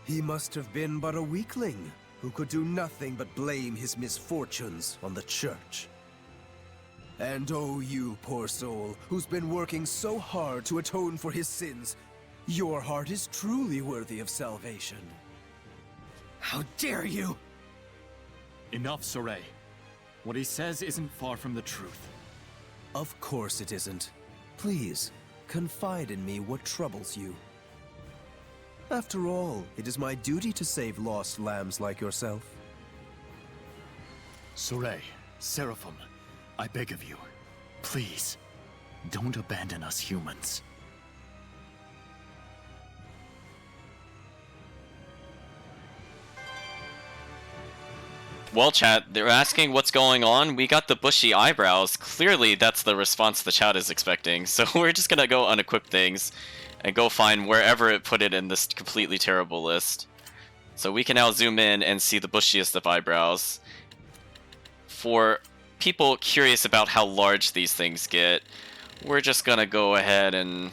He must have been but a weakling who could do nothing but blame his misfortunes on the church. And oh, you poor soul, who's been working so hard to atone for his sins, your heart is truly worthy of salvation. How dare you! Enough, Saray. What he says isn't far from the truth. Of course it isn't. Please, confide in me what troubles you. After all, it is my duty to save lost lambs like yourself. Saray, Seraphim, I beg of you, please, don't abandon us humans. Well, chat, they're asking what's going on. We got the bushy eyebrows. Clearly, that's the response the chat is expecting. So we're just gonna go unequip things and go find wherever it put it in this completely terrible list. So we can now zoom in and see the bushiest of eyebrows. For people curious about how large these things get, we're just gonna go ahead and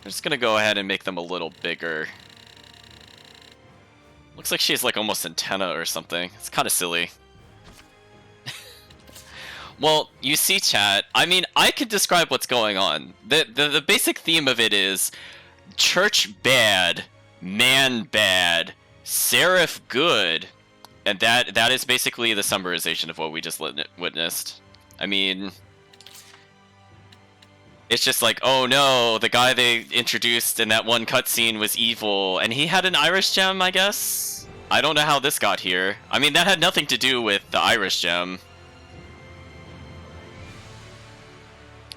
make them a little bigger. Looks like she has like almost antenna or something. It's kind of silly. Well, you see, chat, I mean, I could describe what's going on. The basic theme of it is church bad, man bad, seraph good, and that is basically the summarization of what we just witnessed. I mean, it's just like, oh no, the guy they introduced in that one cutscene was evil, and he had an Irish gem, I guess? I don't know how this got here. I mean, that had nothing to do with the Irish gem.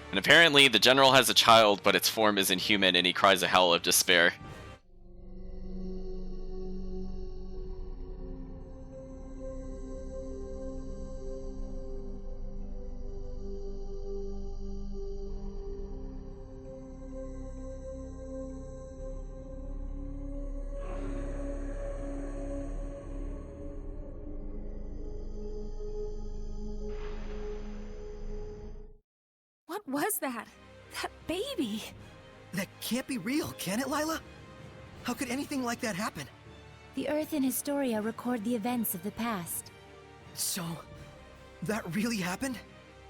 And apparently, the general has a child, but its form is inhuman, and he cries a howl of despair. What was that? That baby? That can't be real, can it, Lila? How could anything like that happen? The Earth and Historia record the events of the past. So, that really happened?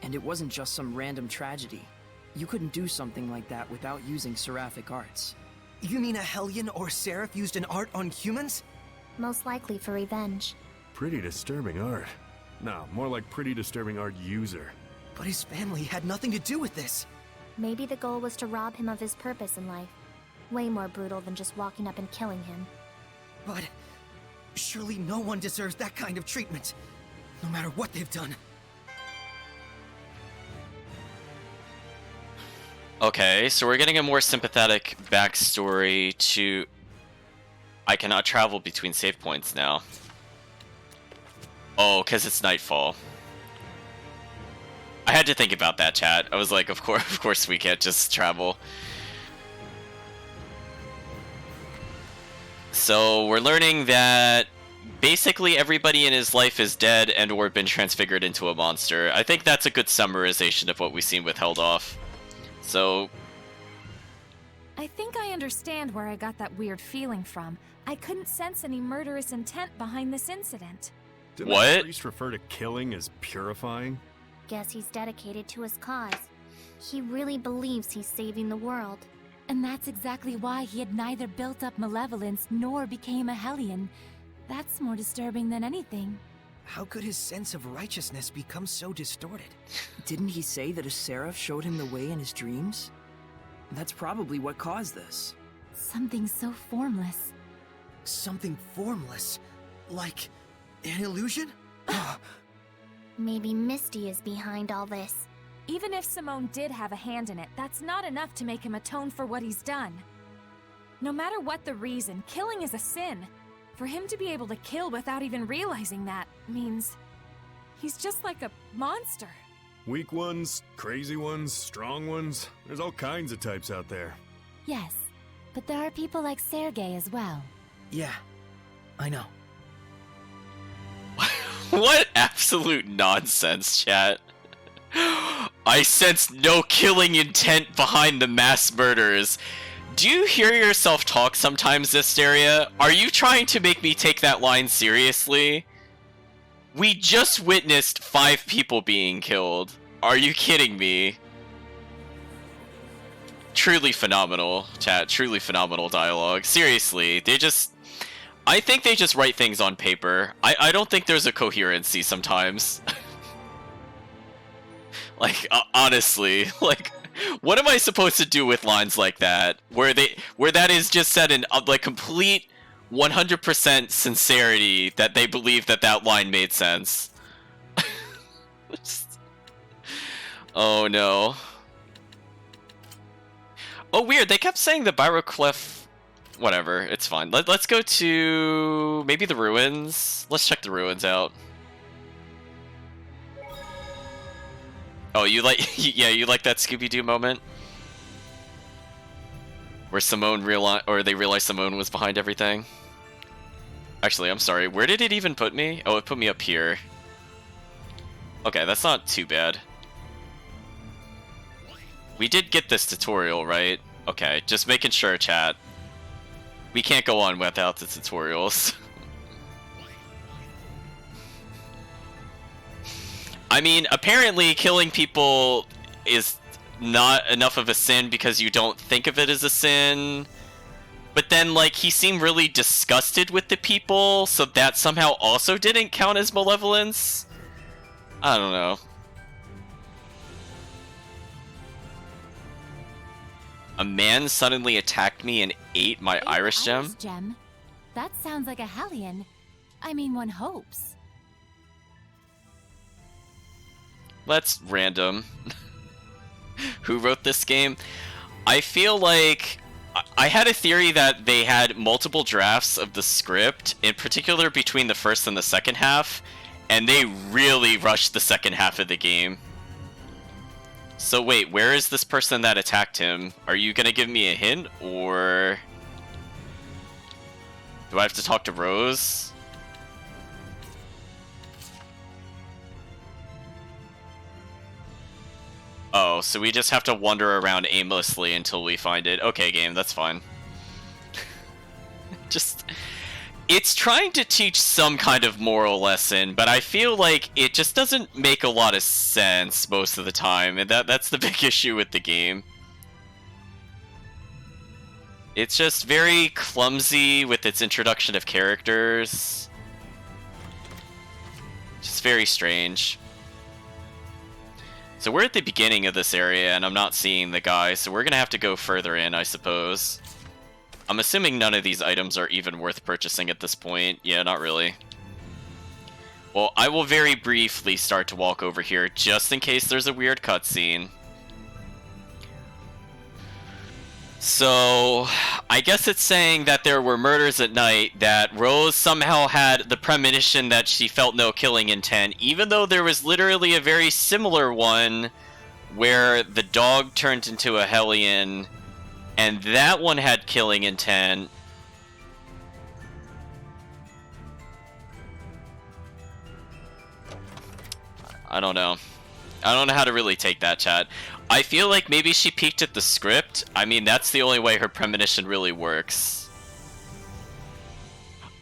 And it wasn't just some random tragedy. You couldn't do something like that without using seraphic arts. You mean a Hellion or Seraph used an art on humans? Most likely for revenge. Pretty disturbing art. No, more like pretty disturbing art user. But his family had nothing to do with this. Maybe the goal was to rob him of his purpose in life. Way more brutal than just walking up and killing him. But surely no one deserves that kind of treatment, no matter what they've done. Okay, so we're getting a more sympathetic backstory to... I cannot travel between save points now. Oh, because it's nightfall. I had to think about that, chat. I was like, of course we can't just travel. So we're learning that basically everybody in his life is dead and or been transfigured into a monster. I think that's a good summarization of what we've seen with Held Off. So... I think I understand where I got that weird feeling from. I couldn't sense any murderous intent behind this incident. Didn't What? the priest refer to killing as purifying? Guess he's dedicated to his cause. He really believes he's saving the world. And that's exactly why he had neither built up malevolence nor became a Hellion. That's more disturbing than anything. How could his sense of righteousness become so distorted? Didn't he say that a seraph showed him the way in his dreams? That's probably what caused this. Something so formless. Something formless? Like an illusion? Maybe Misty is behind all this. Even if Simone did have a hand in it, that's not enough to make him atone for what he's done. No matter what the reason, killing is a sin. For him to be able to kill without even realizing that means he's just like a monster. Weak ones, crazy ones, strong ones. There's all kinds of types out there. Yes, but there are people like Sergei as well. Yeah, I know. What absolute nonsense, chat. I sense no killing intent behind the mass murders. Do you hear yourself talk sometimes, Zestiria? Are you trying to make me take that line seriously? We just witnessed 5 people being killed. Are you kidding me? Truly phenomenal, chat. Truly phenomenal dialogue. Seriously, I think they just write things on paper. I don't think there's a coherency sometimes. Like, honestly, like, what am I supposed to do with lines like that? Where that is just said in, like, complete 100% sincerity that they believe that line made sense. Oh, no. Oh, weird, they kept saying the Byroclef... Whatever, it's fine. Let's go to maybe the ruins. Let's check the ruins out. Oh, you like yeah, you like that Scooby-Doo moment where Simone they realized Simone was behind everything. Actually, I'm sorry. Where did it even put me? Oh, it put me up here. Okay, that's not too bad. We did get this tutorial, right? Okay, just making sure, chat. We can't go on without the tutorials. I mean, apparently killing people is not enough of a sin because you don't think of it as a sin. But then, like, he seemed really disgusted with the people, so that somehow also didn't count as malevolence? I don't know. A man suddenly attacked me and ate my Iris gem? Gem? That sounds like a Hellion. I mean, one hopes. Let's random. Who wrote this game? I feel like I had a theory that they had multiple drafts of the script, in particular between the first and the second half, and they really rushed the second half of the game. So wait, where is this person that attacked him? Are you gonna give me a hint, or do I have to talk to Rose? Oh, so we just have to wander around aimlessly until we find it. Okay, game, that's fine. It's trying to teach some kind of moral lesson, but I feel like it just doesn't make a lot of sense most of the time, and that's the big issue with the game. It's just very clumsy with its introduction of characters. Just very strange. So we're at the beginning of this area, and I'm not seeing the guy, so we're gonna have to go further in, I suppose. I'm assuming none of these items are even worth purchasing at this point. Yeah, not really. Well, I will very briefly start to walk over here, just in case there's a weird cutscene. So, I guess it's saying that there were murders at night, that Rose somehow had the premonition that she felt no killing intent, even though there was literally a very similar one where the dog turned into a Hellion, and that one had killing intent. I don't know. I don't know how to really take that, chat. I feel like maybe she peeked at the script. I mean, that's the only way her premonition really works.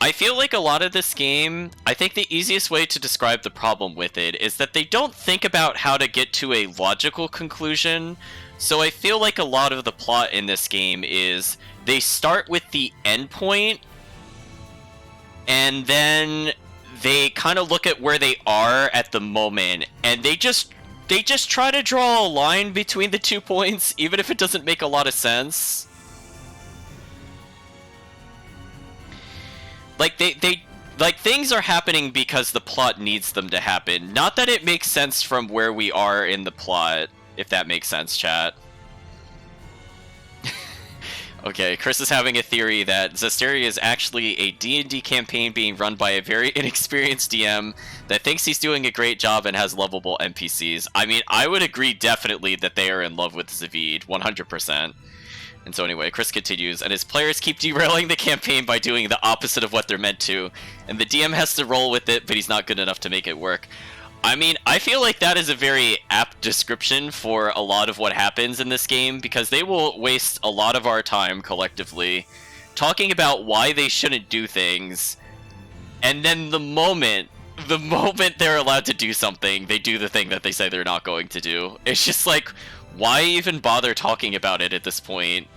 I feel like a lot of this game, I think the easiest way to describe the problem with it is that they don't think about how to get to a logical conclusion. So I feel like a lot of the plot in this game is they start with the end point, and then they kind of look at where they are at the moment, and they just try to draw a line between the 2 points, even if it doesn't make a lot of sense. Like, like, things are happening because the plot needs them to happen. Not that it makes sense from where we are in the plot, if that makes sense, chat. Okay, Chris is having a theory that Zestiria is actually a D&D campaign being run by a very inexperienced DM that thinks he's doing a great job and has lovable NPCs. I mean, I would agree definitely that they are in love with Zavid, 100%. And so anyway, Chris continues, and his players keep derailing the campaign by doing the opposite of what they're meant to, and the DM has to roll with it, but he's not good enough to make it work. I mean, I feel like that is a very apt description for a lot of what happens in this game, because they will waste a lot of our time collectively talking about why they shouldn't do things, and then the moment they're allowed to do something, they do the thing that they say they're not going to do. It's just like, why even bother talking about it at this point?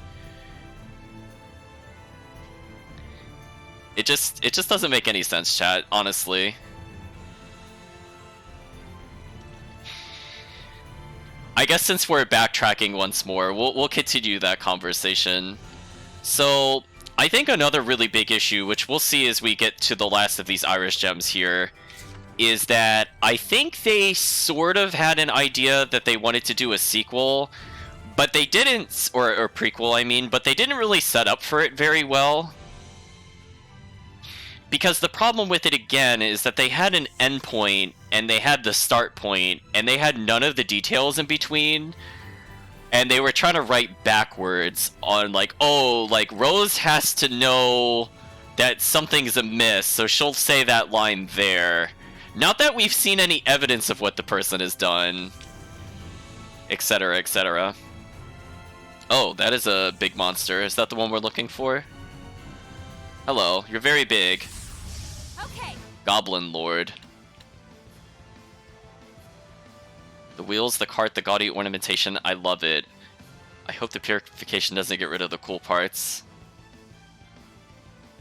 It just doesn't make any sense, chat, honestly. I guess since we're backtracking once more, we'll continue that conversation. So, I think another really big issue, which we'll see as we get to the last of these Iris gems here, is that I think they sort of had an idea that they wanted to do a sequel, but they didn't, or prequel, I mean, but they didn't really set up for it very well. Because the problem with it again is that they had an endpoint and they had the start point and they had none of the details in between. And they were trying to write backwards on like, oh, like Rose has to know that something's amiss, so she'll say that line there. Not that we've seen any evidence of what the person has done, etc., etc. Oh, that is a big monster. Is that the one we're looking for? Hello, you're very big. Okay. Goblin Lord. The wheels, the cart, the gaudy ornamentation, I love it. I hope the purification doesn't get rid of the cool parts.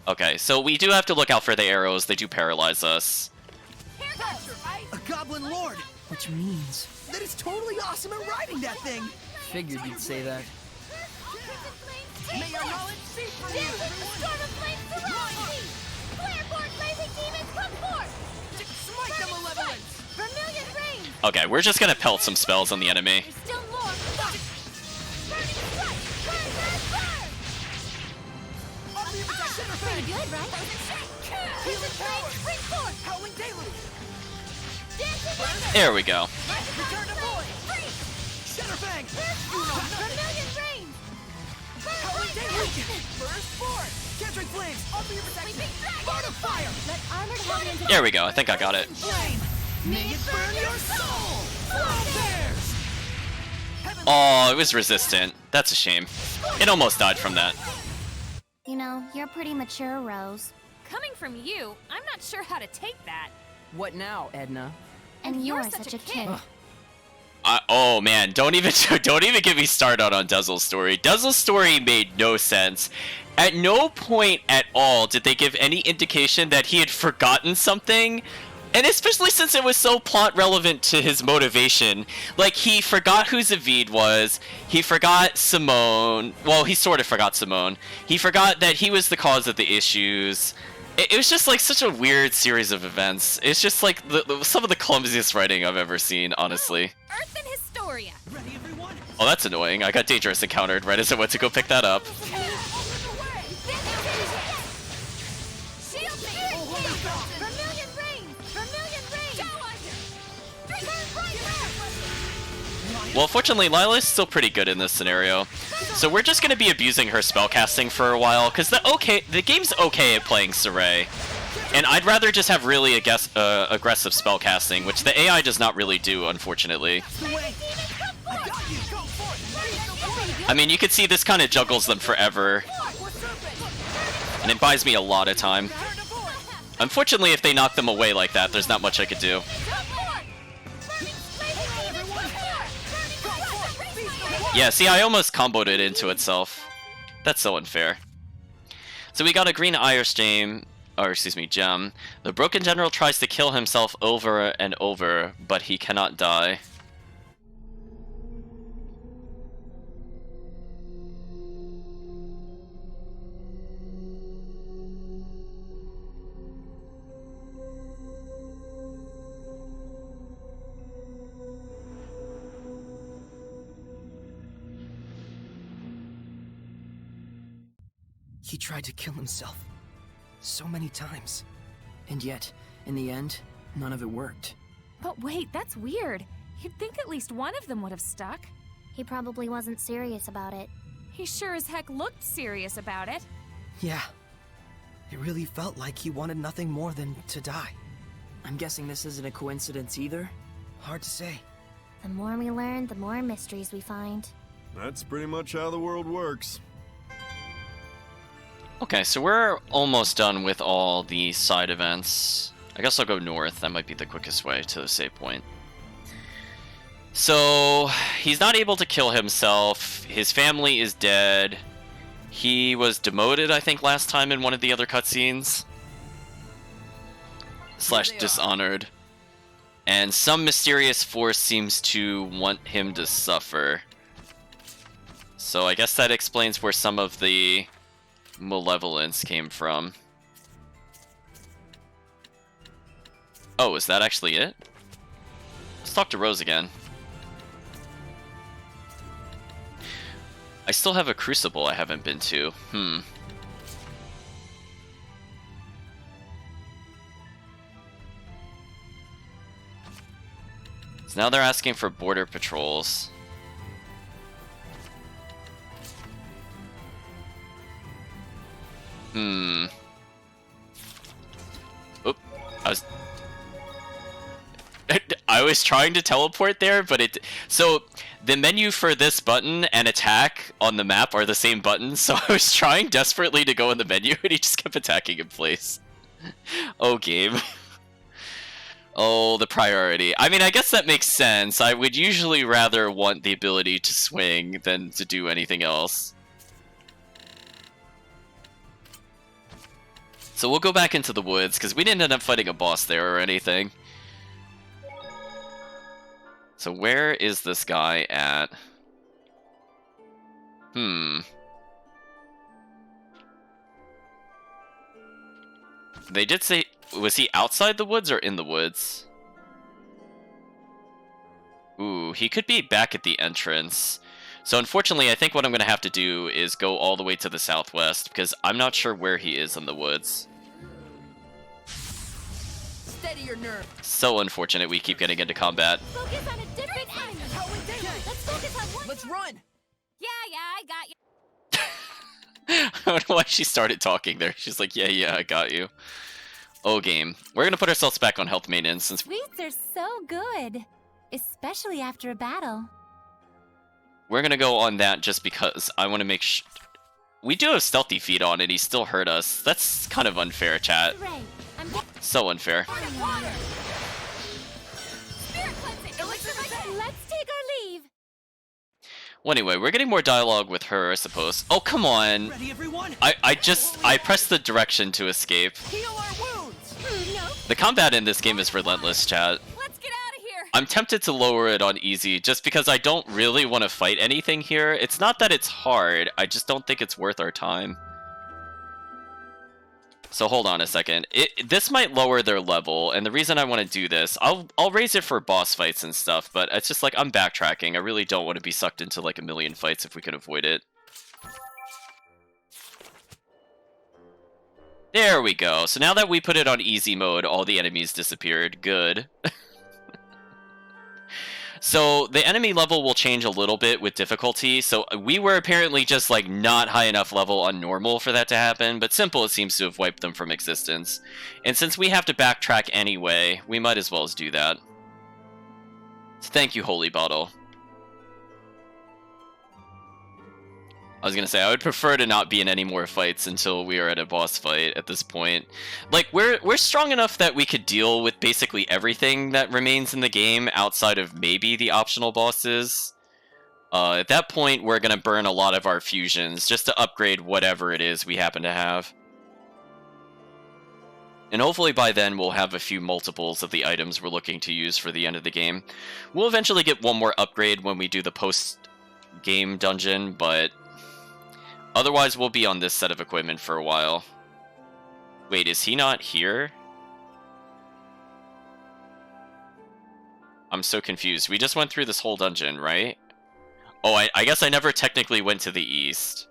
Okay, so we do have to look out for the arrows. They do paralyze us. A Goblin Lord! Which means... That is totally awesome at riding that thing! Figured you'd say that. May your knowledge see from you, everyone! Smite them, malevolence! Vermilion rain! Okay, we're just gonna pelt some spells on the enemy. There's still more! Burning strike! Burn, burn, burn! Pretty good, right? Healing power! Spring forth! Howling deluge! Dancing lightning! There we go. Return to void! Shadowfang! Vermilion rain! Howling deluge! Burst forth! Catching flames! Offer your protection! Bone of fire! Let armored helmet There we go. I think I got it. Flame! May it burn your soul! Flow bears! Oh, it was resistant. That's a shame. It almost died from that. You know, you're pretty mature, Rose. Coming from you, I'm not sure how to take that. What now, Edna? And you're such a kid. Oh man, don't even get me started on Dezel's story. Dezel's story made no sense. At no point at all did they give any indication that he had forgotten something. And especially since it was so plot relevant to his motivation. Like, he forgot who Zavid was, he forgot Simone, well, he sort of forgot Simone, he forgot that he was the cause of the issues. It was just like such a weird series of events. It's just like some of the clumsiest writing I've ever seen, honestly. Earth and Historia! Ready, everyone? Oh, that's annoying. I got Dangerous encountered right as I went to go pick that up. Shield Vermilion rain! Vermilion rain! Go under! Well, fortunately, Lila's still pretty good in this scenario. So we're just going to be abusing her spellcasting for a while, because the game's okay at playing Saray. And I'd rather just have really aggressive spellcasting, which the AI does not really do, unfortunately. I mean, you can see this kind of juggles them forever. And it buys me a lot of time. Unfortunately, if they knock them away like that, there's not much I could do. Yeah, see, I almost comboed it into itself. That's so unfair. So we got a green iris gem. The Broken General tries to kill himself over and over, but he cannot die. He tried to kill himself. So many times. And yet, in the end, none of it worked. But wait, that's weird. You'd think at least one of them would have stuck. He probably wasn't serious about it. He sure as heck looked serious about it. Yeah. It really felt like he wanted nothing more than to die. I'm guessing this isn't a coincidence either? Hard to say. The more we learn, the more mysteries we find. That's pretty much how the world works. Okay, so we're almost done with all the side events. I guess I'll go north. That might be the quickest way to the save point. So, he's not able to kill himself. His family is dead. He was demoted, I think, last time in one of the other cutscenes. / dishonored. And some mysterious force seems to want him to suffer. So I guess that explains where some of the malevolence came from. Oh, is that actually it? Let's talk to Rose again. I still have a crucible I haven't been to. So now they're asking for border patrols. Oop. I was trying to teleport there, but it... So, the menu for this button and attack on the map are the same buttons, so I was trying desperately to go in the menu, and he just kept attacking in place. Oh, game. Oh, the priority. I mean, I guess that makes sense. I would usually rather want the ability to swing than to do anything else. So we'll go back into the woods, because we didn't end up fighting a boss there or anything. So where is this guy at? They did say... Was he outside the woods or in the woods? Ooh, he could be back at the entrance. So unfortunately, I think what I'm going to have to do is go all the way to the southwest, because I'm not sure where he is in the woods. Steady your nerve. So unfortunate we keep getting into combat. Focus on a different enemy. Let's focus on one. Let's run. Yeah, I got you. I don't know why she started talking there. She's like, yeah, I got you. Oh, game. We're going to put ourselves back on health maintenance since... Sweets are so good, especially after a battle. We're going to go on that just because I want to make sure... We do have stealthy feet on and he still hurt us. That's kind of unfair, chat. So unfair. Let's take our leave. Well, anyway, we're getting more dialogue with her, I suppose. Oh, come on! Ready, everyone? I pressed the direction to escape. Heal our wounds. No. The combat in this game is relentless, chat. Let's get out of here. I'm tempted to lower it on easy, just because I don't really want to fight anything here. It's not that it's hard, I just don't think it's worth our time. So hold on a second. This might lower their level, and the reason I want to do this, I'll raise it for boss fights and stuff, but it's just like I'm backtracking. I really don't want to be sucked into like a million fights if we can avoid it. There we go. So now that we put it on easy mode, all the enemies disappeared. Good. So the enemy level will change a little bit with difficulty. So we were apparently just like not high enough level on normal for that to happen, but simple, it seems to have wiped them from existence. And since we have to backtrack anyway, we might as well as do that. So thank you, Holy Bottle. I was gonna say, I would prefer to not be in any more fights until we are at a boss fight at this point. Like, we're strong enough that we could deal with basically everything that remains in the game outside of maybe the optional bosses. At that point, we're gonna burn a lot of our fusions just to upgrade whatever it is we happen to have. And hopefully by then we'll have a few multiples of the items we're looking to use for the end of the game. We'll eventually get one more upgrade when we do the post-game dungeon, but... Otherwise, we'll be on this set of equipment for a while. Wait, is he not here? I'm so confused. We just went through this whole dungeon, right? Oh, I guess I never technically went to the east.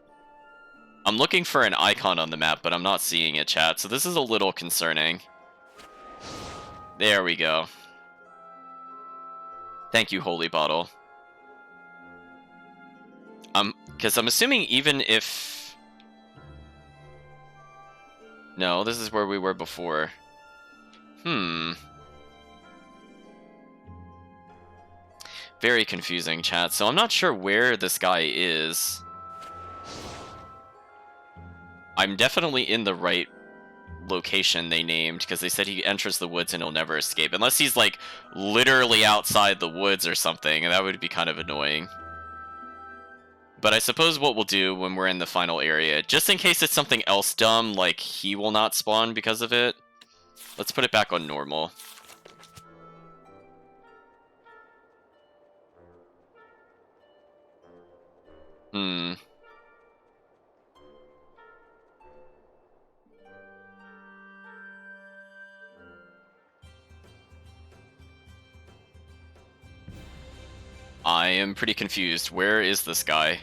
I'm looking for an icon on the map, but I'm not seeing it, chat, so this is a little concerning. There we go. Thank you, Holy Bottle. Because I'm assuming even if... No, this is where we were before. Very confusing, chat. So I'm not sure where this guy is. I'm definitely in the right location they named, because they said he enters the woods and he'll never escape. Unless he's, like, literally outside the woods or something, and that would be kind of annoying. But I suppose what we'll do when we're in the final area, just in case it's something else dumb, like he will not spawn because of it, let's put it back on normal. I am pretty confused. Where is this guy?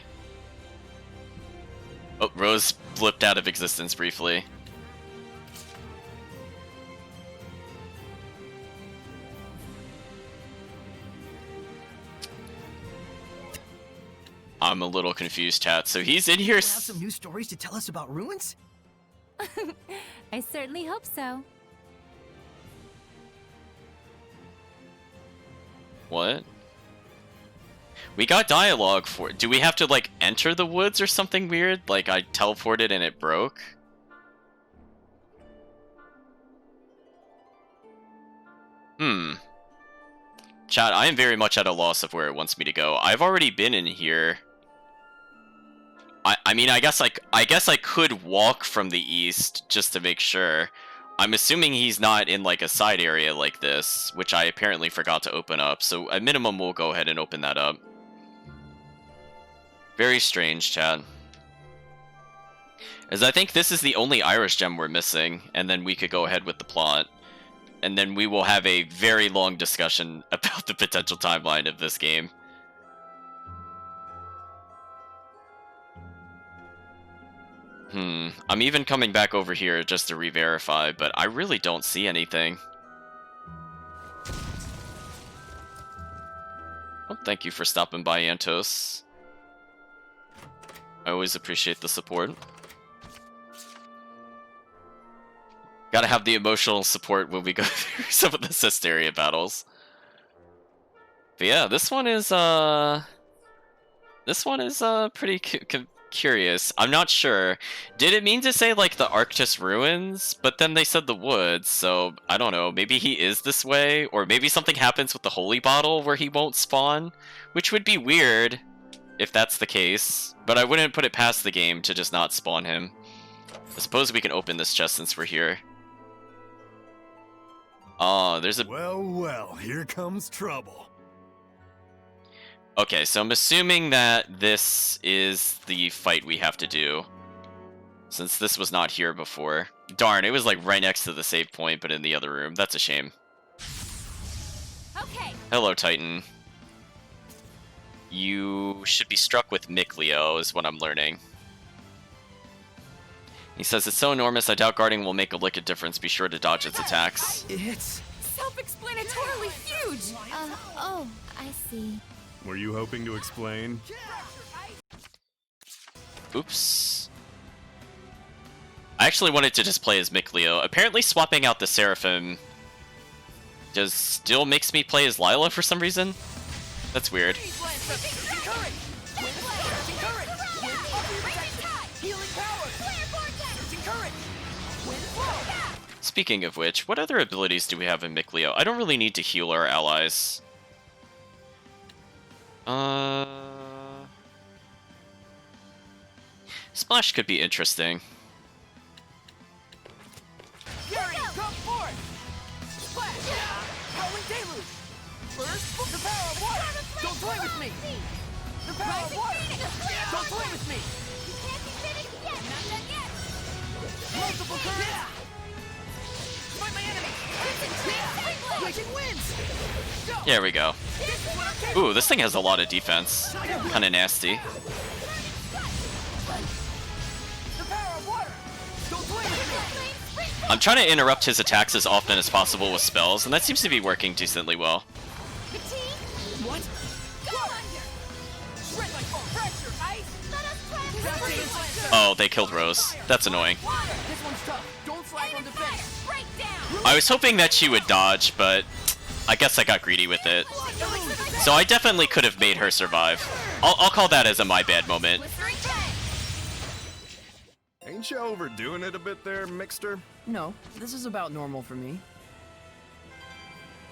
Oh, Rose blipped out of existence briefly. I'm a little confused, chat. So he's in here. You have some new stories to tell us about ruins? I certainly hope so. What? We got dialogue for it. Do we have to, like, enter the woods or something weird? Like, I teleported and it broke? Chat, I am very much at a loss of where it wants me to go. I've already been in here. I mean, I guess I could walk from the east just to make sure. I'm assuming he's not in, like, a side area like this, which I apparently forgot to open up, so at minimum we'll go ahead and open that up. Very strange, chat. As I think this is the only Iris gem we're missing, and then we could go ahead with the plot. And then we will have a very long discussion about the potential timeline of this game. I'm even coming back over here just to re-verify, but I really don't see anything. Oh, thank you for stopping by, Antos. I always appreciate the support. Gotta have the emotional support when we go through some of the Zestiria battles. But yeah, this one is pretty curious. I'm not sure. Did it mean to say, like, the Arctis ruins? But then they said the woods, so I don't know. Maybe he is this way, or maybe something happens with the holy bottle where he won't spawn, which would be weird if that's the case. But I wouldn't put it past the game to just not spawn him. I suppose we can open this chest since we're here. Oh, there's a... Well, here comes trouble. Okay, so I'm assuming that this is the fight we have to do. Since this was not here before. Darn, it was like right next to the save point, but in the other room. That's a shame. Okay. Hello, Titan. You should be struck with Mikleo, is what I'm learning. He says, it's so enormous, I doubt guarding will make a lick of difference. Be sure to dodge its attacks. It's... self-explanatorily huge! Oh, I see. Were you hoping to explain? Oops. I actually wanted to just play as Mikleo. Apparently swapping out the Seraphim still makes me play as Lila for some reason. That's weird. Speaking of which, what other abilities do we have in Mikleo? I don't really need to heal our allies. Splash could be interesting. Gary, come forth! Splash! Howling Deluge! First, the power of water! Don't toy with me! The power of water! Don't toy with me! Multiple currents! Fight my enemy! Wicked wins! There we go. Ooh, this thing has a lot of defense. Kinda nasty. The power of water! Don't toy with me! I'm trying to interrupt his attacks as often as possible with spells, and that seems to be working decently well. What? Go under! Shred like foam! Fracture! Ice! Oh, they killed Rose. That's annoying. This one's tough. Don't slack on defense. I was hoping that she would dodge, but I guess I got greedy with it. So I definitely could have made her survive. I'll call that as a my bad moment. Ain't you overdoing it a bit there, Mixter? No, this is about normal for me.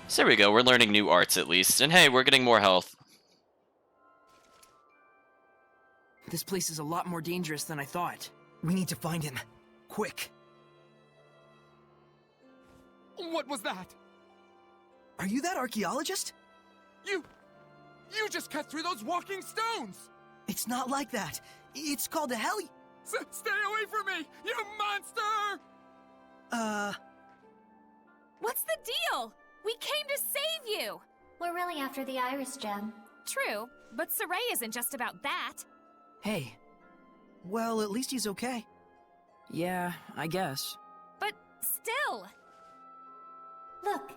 So there we go, we're learning new arts at least. And hey, we're getting more health. This place is a lot more dangerous than I thought. We need to find him. Quick. What was that? Are you that archaeologist? You just cut through those walking stones! It's not like that. It's called a heli... Stay away from me, you monster! What's the deal? We came to save you! We're really after the Iris gem. True, but Saray isn't just about that. Hey. Well, at least he's okay. Yeah, I guess. But still... Look,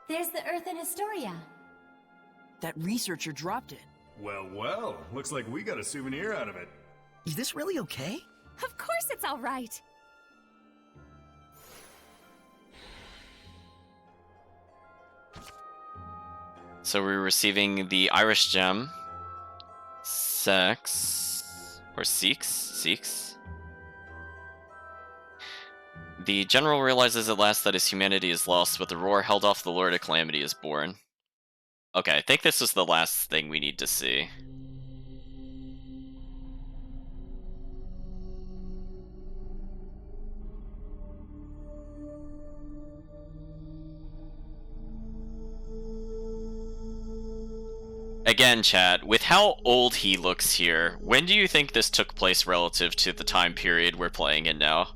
there's the Earth in Historia. That researcher dropped it. Well, well, looks like we got a souvenir out of it. Is this really okay? Of course it's all right. So we're receiving the Irish gem. Sex. Or Seeks. The general realizes at last that his humanity is lost, but the roar held off the Lord of Calamity is born. Okay, I think this is the last thing we need to see. Again, chat, with how old he looks here, when do you think this took place relative to the time period we're playing in now?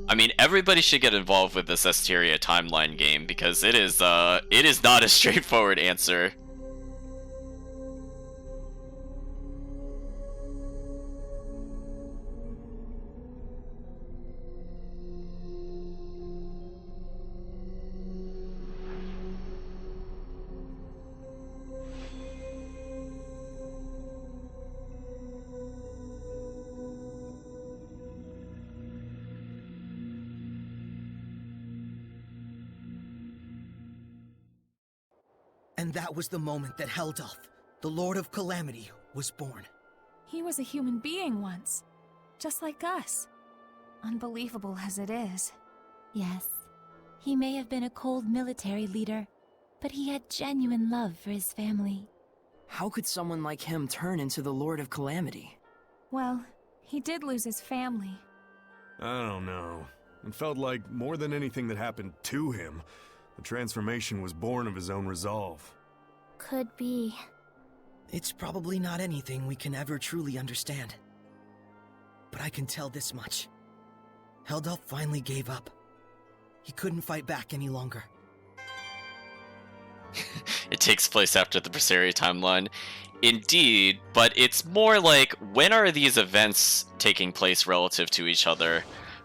I mean, everybody should get involved with this Zestiria timeline game because it is not a straightforward answer. And that was the moment that Heldalf, the Lord of Calamity, was born. He was a human being once, just like us. Unbelievable as it is. Yes, he may have been a cold military leader, but he had genuine love for his family. How could someone like him turn into the Lord of Calamity? Well, he did lose his family. I don't know. It felt like more than anything that happened to him, the transformation was born of his own resolve. Could be. It's probably not anything we can ever truly understand. But I can tell this much. Heldalf finally gave up. He couldn't fight back any longer. It takes place after the Berseria timeline. Indeed, but it's more like, when are these events taking place relative to each other?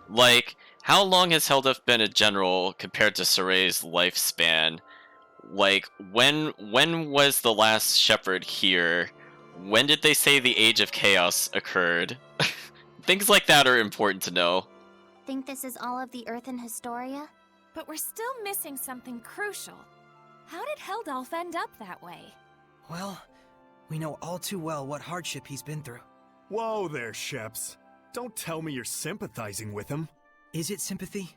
Like, how long has Heldalf been a general compared to Soray's lifespan? Like, when was the last shepherd here? When did they say the Age of Chaos occurred? Things like that are important to know. Think this is all of the Earthen Historia? But we're still missing something crucial. How did Heldalf end up that way? Well, we know all too well what hardship he's been through. Whoa there, Sheps. Don't tell me you're sympathizing with him. Is it sympathy?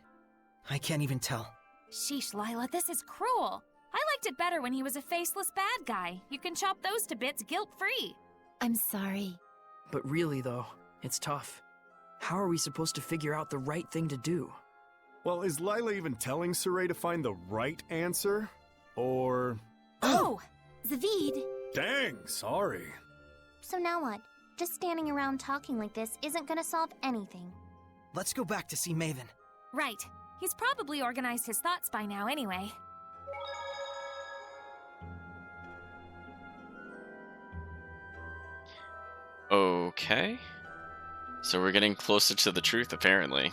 I can't even tell. Sheesh, Lila, this is cruel. I liked it better when he was a faceless bad guy. You can chop those to bits guilt-free. I'm sorry. But really, though, it's tough. How are we supposed to figure out the right thing to do? Well, is Lila even telling Saray to find the right answer? Or... Oh! Zavid! Dang, sorry. So now what? Just standing around talking like this isn't gonna solve anything. Let's go back to see Maven. Right. He's probably organized his thoughts by now anyway. Okay. So we're getting closer to the truth, apparently.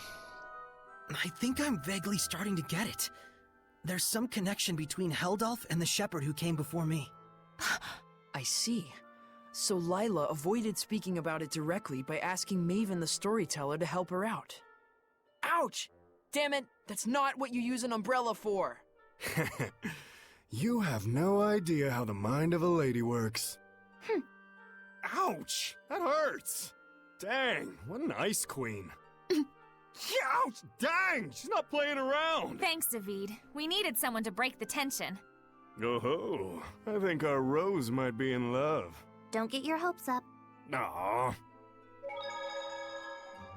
I think I'm vaguely starting to get it. There's some connection between Heldalf and the shepherd who came before me. I see. So Lila avoided speaking about it directly by asking Maven the storyteller to help her out. Ouch! Damn it, that's not what you use an umbrella for! You have no idea how the mind of a lady works. Ouch! That hurts! Dang, what an ice queen. Ouch! Dang! She's not playing around! Thanks, Zavid. We needed someone to break the tension. Oh-ho. I think our Rose might be in love. Don't get your hopes up. Aww.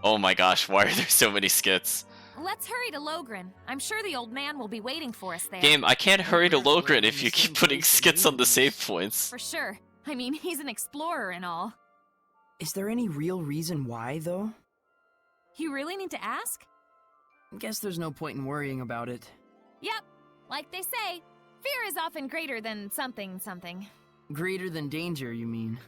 Oh my gosh, why are there so many skits? Let's hurry to Logren. I'm sure the old man will be waiting for us there. Game, I can't hurry to Logren if you keep putting skits on the save points. For sure. I mean, he's an explorer and all. Is there any real reason why, though? You really need to ask? Guess there's no point in worrying about it. Yep. Like they say, fear is often greater than something. Greater than danger, you mean?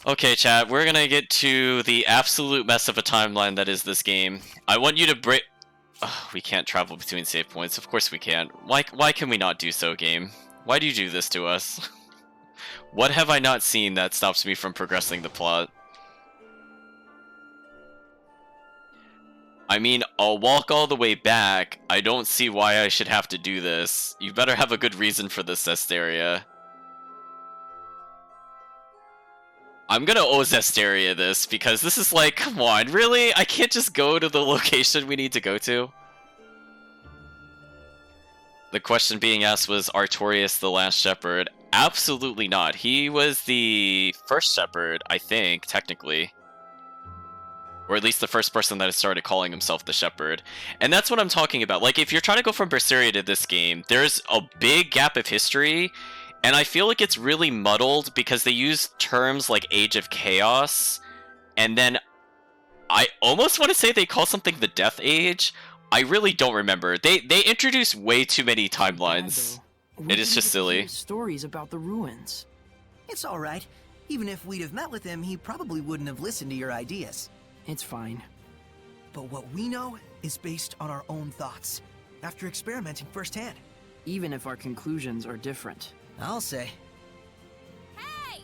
Okay, chat, we're gonna get to the absolute mess of a timeline that is this game. I want you to break... Ugh, we can't travel between save points. Of course we can't. Why can we not do so, game? Why do you do this to us? What have I not seen that stops me from progressing the plot? I mean, I'll walk all the way back. I don't see why I should have to do this. You better have a good reason for this, Zestiria. I'm gonna owe Zestiria this, because this is like, come on, really? I can't just go to the location we need to go to? The question being asked was Artorias the last shepherd. Absolutely not. He was the first shepherd, I think, technically. Or at least the first person that has started calling himself the shepherd. And that's what I'm talking about. Like, if you're trying to go from Berseria to this game, there's a big gap of history, and I feel like it's really muddled because they use terms like Age of Chaos, and then I almost want to say they call something the Death Age. I really don't remember. They introduce way too many timelines. It is just silly. Stories about the ruins. It's all right. Even if we'd have met with him, he probably wouldn't have listened to your ideas. It's fine. But what we know is based on our own thoughts, after experimenting firsthand. Even if our conclusions are different. I'll say. Hey!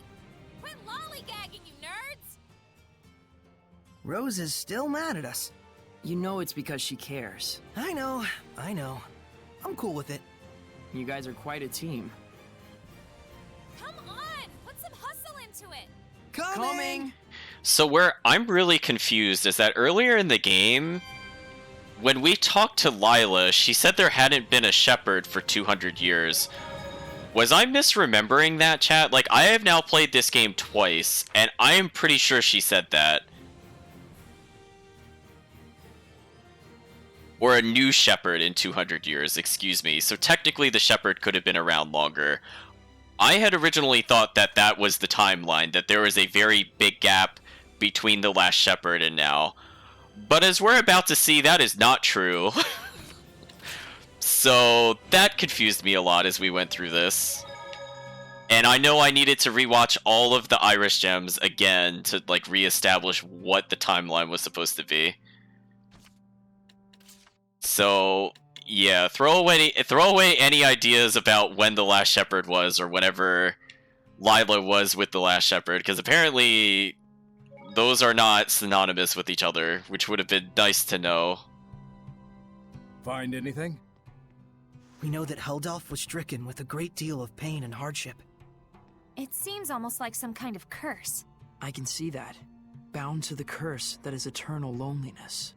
Quit lollygagging, you nerds! Rose is still mad at us. You know it's because she cares. I know. I'm cool with it. You guys are quite a team. Come on! Put some hustle into it! Coming! So where I'm really confused is that earlier in the game, when we talked to Lila, she said there hadn't been a shepherd for 200 years. Was I misremembering that, chat? Like, I have now played this game twice, and I am pretty sure she said that. Or a new shepherd in 200 years, excuse me. So technically the shepherd could have been around longer. I had originally thought that that was the timeline, that there was a very big gap between the last shepherd and now. But as we're about to see, that is not true. So that confused me a lot as we went through this. And I know I needed to rewatch all of the Irish gems again to like reestablish what the timeline was supposed to be. So yeah, throw away any ideas about when the last shepherd was or whenever Lila was with the last shepherd, because apparently those are not synonymous with each other, which would have been nice to know. Find anything? We know that Heldalf was stricken with a great deal of pain and hardship. It seems almost like some kind of curse. I can see that. Bound to the curse that is eternal loneliness.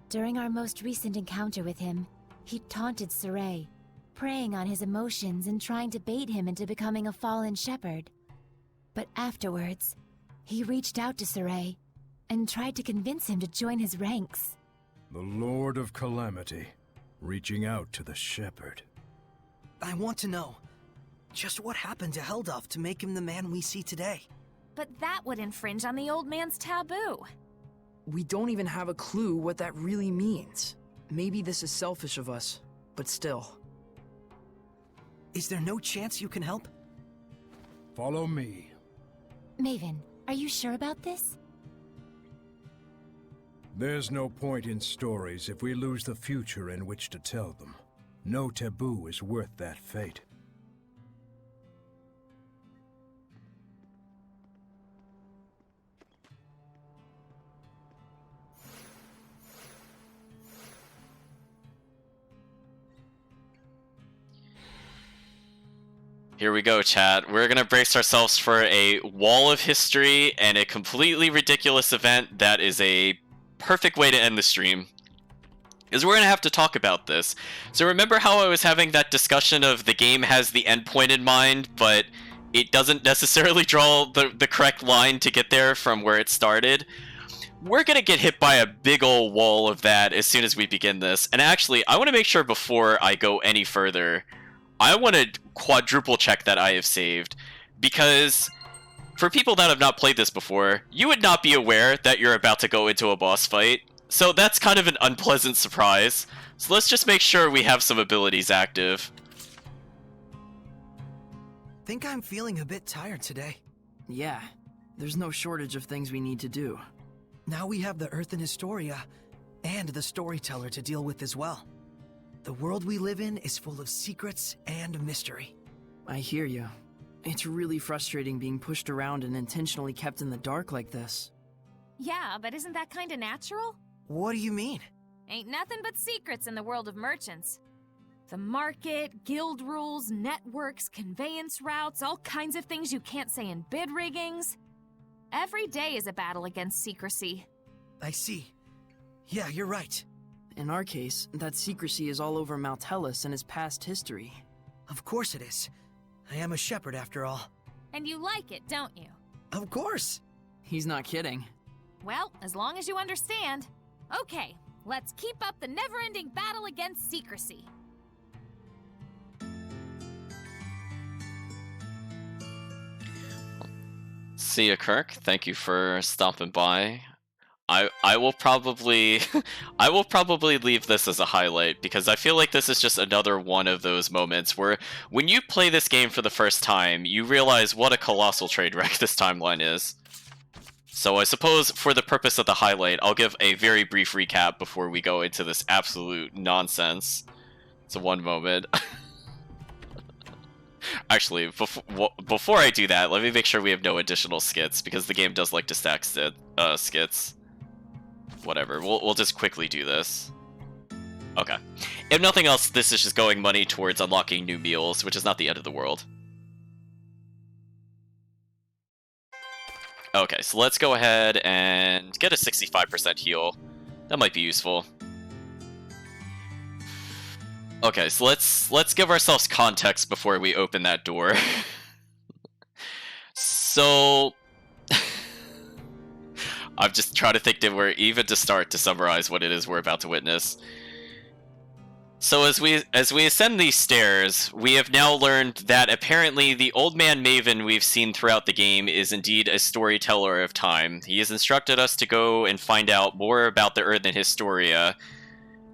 During our most recent encounter with him, he taunted Saray, preying on his emotions and trying to bait him into becoming a fallen shepherd. But afterwards, he reached out to Saray and tried to convince him to join his ranks. The Lord of Calamity, reaching out to the shepherd. I want to know, just what happened to Heldalf to make him the man we see today? But that would infringe on the old man's taboo. We don't even have a clue what that really means. Maybe this is selfish of us, but still. Is there no chance you can help? Follow me. Maven, are you sure about this? There's no point in stories if we lose the future in which to tell them. No taboo is worth that fate. Here we go, chat. We're gonna brace ourselves for a wall of history and a completely ridiculous event that is a perfect way to end the stream. Is we're gonna have to talk about this. So remember how I was having that discussion of the game has the endpoint in mind, but it doesn't necessarily draw the correct line to get there from where it started? We're gonna get hit by a big ol' wall of that as soon as we begin this. And actually, I want to make sure before I go any further, I want to quadruple check that I have saved, because for people that have not played this before, you would not be aware that you're about to go into a boss fight, so that's kind of an unpleasant surprise. So let's just make sure we have some abilities active. Think I'm feeling a bit tired today. Yeah, there's no shortage of things we need to do. Now we have the Earth and Historia. and the storyteller to deal with as well. The world we live in is full of secrets and mystery. I hear you. It's really frustrating being pushed around and intentionally kept in the dark like this. Yeah, but isn't that kinda natural? What do you mean? Ain't nothing but secrets in the world of merchants. The market, guild rules, networks, conveyance routes, all kinds of things you can't say in bid riggings. Every day is a battle against secrecy. I see. Yeah, you're right. In our case, that secrecy is all over Maltellus and his past history. Of course it is. I am a shepherd after all. And you like it, don't you? Of course! He's not kidding. Well, as long as you understand. Okay, let's keep up the never-ending battle against secrecy. See ya, Kirk. Thank you for stopping by. I will probably I will probably leave this as a highlight because I feel like this is just another one of those moments where when you play this game for the first time, you realize what a colossal trade wreck this timeline is. So I suppose for the purpose of the highlight, I'll give a very brief recap before we go into this absolute nonsense. So one moment. Actually, before I do that, let me make sure we have no additional skits, because the game does like to stack skits. Whatever, we'll just quickly do this. Okay. If nothing else, this is just going money towards unlocking new meals, which is not the end of the world. Okay, so let's go ahead and get a 65% heal. That might be useful. Okay, so let's give ourselves context before we open that door. So I'm just trying to think that we're even to start to summarize what it is we're about to witness. So as we ascend these stairs, we have now learned that apparently the old man Maven we've seen throughout the game is indeed a storyteller of time. He has instructed us to go and find out more about the Earthen Historia,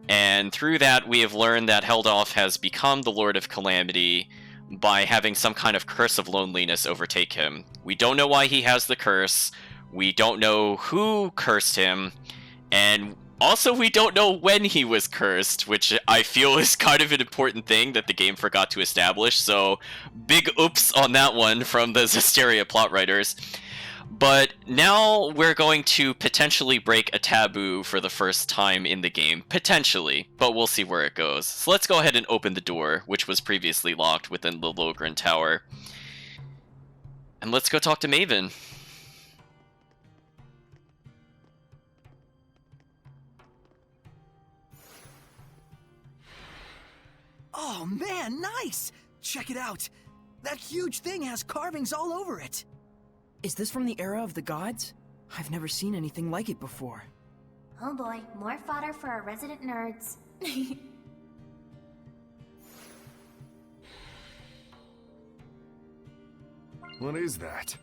and through that we have learned that Heldalf has become the Lord of Calamity by having some kind of curse of loneliness overtake him. We don't know why he has the curse, we don't know who cursed him, and also we don't know when he was cursed, which I feel is kind of an important thing that the game forgot to establish, so big oops on that one from the Zestiria plot writers. But now we're going to potentially break a taboo for the first time in the game. Potentially, but we'll see where it goes. So let's go ahead and open the door, which was previously locked within the Logren Tower. And let's go talk to Maven. Oh man, nice! Check it out! That huge thing has carvings all over it! Is this from the era of the gods? I've never seen anything like it before. Oh boy, more fodder for our resident nerds. What is that?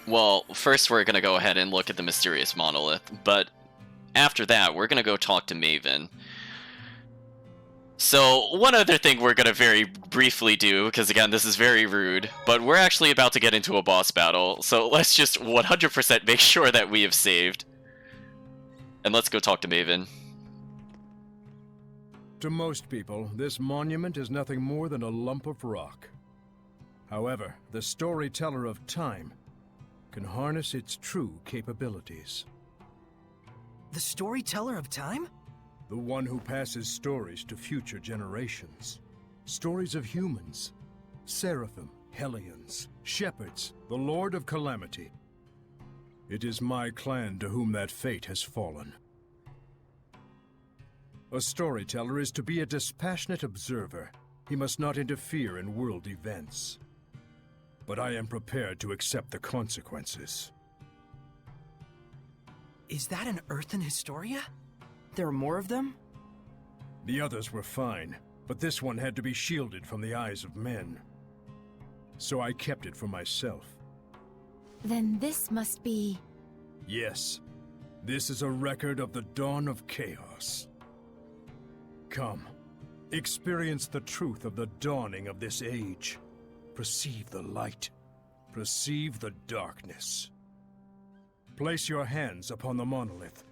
Well, first we're gonna go ahead and look at the mysterious monolith, but after that we're gonna go talk to Maven. So, one other thing we're gonna very briefly do, because again, this is very rude, but we're actually about to get into a boss battle, so let's just 100% make sure that we have saved. And let's go talk to Maven. To most people, this monument is nothing more than a lump of rock. However, the storyteller of time can harness its true capabilities. The storyteller of time? The one who passes stories to future generations. Stories of humans, seraphim, hellions, shepherds, the Lord of Calamity. It is my clan to whom that fate has fallen. A storyteller is to be a dispassionate observer. He must not interfere in world events. But I am prepared to accept the consequences. Is that an Earthen Historia? There are more of them? The others were fine, but this one had to be shielded from the eyes of men. So I kept it for myself. Then this must be... Yes, this is a record of the dawn of chaos. Come, experience the truth of the dawning of this age. Perceive the light. Perceive the darkness. Place your hands upon the monolith.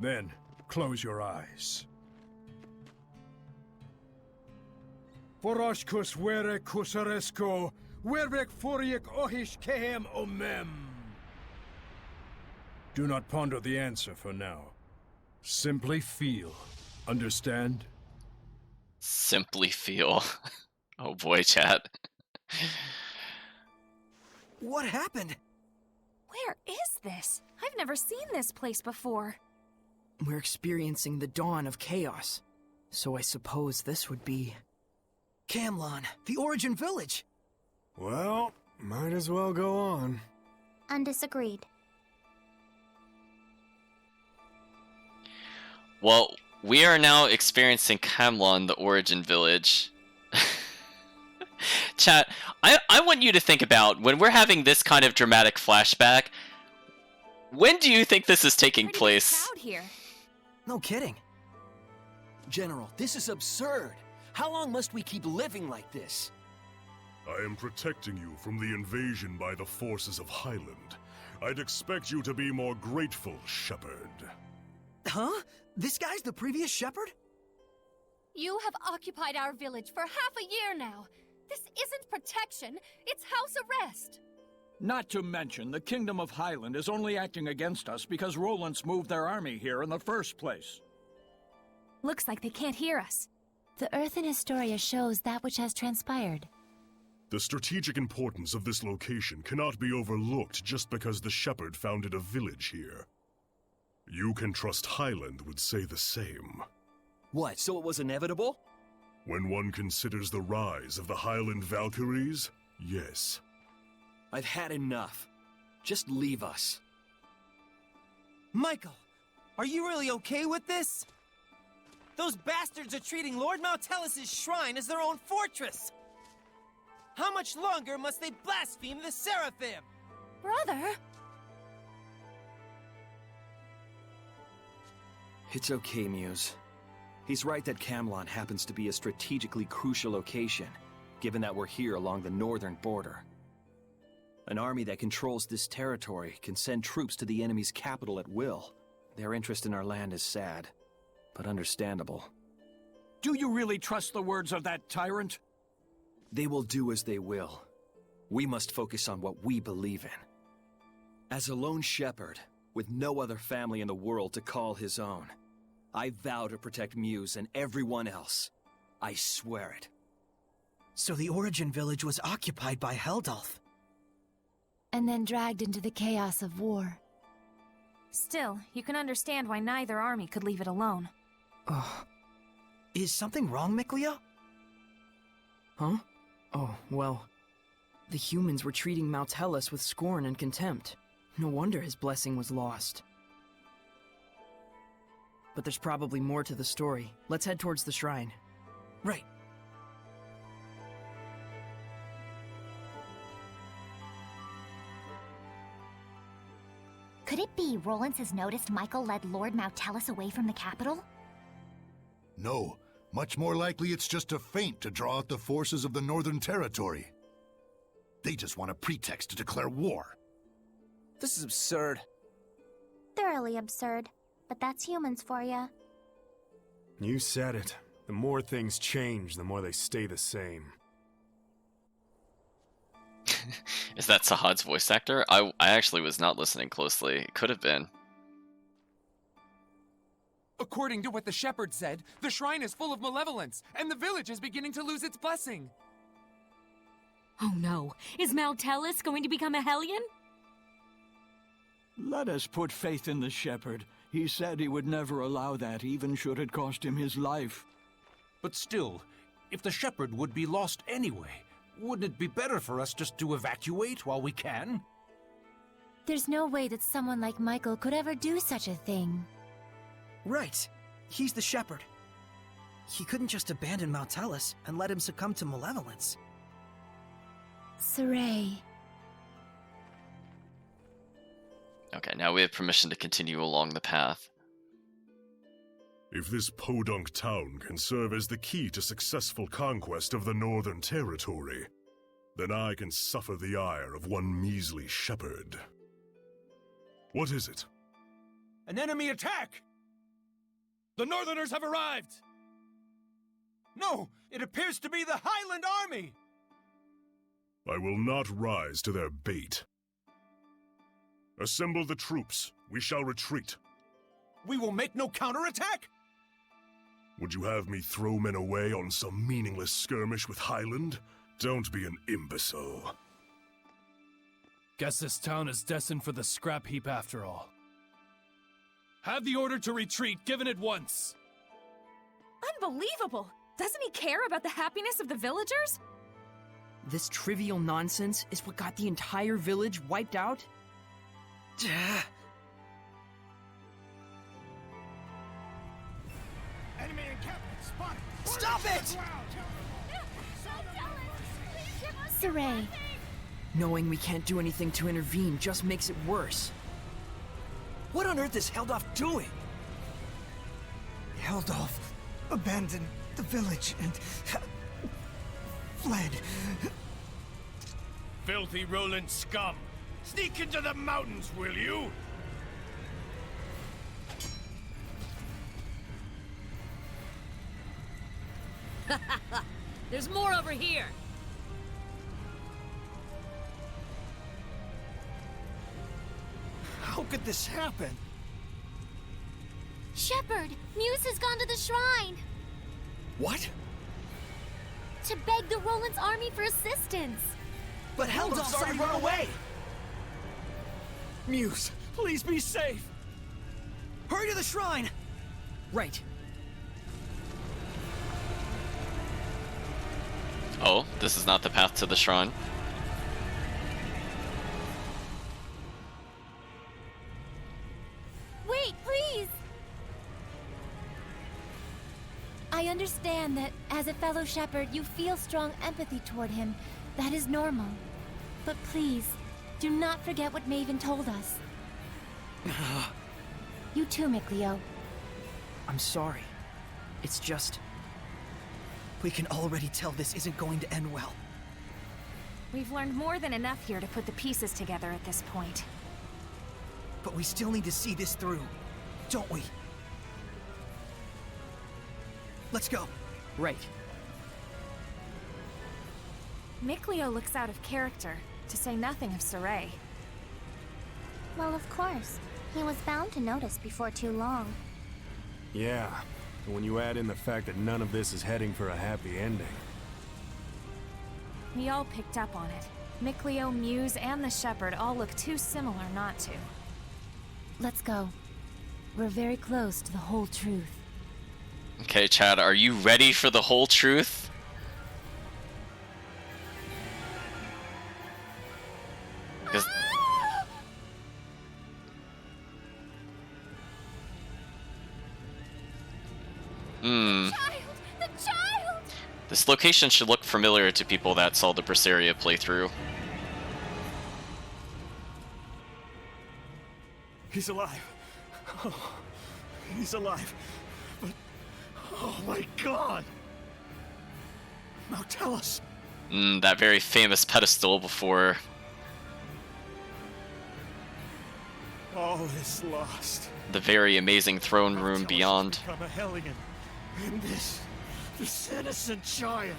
Then, close your eyes. Foroshkus were kusaresko, wervek foriek ohish kehem omem. Do not ponder the answer for now. Simply feel. Understand? Simply feel. Oh boy, chat. What happened? Where is this? I've never seen this place before. We're experiencing the dawn of chaos. So I suppose this would be... Camlon, the Origin Village! Well, might as well go on. Undisagreed. Well, we are now experiencing Camlon, the Origin Village. Chat, I want you to think about, when we're having this kind of dramatic flashback, when do you think this is taking place? Crowd here. No kidding. General, this is absurd. How long must we keep living like this? I am protecting you from the invasion by the forces of Highland. I'd expect you to be more grateful, Shepherd. Huh? This guy's the previous shepherd? You have occupied our village for half a year now. This isn't protection, it's house arrest. Not to mention, the Kingdom of Highland is only acting against us because Roland's moved their army here in the first place. Looks like they can't hear us. The Earth in Historia shows that which has transpired. The strategic importance of this location cannot be overlooked just because the Shepherd founded a village here. You can trust Highland would say the same. What, so it was inevitable? When one considers the rise of the Highland Valkyries, yes. I've had enough. Just leave us. Michael, are you really okay with this? Those bastards are treating Lord Maltellis' shrine as their own fortress! How much longer must they blaspheme the Seraphim? Brother? It's okay, Muse. He's right that Camlon happens to be a strategically crucial location, given that we're here along the northern border. An army that controls this territory can send troops to the enemy's capital at will. Their interest in our land is sad, but understandable. Do you really trust the words of that tyrant? They will do as they will. We must focus on what we believe in. As a lone shepherd, with no other family in the world to call his own, I vow to protect Muse and everyone else. I swear it. So the Origin Village was occupied by Heldalf. And then dragged into the chaos of war. Still, you can understand why neither army could leave it alone. Is something wrong, Mikleo? Huh? Oh, well... The humans were treating Maltellis with scorn and contempt. No wonder his blessing was lost. But there's probably more to the story. Let's head towards the shrine. Right. Could it be Rollins has noticed Michael led Lord Maltellis away from the capital? No. Much more likely it's just a feint to draw out the forces of the Northern Territory. They just want a pretext to declare war. This is absurd. Thoroughly absurd. But that's humans for ya. You said it. The more things change, the more they stay the same. Is that Sahad's voice actor? I actually was not listening closely. It could have been. According to what the shepherd said, the shrine is full of malevolence, and the village is beginning to lose its blessing. Oh no, is Maltellis going to become a Hellion? Let us put faith in the shepherd. He said he would never allow that, even should it cost him his life. But still, if the shepherd would be lost anyway, wouldn't it be better for us just to evacuate while we can? There's no way that someone like Michael could ever do such a thing. Right. He's the shepherd. He couldn't just abandon Maltellis and let him succumb to malevolence. Saray. Okay, now we have permission to continue along the path. If this podunk town can serve as the key to successful conquest of the Northern Territory, then I can suffer the ire of one measly shepherd. What is it? An enemy attack! The Northerners have arrived! No, it appears to be the Highland Army! I will not rise to their bait. Assemble the troops. We shall retreat. We will make no counterattack! Would you have me throw men away on some meaningless skirmish with Highland? Don't be an imbecile. Guess this town is destined for the scrap heap after all. Have the order to retreat given at once! Unbelievable! Doesn't he care about the happiness of the villagers? This trivial nonsense is what got the entire village wiped out? Enemy encampment spotted! Stop it! Saray, Knowing we can't do anything to intervene just makes it worse. What on earth is Heldolf doing? Heldolf abandoned the village and fled. Filthy Roland scum! Sneak into the mountains, will you? There's more over here. How could this happen? Shepherd, Muse has gone to the shrine What? to beg the Roland's army for assistance. But Heldolf's already run away! Muse, please be safe! Hurry to the shrine! Right. Oh, this is not the path to the shrine. wait, please! I understand that, as a fellow shepherd, you feel strong empathy toward him. That is normal. But please, do not forget what Maven told us. You too, Mikleo. I'm sorry. It's just... we can already tell this isn't going to end well. We've learned more than enough here to put the pieces together at this point. But we still need to see this through, don't we? Let's go. Right. Mikleo looks out of character, to say nothing of Saray. Well, of course. He was bound to notice before too long. Yeah, and when you add in the fact that none of this is heading for a happy ending. We all picked up on it. Mikleo, Muse, and the Shepherd all look too similar not to. Let's go. We're very close to the whole truth. Okay, Chad, are you ready for the whole truth? Hmm. The child! This location should look familiar to people that saw the Berseria playthrough. He's alive. Oh, he's alive. But... oh my god! Now tell us. That very famous pedestal before. All is lost. The very amazing throne room beyond. Become a Hellion. And this innocent child.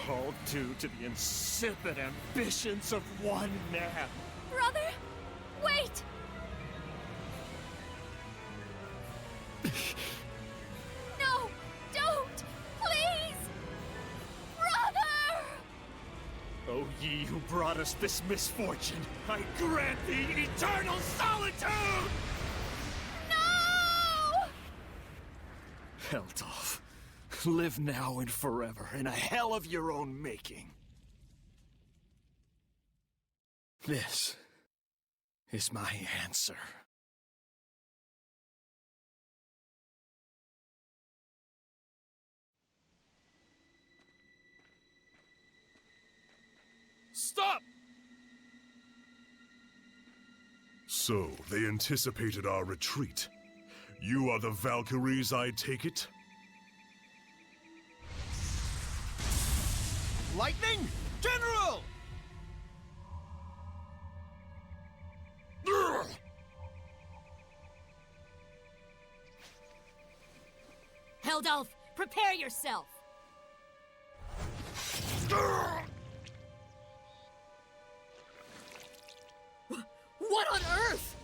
All due to the insipid ambitions of one man. Brother, wait! No, don't! Please! Brother! O ye who brought us this misfortune, I grant thee eternal solitude! No! Heldolf, live now and forever in a hell of your own making. This is my answer. Stop! So, they anticipated our retreat. You are the Valkyries, I take it? Lightning! General! Heldalf! Prepare yourself! What on earth?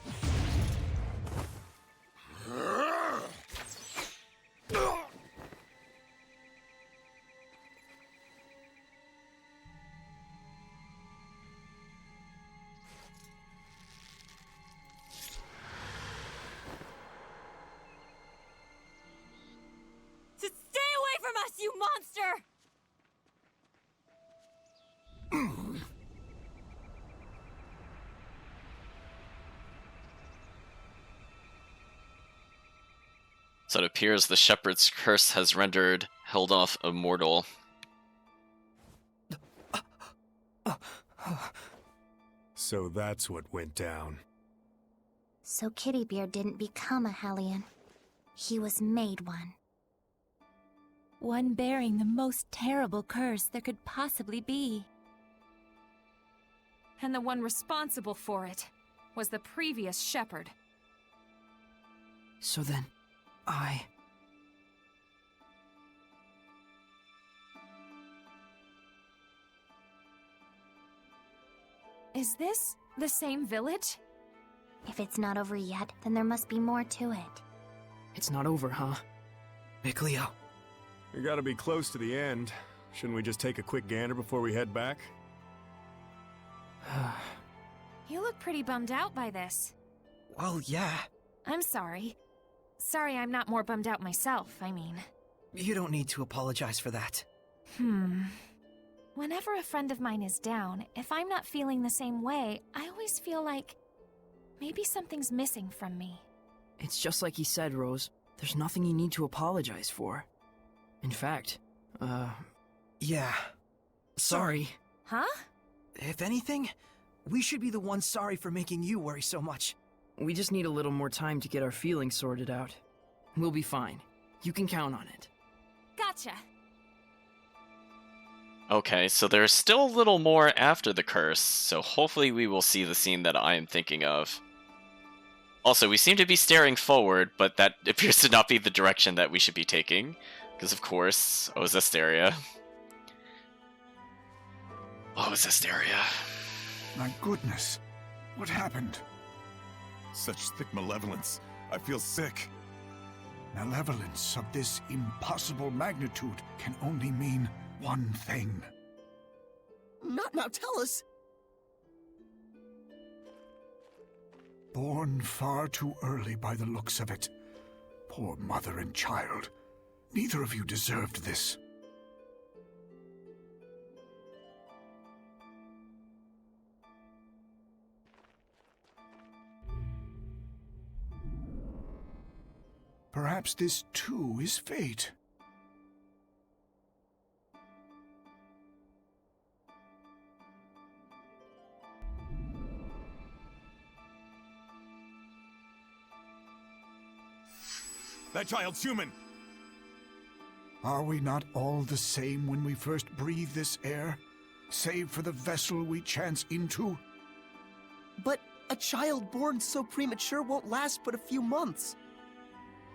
Stay away from us, you monster! So it appears the Shepherd's curse has rendered Heldalf immortal. So that's what went down. So Kittybeard didn't become a Hellion. He was made one. One bearing the most terrible curse there could possibly be. And the one responsible for it was the previous shepherd. So then, Is this the same village? If it's not over yet, then there must be more to it. It's not over, huh? Mikleo. We gotta be close to the end. Shouldn't we just take a quick gander before we head back? You look pretty bummed out by this. Well, yeah. I'm sorry. Sorry I'm not more bummed out myself, I mean. You don't need to apologize for that. Whenever a friend of mine is down, if I'm not feeling the same way, I always feel like maybe something's missing from me. It's just like he said, Rose. There's nothing you need to apologize for. In fact, yeah. Sorry. Huh? If anything, we should be the ones sorry for making you worry so much. We just need a little more time to get our feelings sorted out. We'll be fine. You can count on it. Gotcha. Okay, so there's still a little more after the curse, so hopefully we will see the scene that I am thinking of. Also, we seem to be staring forward, but that appears to not be the direction that we should be taking. Because of course, Zestiria. Zestiria. My goodness. What happened? Such thick malevolence. I feel sick. Malevolence of this impossible magnitude can only mean one thing. Not now, tell us! Born far too early by the looks of it. Poor mother and child. Neither of you deserved this. Perhaps this too is fate. That child's human! Are we not all the same when we first breathe this air, save for the vessel we chance into? But a child born so premature won't last but a few months.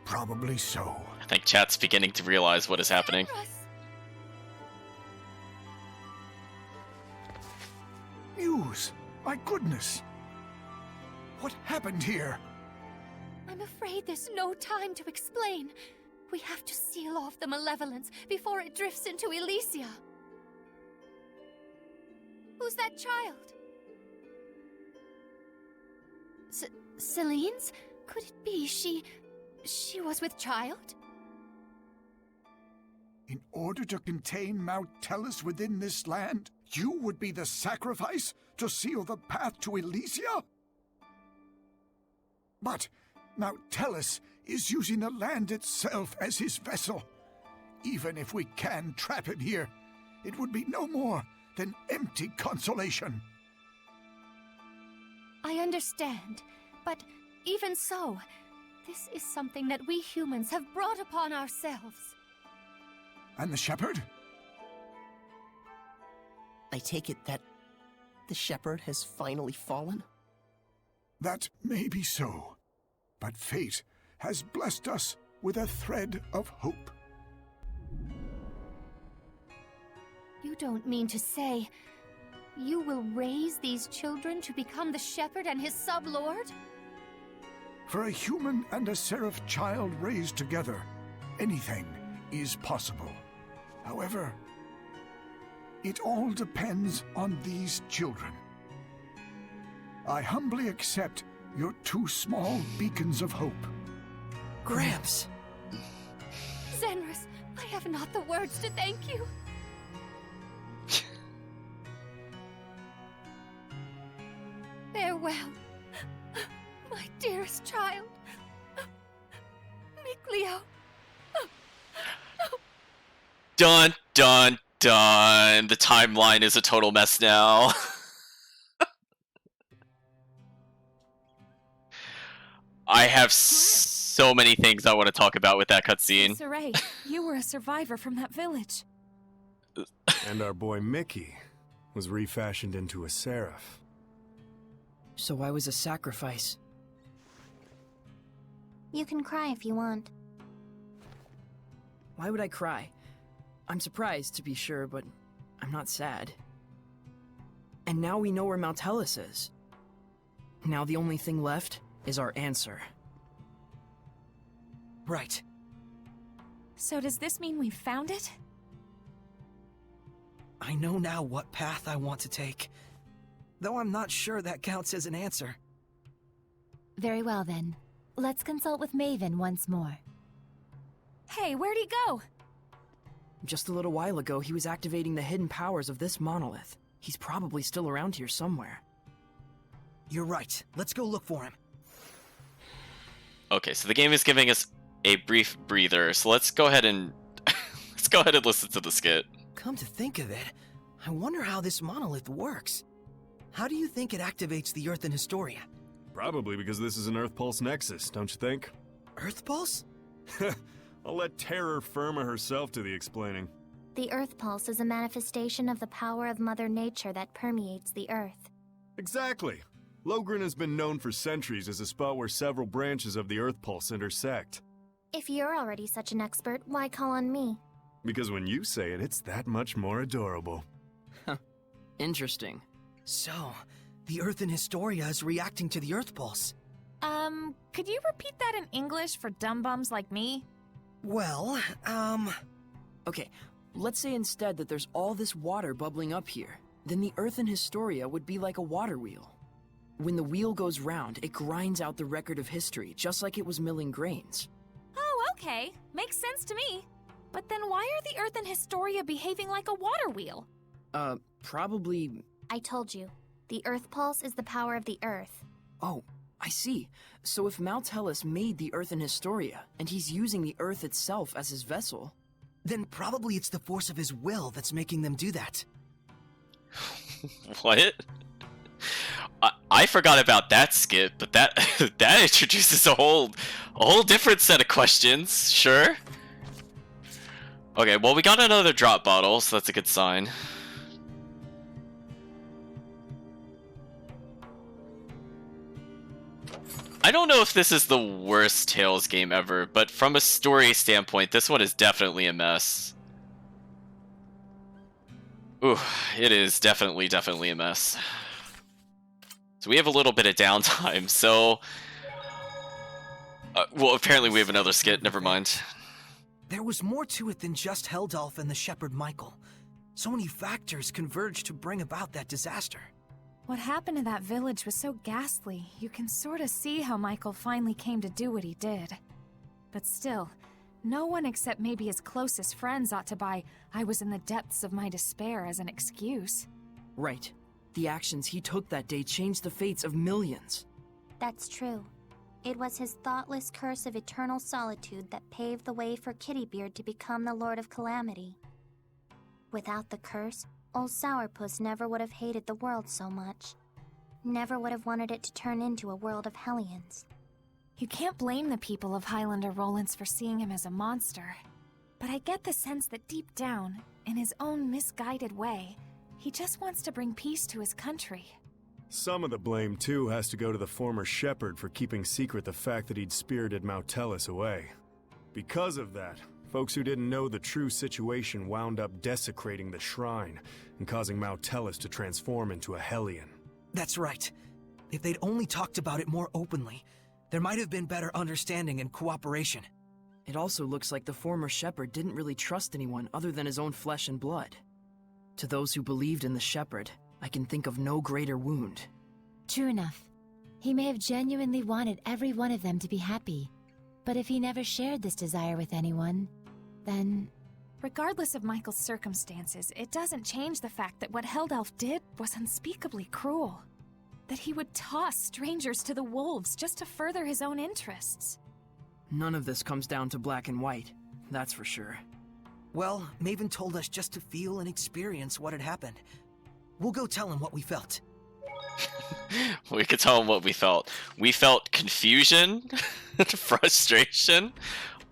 Probably so. I think chat's beginning to realize what is happening. Muse! My goodness! What happened here? I'm afraid there's no time to explain. We have to seal off the malevolence before it drifts into Elysia. Who's that child? Celine's? Could it be she was with child? In order to contain Mount Tellus within this land, you would be the sacrifice to seal the path to Elysia? But Mount Tellus is using the land itself as his vessel. Even if we can trap him here, it would be no more than empty consolation. I understand, but even so, this is something that we humans have brought upon ourselves. And the shepherd? I take it that the shepherd has finally fallen? That may be so, but fate has blessed us with a thread of hope. don't mean to say you will raise these children to become the shepherd and his sub-lord? For a human and a seraph child raised together, anything is possible. However, it all depends on these children. I humbly accept your 2 small beacons of hope. Gramps! Zenris, I have not the words to thank you. Farewell, my dearest child, Mikleo. Dun, dun, dun. The timeline is a total mess now. I have so many things I want to talk about with that cutscene. Saray, you were a survivor from that village. And our boy Mickey was refashioned into a seraph. So I was a sacrifice. You can cry if you want. Why would I cry? I'm surprised, to be sure, but I'm not sad. And now we know where Mount Hellas is. Now the only thing left is our answer. Right. So does this mean we've found it? I know now what path I want to take. Though I'm not sure that counts as an answer. Very well then. Let's consult with Maven once more. Hey, where'd he go? Just a little while ago, he was activating the hidden powers of this monolith. He's probably still around here somewhere. You're right. Let's go look for him. Okay, so the game is giving us a brief breather, so let's go ahead and listen to the skit. Come to think of it, I wonder how this monolith works. How do you think it activates the Earth in Historia? Probably because this is an Earth Pulse Nexus, don't you think? Earth Pulse? I'll let Terror Firma herself do the explaining. The Earth Pulse is a manifestation of the power of Mother Nature that permeates the Earth. Exactly. Logren has been known for centuries as a spot where several branches of the Earth Pulse intersect. If you're already such an expert, why call on me? Because when you say it, it's that much more adorable. Interesting. So, the Earth in Historia is reacting to the Earth Pulse. Could you repeat that in English for dumb bums like me? Well, okay, let's say instead that there's all this water bubbling up here. Then the Earth in Historia would be like a water wheel. When the wheel goes round, it grinds out the record of history, just like it was milling grains. Oh, okay. Makes sense to me. But then why are the Earth and Historia behaving like a water wheel? Probably... I told you. The Earth Pulse is the power of the Earth. Oh, I see. So if Mount Hellas made the Earth in Historia, and he's using the Earth itself as his vessel, then probably it's the force of his will that's making them do that. What? I forgot about that skit, but that that introduces a whole different set of questions. Sure. Okay, well we got another drop bottle, so that's a good sign. I don't know if this is the worst Tales game ever, but from a story standpoint, this one is definitely a mess. Ooh, it is definitely a mess. So we have a little bit of downtime, so... well, apparently we have another skit, never mind. There was more to it than just Heldalf and the Shepherd Michael. So many factors converged to bring about that disaster. What happened to that village was so ghastly, you can sort of see how Michael finally came to do what he did. But still, no one except maybe his closest friends ought to buy "I was in the depths of my despair" as an excuse. Right. The actions he took that day changed the fates of millions. That's true. It was his thoughtless curse of eternal solitude that paved the way for Kittybeard to become the Lord of Calamity. Without the curse, old Sourpuss never would have hated the world so much. Never would have wanted it to turn into a world of Hellions. You can't blame the people of Highlander Rollins for seeing him as a monster. But I get the sense that deep down, in his own misguided way, he just wants to bring peace to his country. Some of the blame, too, has to go to the former shepherd for keeping secret the fact that he'd spirited Mount Tellus away. Because of that, Folks who didn't know the true situation wound up desecrating the shrine and causing Mautellus to transform into a Hellion. That's right. If they'd only talked about it more openly, there might have been better understanding and cooperation. It also looks like the former shepherd didn't really trust anyone other than his own flesh and blood. To those who believed in the shepherd, I can think of no greater wound. True enough. He may have genuinely wanted every one of them to be happy. But if he never shared this desire with anyone, then... Regardless of Michael's circumstances, it doesn't change the fact that what Heldelf did was unspeakably cruel. That he would toss strangers to the wolves just to further his own interests. None of this comes down to black and white, that's for sure. Well, Maven told us just to feel and experience what had happened. We'll go tell him what we felt. We could tell him what we felt. We felt confusion, frustration,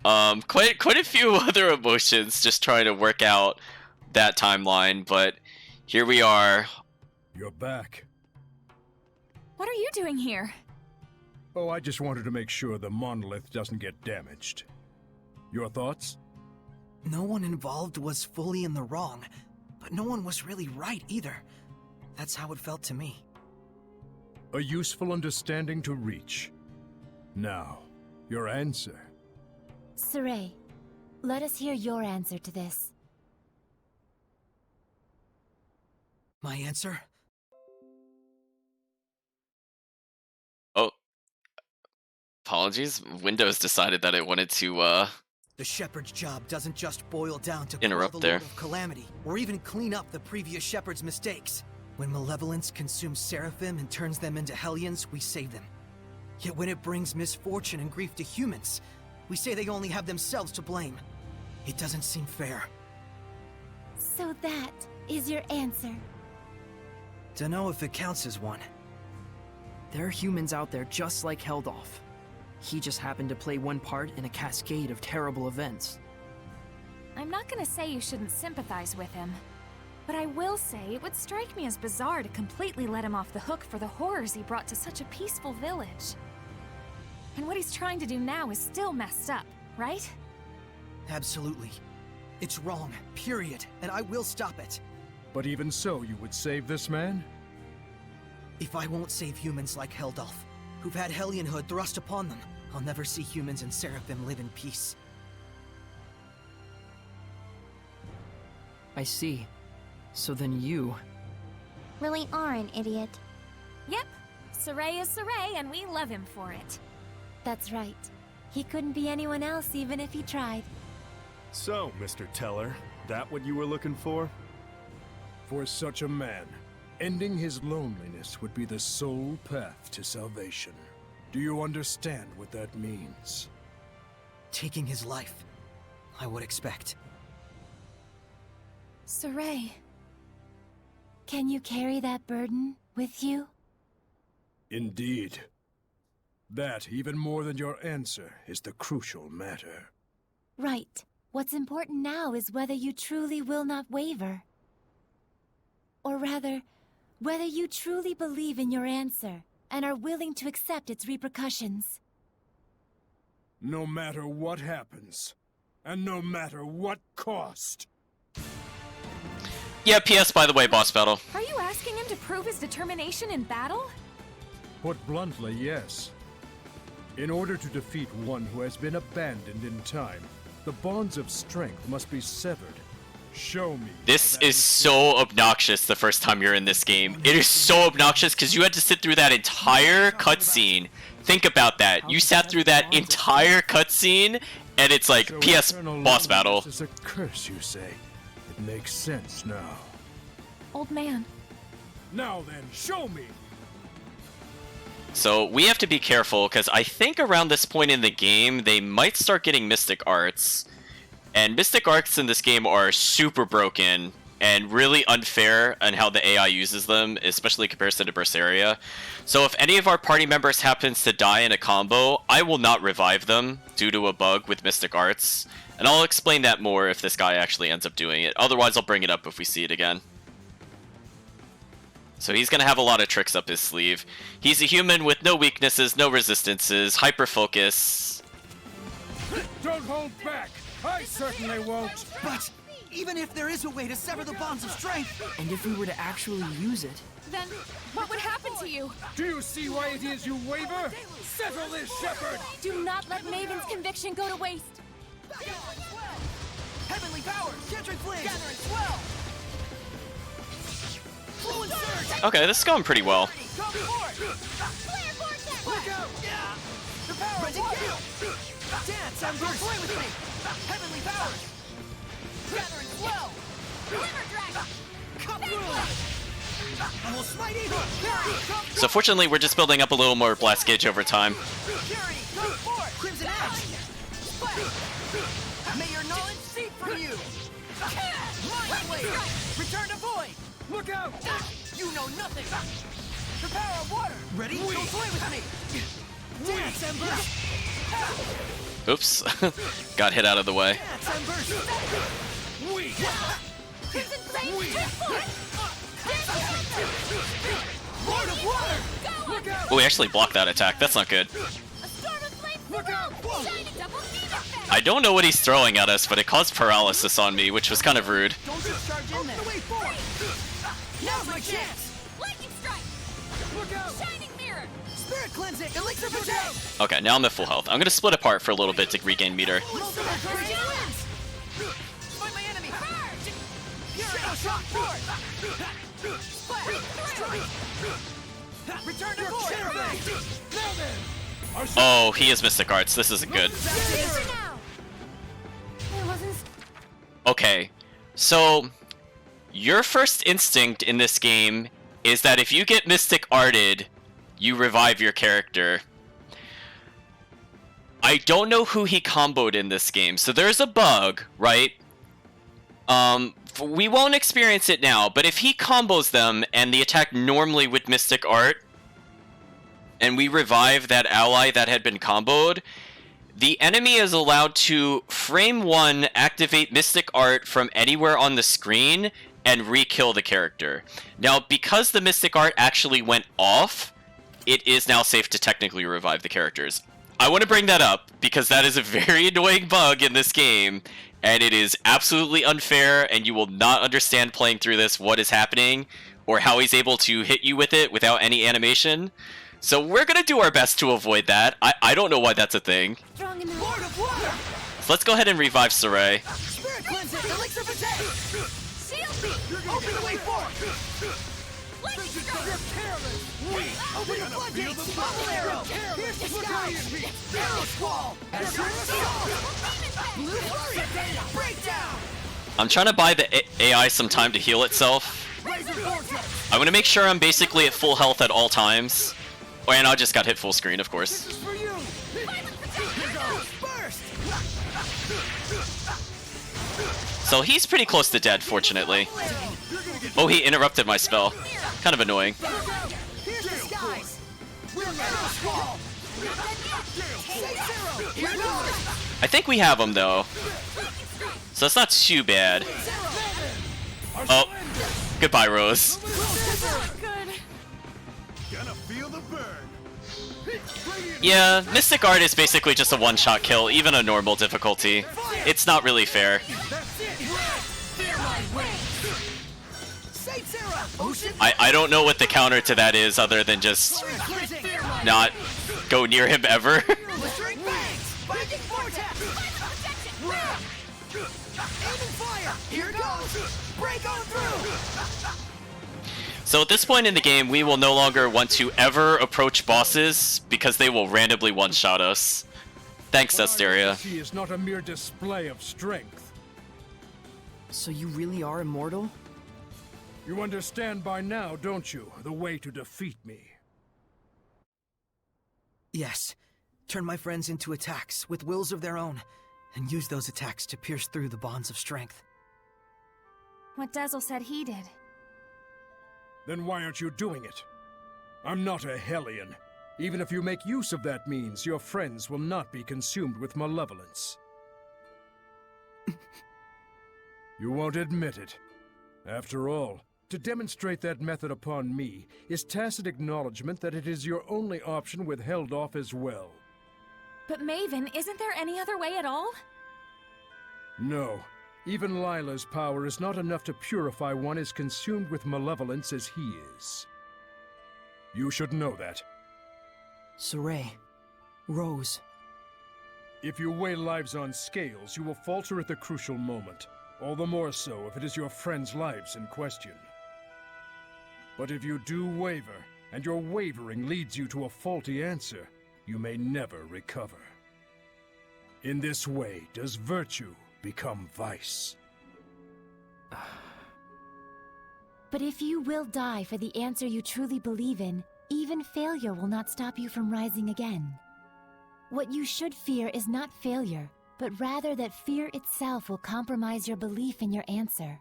quite a few other emotions just trying to work out that timeline, but here we are. You're back. What are you doing here? Oh, I just wanted to make sure the monolith doesn't get damaged. Your thoughts? No one involved was fully in the wrong, but no one was really right either. That's how it felt to me. A useful understanding to reach. Now, your answer. Saray, let us hear your answer to this. My answer? Oh. Apologies. Windows decided that it wanted to, The shepherd's job doesn't just boil down to interrupt quell the there. Lord of Calamity, or even clean up the previous shepherd's mistakes. When malevolence consumes seraphim and turns them into hellions, we save them. Yet when it brings misfortune and grief to humans, we say they only have themselves to blame. It doesn't seem fair. So that is your answer. Dunno if it counts as one. There are humans out there just like Heldolf. He just happened to play one part in a cascade of terrible events. I'm not gonna say you shouldn't sympathize with him, but I will say it would strike me as bizarre to completely let him off the hook for the horrors he brought to such a peaceful village. And what he's trying to do now is still messed up, right? Absolutely. It's wrong, period, and I will stop it. But even so, you would save this man? If I won't save humans like Heldolf, who've had Hellionhood thrust upon them, I'll never see humans and Seraphim live in peace. I see. So then you... really are an idiot. Yep. Saray is Saray, and we love him for it. That's right. He couldn't be anyone else even if he tried. So, Mr. Teller, that what you were looking for? For such a man, ending his loneliness would be the sole path to salvation. Do you understand what that means? Taking his life, I would expect. Saray. Can you carry that burden with you? Indeed. That, even more than your answer, is the crucial matter. Right. What's important now is whether you truly will not waver. Or rather, whether you truly believe in your answer and are willing to accept its repercussions. No matter what happens, and no matter what cost. Yeah, PS, by the way, boss battle. Are you asking him to prove his determination in battle? Put bluntly, yes. In order to defeat one who has been abandoned in time, the bonds of strength must be severed. Show me. This is so obnoxious the first time you're in this game. It is so obnoxious because you had to sit through that entire cutscene. Think about that. You sat through that entire cutscene, and it's like, So PS, eternal boss battle. loneliness is a curse, you say? It makes sense now. Old man. Now then, show me! So we have to be careful because I think around this point in the game, they might start getting Mystic Arts. And Mystic Arts in this game are super broken and really unfair on how the AI uses them, especially in comparison to Berseria. So if any of our party members happens to die in a combo, I will not revive them due to a bug with Mystic Arts. And I'll explain that more if this guy actually ends up doing it. Otherwise, I'll bring it up if we see it again. So he's going to have a lot of tricks up his sleeve. He's a human with no weaknesses, no resistances, hyper-focus. Don't hold back! I certainly won't. But even if there is a way to sever the bonds of strength... And if we were to actually use it? Then what would happen to you? Do you see why it is you waver? Settle this, Shepherd! Do not let Maven's conviction go to waste. Heavenly powers! Gentry flames! Gather and swell! Flow and surge! Okay, this is going pretty well. Come forth! Look out! The power of water! Dance and play with me! Heavenly powers! Gather and swell! Glimmer dragon! Come through! I will smite evil! So fortunately, we're just building up a little more blast gauge over time. Purity, come forth! Crimson Ash! May your knowledge seep from you! Mind Blade! Return to void! Look out! You know nothing! The power of water! Ready? Go play with me! Dance, Ember! Oops. Got hit out of the way. Dance, Ember! We! Crimson Flame, take forth! Lord of water! Look out! Oh, we actually blocked that attack. That's not good. Look out! I don't know what he's throwing at us, but it caused paralysis on me, which was kind of rude. Don't just charge in there! Now's my chance! Lightning strike! Look out! Shining mirror! Spirit cleansing! Elixir protect! Okay, now I'm at full health. I'm gonna split apart for a little bit to regain meter. Fight my enemy! Shadow shock force! Return to void! Now then! Oh, he is Mystic Arts. This isn't good. Okay, so your first instinct in this game is that if you get Mystic Arted, you revive your character. I don't know who he comboed in this game, so there's a bug, right? We won't experience it now, but if he combos them and the attack normally with Mystic Art, and we revive that ally that had been comboed, the enemy is allowed to frame 1 activate Mystic Art from anywhere on the screen and re-kill the character. Now, because the Mystic Art actually went off, it is now safe to technically revive the characters. I want to bring that up because that is a very annoying bug in this game, and it is absolutely unfair, and you will not understand playing through this what is happening, or how he's able to hit you with it without any animation. So we're gonna do our best to avoid that. I don't know why that's a thing. Lord of water! So let's go ahead and revive Saray. Spirit cleansing! Elixir protect! Shield me! Open the way forward! Lightning strike! You're careless! Open the floodgates! Bubble arrow! Pierce the sky! Arrow squall! Blue flurry! Breakdown! I'm trying to buy the AI some time to heal itself. Laser vortex! I want to make sure I'm basically at full health at all times. Oh, and I just got hit full screen, of course. This is for you! Here goes! Burst! So he's pretty close to dead, fortunately. Oh, he interrupted my spell. Kind of annoying. Here's the skies! We're arrow squall! Here goes! I think we have him, though. So it's not too bad. Oh, goodbye, Rose. Gonna feel the burn. Yeah, Mystic Art is basically just a one-shot kill, even a normal difficulty. It's not really fair. I don't know what the counter to that is other than just not go near him ever. Here goes! Break on through! So at this point in the game, we will no longer want to ever approach bosses because they will randomly one-shot us. Thanks, Zestiria. She is not a mere display of strength. So you really are immortal? You understand by now, don't you, the way to defeat me? Yes. Turn my friends into attacks with wills of their own, and use those attacks to pierce through the bonds of strength. What Dazzle said he did. Then why aren't you doing it? I'm not a Hellion. Even if you make use of that means, your friends will not be consumed with malevolence. You won't admit it. After all, to demonstrate that method upon me is tacit acknowledgement that it is your only option withheld off as well. But Maven, isn't there any other way at all? No. Even Lila's power is not enough to purify one as consumed with malevolence as he is. You should know that. Saray. Rose. If you weigh lives on scales, you will falter at the crucial moment. All the more so if it is your friends' lives in question. But if you do waver, and your wavering leads you to a faulty answer, you may never recover. In this way does virtue become vice. But if you will die for the answer you truly believe in, even failure will not stop you from rising again. What you should fear is not failure, but rather that fear itself will compromise your belief in your answer.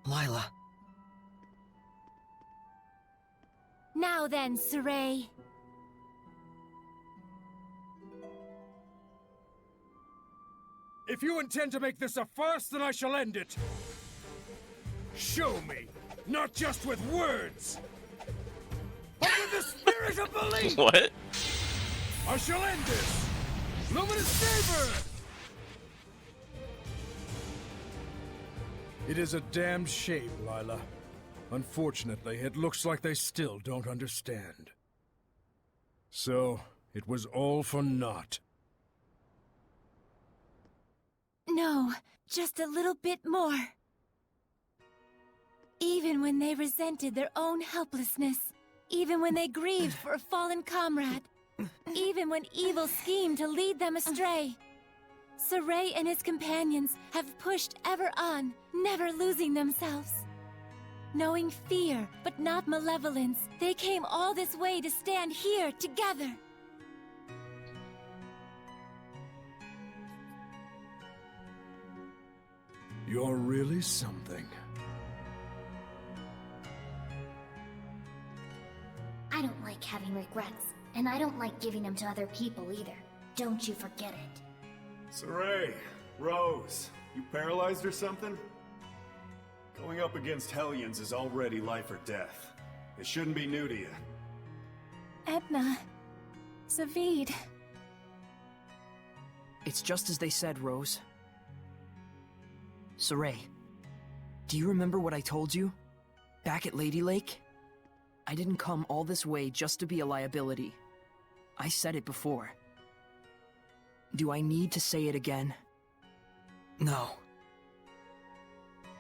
Lila. Now then, Saray. If you intend to make this a farce, then I shall end it. Show me, not just with words, but with the spirit of belief! What? I shall end this! Luminous Saber! It is a damned shame, Lila. Unfortunately, it looks like they still don't understand. So, it was all for naught. No, just a little bit more. Even when they resented their own helplessness, even when they grieved for a fallen comrade, even when evil schemed to lead them astray, Saray and his companions have pushed ever on, never losing themselves. Knowing fear, but not malevolence, they came all this way to stand here together. You're really something. I don't like having regrets, and I don't like giving them to other people either. Don't you forget it. Saray, Rose, you paralyzed or something? Going up against Hellions is already life or death. It shouldn't be new to you. Edna. Zaveid. It's just as they said, Rose. Saray, do you remember what I told you? Back at Lady Lake? I didn't come all this way just to be a liability. I said it before. Do I need to say it again? No.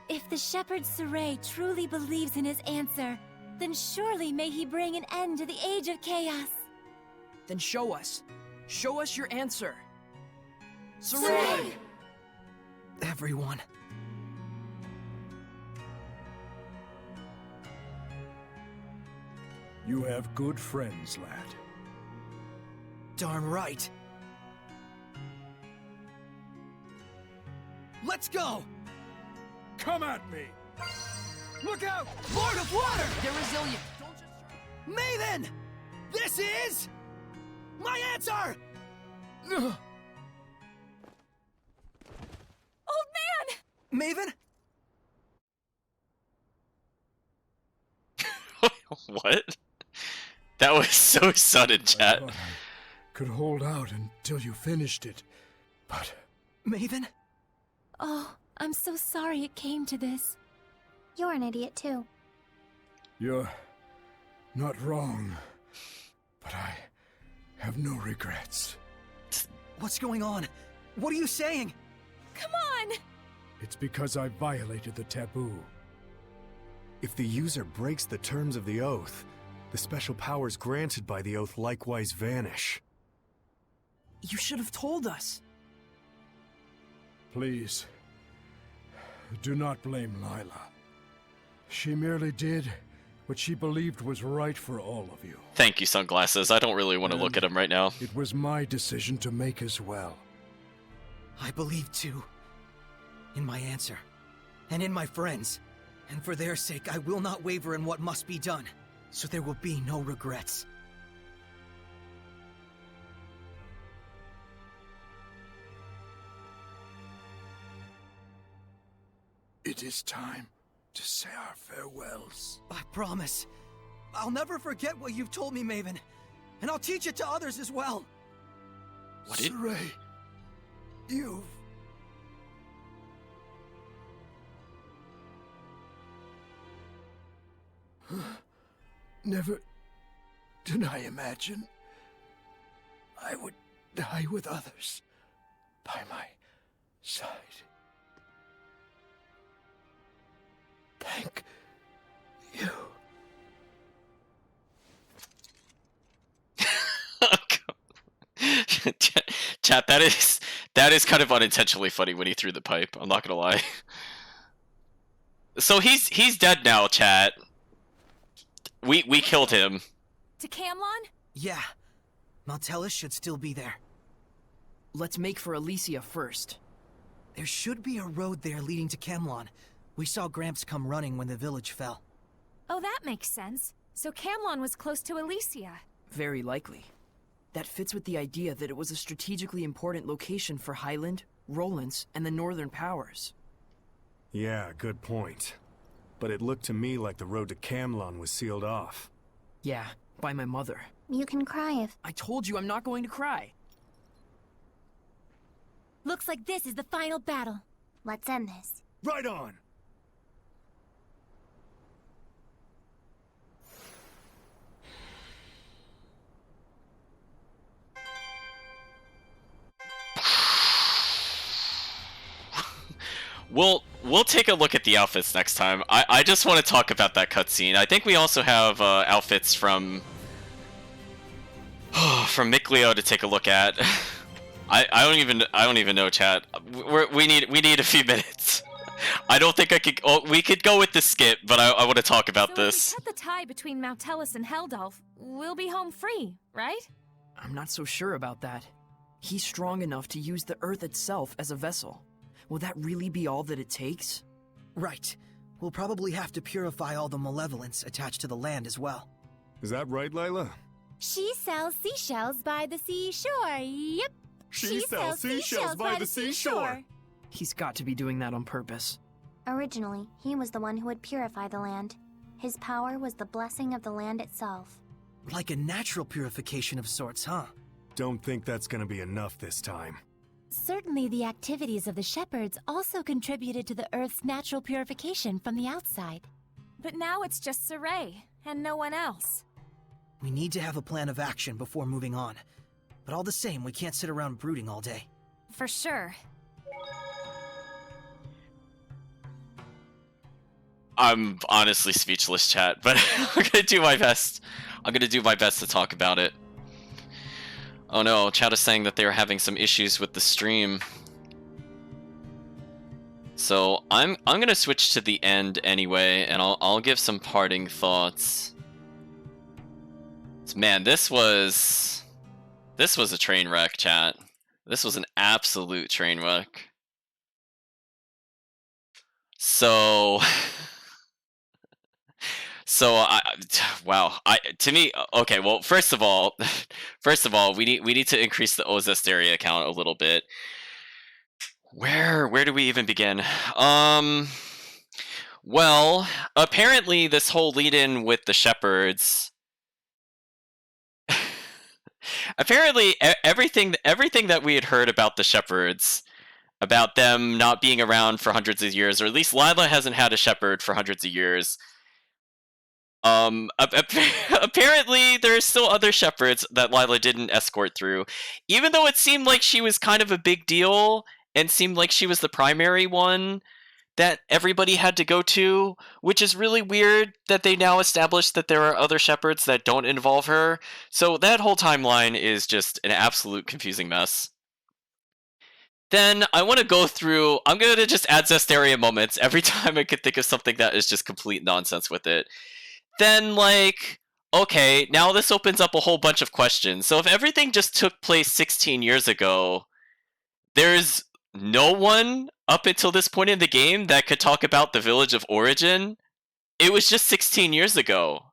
If the shepherd Saray truly believes in his answer, then surely may he bring an end to the Age of Chaos. Then show us. Show us your answer. Saray! Everyone. You have good friends, lad. Darn right. Let's go! Come at me! Look out! Lord of Water! They're resilient. Maven! This is... my answer! Old man! Maven? What? That was so sudden, chat. Could hold out until you finished it, but... Maven? Oh, I'm so sorry it came to this. You're an idiot too. You're not wrong, but I have no regrets. What's going on? What are you saying? Come on! It's because I violated the taboo. If the user breaks the terms of the oath, the special powers granted by the oath likewise vanish. You should have told us. Please, do not blame Lila. She merely did what she believed was right for all of you. Thank you, Sunglasses. I don't really want to look at him right now. It was my decision to make as well. I believe too. In my answer. And in my friends. And for their sake, I will not waver in what must be done. So there will be no regrets. It is time to say our farewells. I promise. I'll never forget what you've told me, Maven. And I'll teach it to others as well. What did... Saray, you've Never did I imagine I would die with others by my side. Thank you. Chat, that is kind of unintentionally funny when he threw the pipe. I'm not gonna lie. So he's dead now, chat. We killed him. To Camlon? Yeah. Maltellus should still be there. Let's make for Elysia first. There should be a road there leading to Camlon. We saw Gramps come running when the village fell. Oh, that makes sense. So Camlon was close to Elysia. Very likely. That fits with the idea that it was a strategically important location for Highland, Rollins, and the Northern Powers. Yeah, good point. But it looked to me like the road to Camlon was sealed off. Yeah, by my mother. You can cry if... I told you I'm not going to cry. Looks like this is the final battle. Let's end this. Right on! We'll take a look at the outfits next time. I just want to talk about that cutscene. I think we also have outfits from Mikleo to take a look at. I don't even know, chat. We need a few minutes. I don't think I could. Oh, we could go with the skip, but I want to talk about this. If we cut the tie between Maltellus and Heldalf, we'll be home free, right? I'm not so sure about that. He's strong enough to use the Earth itself as a vessel. Will that really be all that it takes? Right. We'll probably have to purify all the malevolence attached to the land as well. Is that right, Layla? She sells seashells by the seashore. Yep. She sells seashells by the seashore. He's got to be doing that on purpose. Originally, he was the one who would purify the land. His power was the blessing of the land itself. Like a natural purification of sorts, huh? Don't think that's gonna be enough this time. Certainly the activities of the shepherds also contributed to the Earth's natural purification from the outside. But now it's just Saray, and no one else. We need to have a plan of action before moving on. But all the same, we can't sit around brooding all day. For sure. I'm honestly speechless, chat, but I'm gonna do my best. I'm gonna do my best to talk about it. Oh no, chat is saying that they are having some issues with the stream. So I'm gonna switch to the end anyway, and I'll give some parting thoughts. Man, this was a train wreck, chat. This was an absolute train wreck. So to me, okay, well, first of all, we need to increase the Zestiria count a little bit. Where do we even begin? Well, apparently this whole lead-in with the shepherds, apparently everything that we had heard about the shepherds, about them not being around for hundreds of years, or at least Lila hasn't had a shepherd for hundreds of years. Apparently there's still other shepherds that Lila didn't escort through, even though it seemed like she was kind of a big deal and seemed like she was the primary one that everybody had to go to, which is really weird that they now established that there are other shepherds that don't involve her. So that whole timeline is just an absolute confusing mess. Then I want to go through, I'm going to just add Zestiria moments every time I could think of something that is just complete nonsense with it. Then, like, okay, now this opens up a whole bunch of questions. So if everything just took place 16 years ago, there's no one up until this point in the game that could talk about the village of origin. It was just 16 years ago.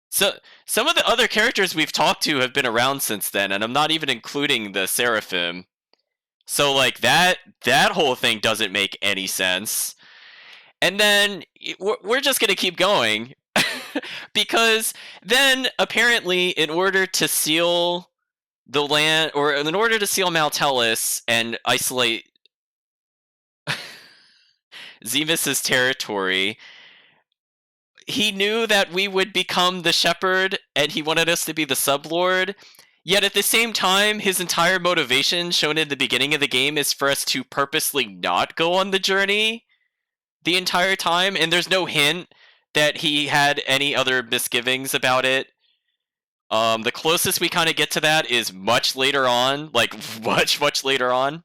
So some of the other characters we've talked to have been around since then, and I'm not even including the Seraphim. So, like, that whole thing doesn't make any sense. And then we're just going to keep going. Because then, apparently, in order to seal the land, or in order to seal Maltellus and isolate Zemus's territory, he knew that we would become the shepherd and he wanted us to be the sublord. Yet at the same time, his entire motivation shown in the beginning of the game is for us to purposely not go on the journey the entire time, and there's no hint that he had any other misgivings about it. The closest we kind of get to that is much later on, like much later on,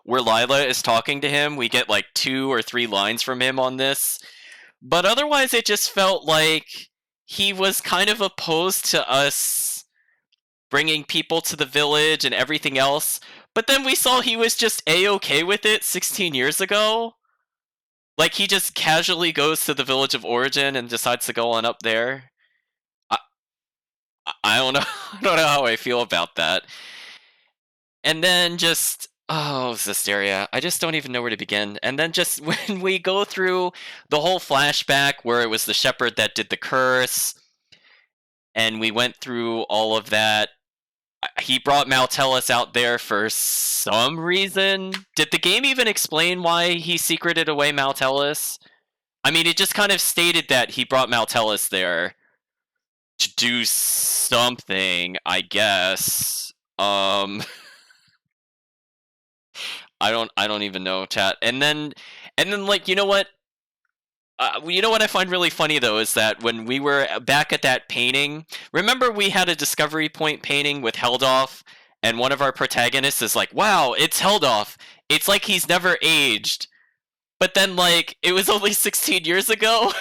where Lila is talking to him. We get like 2 or 3 lines from him on this. But otherwise, it just felt like he was kind of opposed to us bringing people to the village and everything else. But then we saw he was just A-okay with it 16 years ago. Like, he just casually goes to the village of origin and decides to go on up there. I don't know. I don't know how I feel about that. And then just... Oh, Zestiria. I just don't even know where to begin. And then just when we go through the whole flashback where it was the shepherd that did the curse, and we went through all of that, he brought Maltellus out there for some reason. Did the game even explain why he secreted away Maltellus? I mean, it just kind of stated that he brought Maltellus there to do something, I guess. I don't even know, chat. And then like, you know what I find really funny though is that when we were back at that painting, remember we had a discovery point painting with Heldoff, and one of our protagonists is like, "Wow, it's Heldoff. It's like he's never aged." But then like it was only 16 years ago.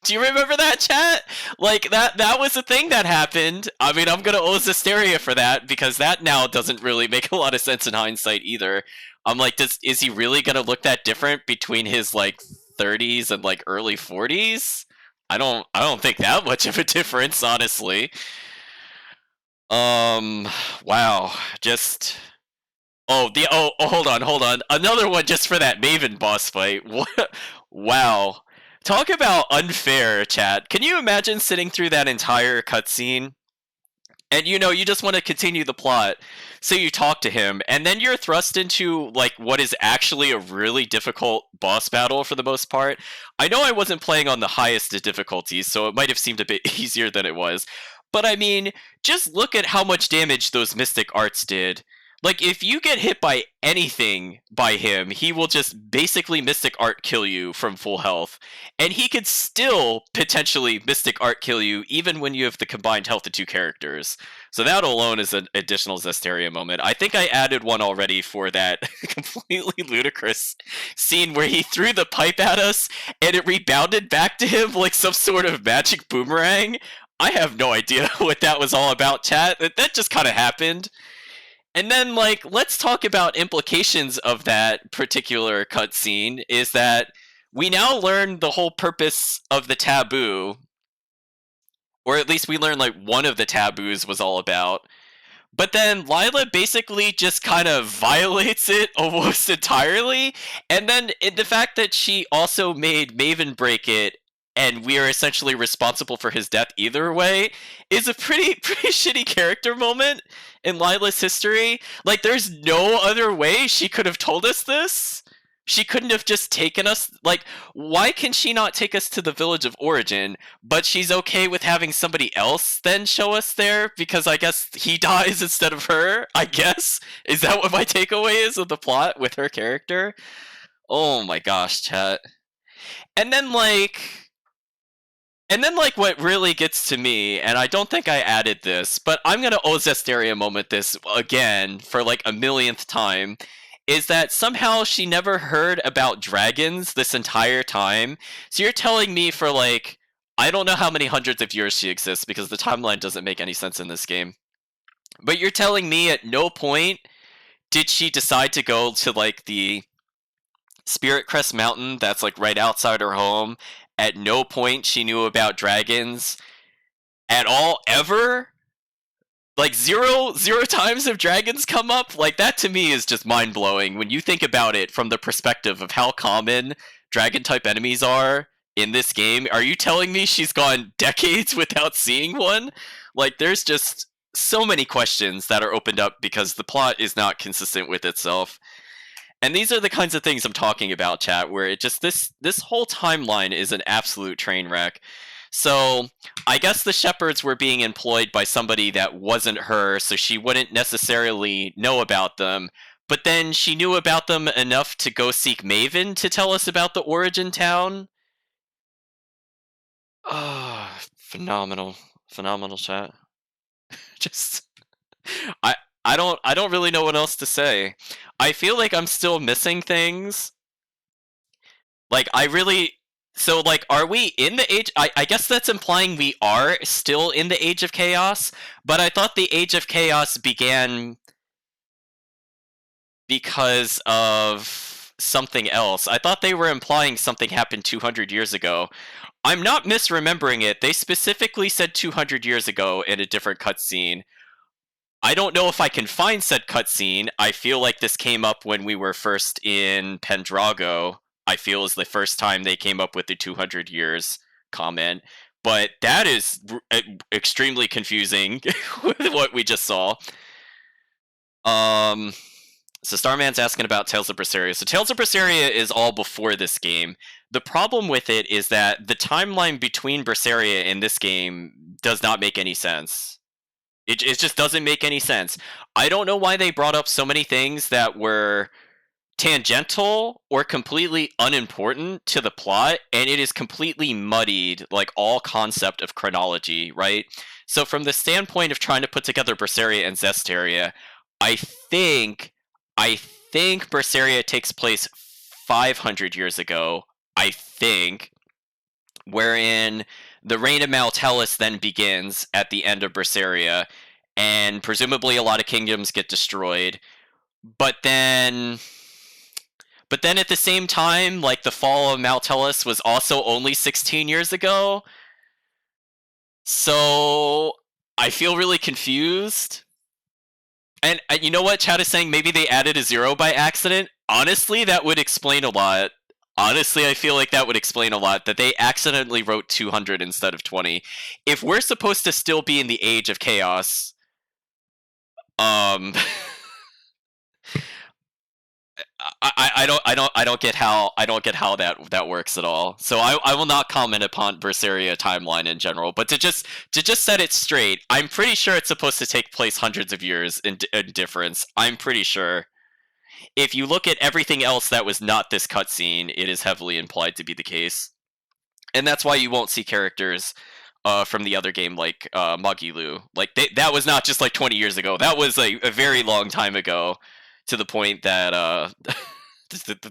Do you remember that, chat? Like that was a thing that happened. I mean, I'm gonna owe Zestiria for that because that now doesn't really make a lot of sense in hindsight either. I'm like, is he really gonna look that different between his like 30s and like early 40s? I don't think that much of a difference, honestly. Wow, just hold on. Another one just for that Maven boss fight. What? Wow. Talk about unfair, chat. Can you imagine sitting through that entire cutscene? And you just want to continue the plot. So you talk to him, and then you're thrust into like what is actually a really difficult boss battle for the most part. I know I wasn't playing on the highest of difficulties, so it might have seemed a bit easier than it was. But I mean, just look at how much damage those mystic arts did. Like, if you get hit by anything by him, he will just basically Mystic Art kill you from full health. And he could still potentially Mystic Art kill you even when you have the combined health of 2 characters. So that alone is an additional Zestiria moment. I think I added one already for that completely ludicrous scene where he threw the pipe at us and it rebounded back to him like some sort of magic boomerang. I have no idea what that was all about, chat. That just kind of happened. And then, like, let's talk about implications of that particular cutscene, is that we now learn the whole purpose of the taboo, or at least we learn, like, one of the taboos was all about. But then Lila basically just kind of violates it almost entirely, and then the fact that she also made Maven break it, and we are essentially responsible for his death either way, is a pretty shitty character moment in Lila's history. Like, there's no other way she could have told us this. She couldn't have just taken us. Like, why can she not take us to the village of origin, but she's okay with having somebody else then show us there because I guess he dies instead of her? I guess? Is that what my takeaway is of the plot with her character? Oh my gosh, chat. And then, what really gets to me, and I don't think I added this, but I'm gonna owe Zestiria moment this again for like a millionth time, is that somehow she never heard about dragons this entire time. So you're telling me for like, I don't know how many hundreds of years she exists because the timeline doesn't make any sense in this game. But you're telling me at no point did she decide to go to like the Spirit Crest Mountain that's like right outside her home. At no point she knew about dragons at all, ever. Like zero times have dragons come up. Like, that to me is just mind-blowing when you think about it from the perspective of how common dragon type enemies are in this game. Are you telling me she's gone decades without seeing one? Like, there's just so many questions that are opened up because the plot is not consistent with itself. And these are the kinds of things I'm talking about, chat, where it just this whole timeline is an absolute train wreck. So I guess the shepherds were being employed by somebody that wasn't her, so she wouldn't necessarily know about them. But then she knew about them enough to go seek Maven to tell us about the origin town. Oh, phenomenal, phenomenal chat. Just I I don't really know what else to say. I feel like I'm still missing things. Like I really so like are we in the age I guess that's implying we are still in the age of chaos, but I thought the age of chaos began because of something else. I thought they were implying something happened 200 years ago. I'm not misremembering it. They specifically said 200 years ago in a different cutscene. I don't know if I can find said cutscene. I feel like this came up when we were first in Pendrago. I feel is the first time they came up with the 200 years comment. But that is extremely confusing with what we just saw. So Starman's asking about Tales of Berseria. So Tales of Berseria is all before this game. The problem with it is that the timeline between Berseria and this game does not make any sense. It just doesn't make any sense. I don't know why they brought up so many things that were tangential or completely unimportant to the plot, and it is completely muddied, like, all concept of chronology, right? So from the standpoint of trying to put together Berseria and Zestiria, I think Berseria takes place 500 years ago, I think, wherein the reign of Maltellus then begins at the end of Berseria, and presumably a lot of kingdoms get destroyed. But then at the same time, like, the fall of Maltellus was also only 16 years ago. So I feel really confused. And you know what chat is saying? Maybe they added a 0 by accident. Honestly, that would explain a lot. Honestly, I feel like that would explain a lot, that they accidentally wrote 200 instead of 20. If we're supposed to still be in the age of chaos, I don't get how that works at all. So I will not comment upon Berseria timeline in general, but to just set it straight, I'm pretty sure it's supposed to take place hundreds of years in difference. I'm pretty sure. If you look at everything else that was not this cutscene, it is heavily implied to be the case. And that's why you won't see characters from the other game like Magilu. Like, that was not just like 20 years ago. That was a very long time ago, to the point that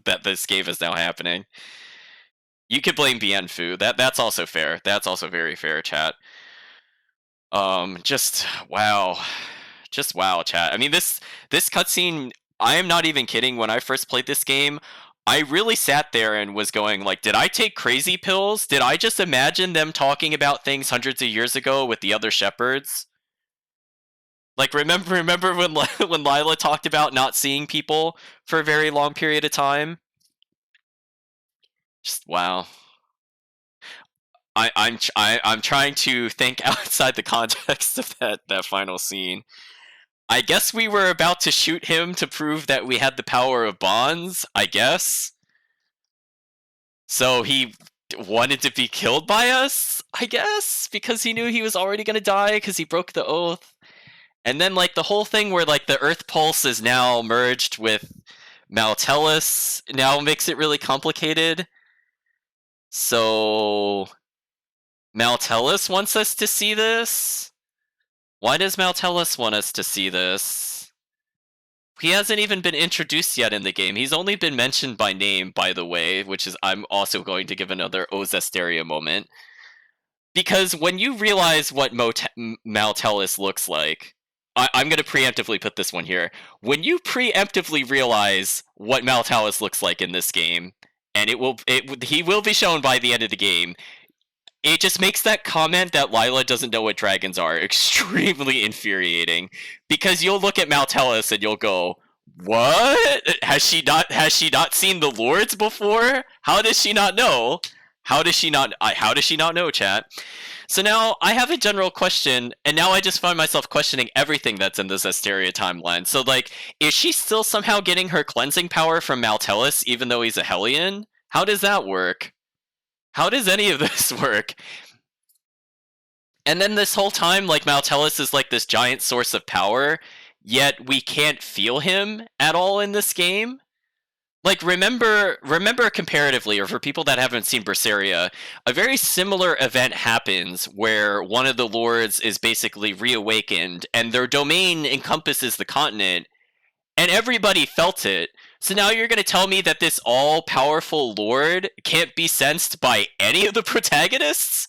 that this game is now happening. You could blame Bienfu. That's also fair. That's also very fair, chat. Just wow, chat. I mean, this cutscene, I am not even kidding. When I first played this game, I really sat there and was going, like, did I take crazy pills? Did I just imagine them talking about things hundreds of years ago with the other shepherds? Like, remember when when Lila talked about not seeing people for a very long period of time? Just wow. I'm trying to think outside the context of that final scene. I guess we were about to shoot him to prove that we had the power of bonds, I guess. So he wanted to be killed by us, I guess, because he knew he was already going to die because he broke the oath. And then, like, the whole thing where, like, the Earth Pulse is now merged with Maltellus now makes it really complicated. So Maltellus wants us to see this? Why does Maltellus want us to see this? He hasn't even been introduced yet in the game. He's only been mentioned by name, by the way, which is, I'm also going to give another O Zestiria moment. Because when you realize what Maltellus looks like, I'm going to preemptively put this one here. When you preemptively realize what Maltellus looks like in this game, and he will be shown by the end of the game, it just makes that comment that Lila doesn't know what dragons are extremely infuriating. Because you'll look at Maltellus and you'll go, what? Has she not seen the Lords before? How does she not know? How does she not know, chat? So now I have a general question, and now I just find myself questioning everything that's in the Zestiria timeline. So, like, is she still somehow getting her cleansing power from Maltellus, even though he's a Hellion? How does that work? How does any of this work? And then this whole time, like, Maltellus is like this giant source of power, yet we can't feel him at all in this game. Like, remember comparatively, or for people that haven't seen Berseria, a very similar event happens where one of the lords is basically reawakened, and their domain encompasses the continent, and everybody felt it. So now you're going to tell me that this all-powerful lord can't be sensed by any of the protagonists?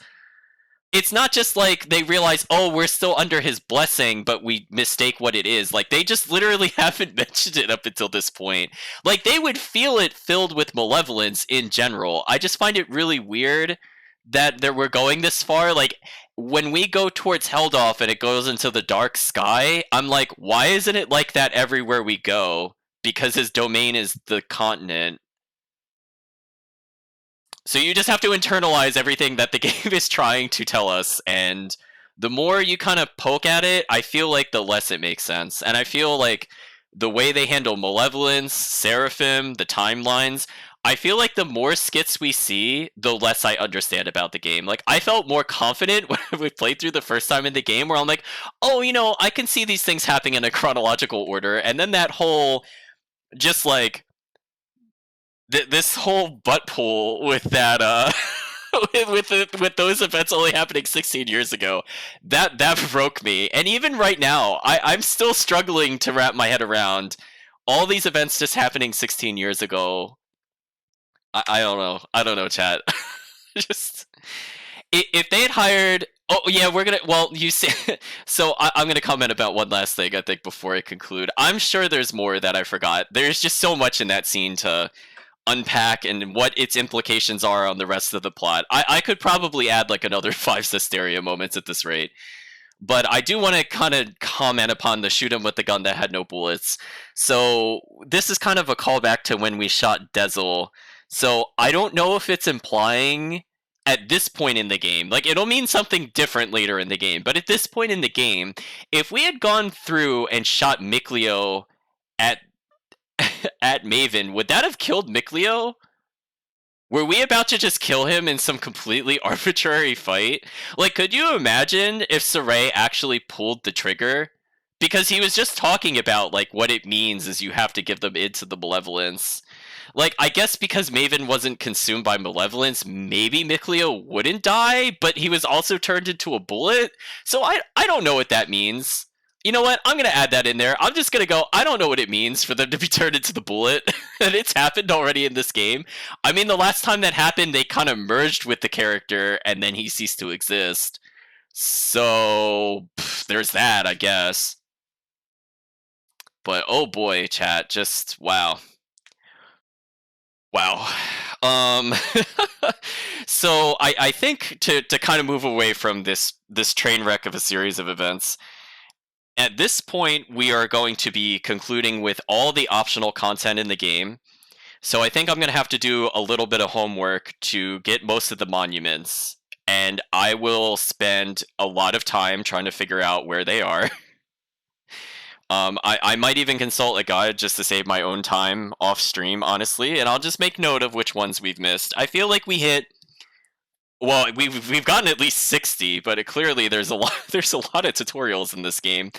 It's not just like they realize, oh, we're still under his blessing, but we mistake what it is. Like, they just literally haven't mentioned it up until this point. Like, they would feel it filled with malevolence in general. I just find it really weird that we're going this far. Like, when we go towards Heldolf and it goes into the dark sky, I'm like, why isn't it like that everywhere we go? Because his domain is the continent. So you just have to internalize everything that the game is trying to tell us, and the more you kind of poke at it, I feel like the less it makes sense. And I feel like the way they handle Malevolence, Seraphim, the timelines, I feel like the more skits we see, the less I understand about the game. Like, I felt more confident when we played through the first time in the game, where I'm like, oh, you know, I can see these things happening in a chronological order, and then that whole, just like, this whole butt pull with that with those events only happening 16 years ago, that broke me. And even right now, I'm still struggling to wrap my head around all these events just happening 16 years ago. I don't know, chat. Just, if they had hired, oh yeah, we're gonna, well, you see, so I'm gonna comment about one last thing, I think, before I conclude. I'm sure there's more that I forgot. There's just so much in that scene to unpack and what its implications are on the rest of the plot. I could probably add like another 5 Zestiria moments at this rate. But I do want to kind of comment upon the shoot him with the gun that had no bullets. So this is kind of a callback to when we shot Dezel. So I don't know if it's implying at this point in the game, like, it'll mean something different later in the game, but at this point in the game, if we had gone through and shot Mikleo at at Maven, would that have killed Mikleo? Were we about to just kill him in some completely arbitrary fight? Like, could you imagine if Saray actually pulled the trigger? Because he was just talking about, like, what it means is you have to give them into the malevolence. Like, I guess because Maven wasn't consumed by malevolence, maybe Mikleo wouldn't die, but he was also turned into a bullet? So I don't know what that means. You know what? I'm going to add that in there. I'm just going to go, I don't know what it means for them to be turned into the bullet. And it's happened already in this game. I mean, the last time that happened, they kind of merged with the character, and then he ceased to exist. So, there's that, I guess. But, oh boy, chat, just, wow. Wow. So, I think to kind of move away from this train wreck of a series of events, at this point, we are going to be concluding with all the optional content in the game. So I think I'm going to have to do a little bit of homework to get most of the monuments. And I will spend a lot of time trying to figure out where they are. I might even consult a guide just to save my own time off stream, honestly. And I'll just make note of which ones we've missed. I feel like we hit... Well, we've gotten at least 60, but clearly there's a lot of tutorials in this game.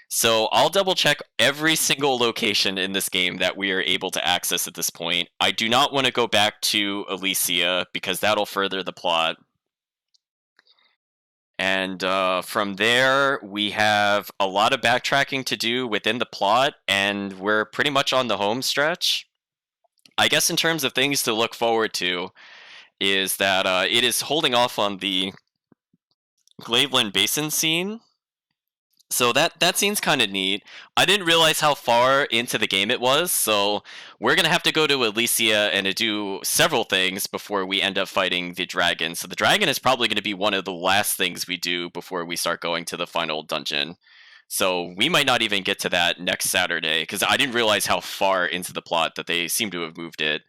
So I'll double check every single location in this game that we are able to access at this point. I do not want to go back to Elysia because that'll further the plot. And from there, we have a lot of backtracking to do within the plot, and we're pretty much on the home stretch. I guess in terms of things to look forward to, is that it is holding off on the Glaveland Basin scene. So that scene's kind of neat. I didn't realize how far into the game it was, so we're going to have to go to Elysia and do several things before we end up fighting the dragon. So the dragon is probably going to be one of the last things we do before we start going to the final dungeon. So we might not even get to that next Saturday, because I didn't realize how far into the plot that they seem to have moved it.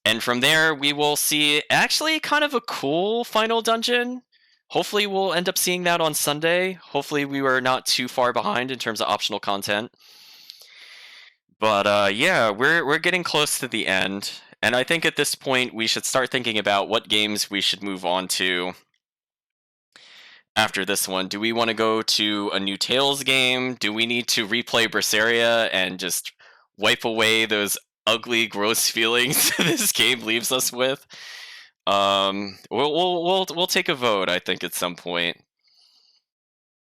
And from there, we will see actually kind of a cool final dungeon. Hopefully, we'll end up seeing that on Sunday. Hopefully, we were not too far behind in terms of optional content. But yeah, we're getting close to the end. And I think at this point, we should start thinking about what games we should move on to after this one. Do we want to go to a new Tales game? Do we need to replay Berseria and just wipe away those ugly, gross feelings this game leaves us with? We'll take a vote, I think, at some point.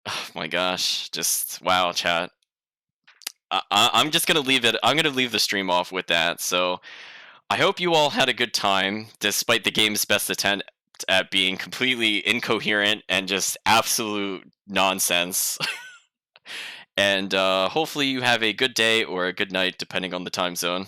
Oh my gosh, just wow, chat. I'm just gonna leave it. I'm gonna leave the stream off with that. So I hope you all had a good time, despite the game's best attempt at being completely incoherent and just absolute nonsense. And hopefully you have a good day or a good night, depending on the time zone.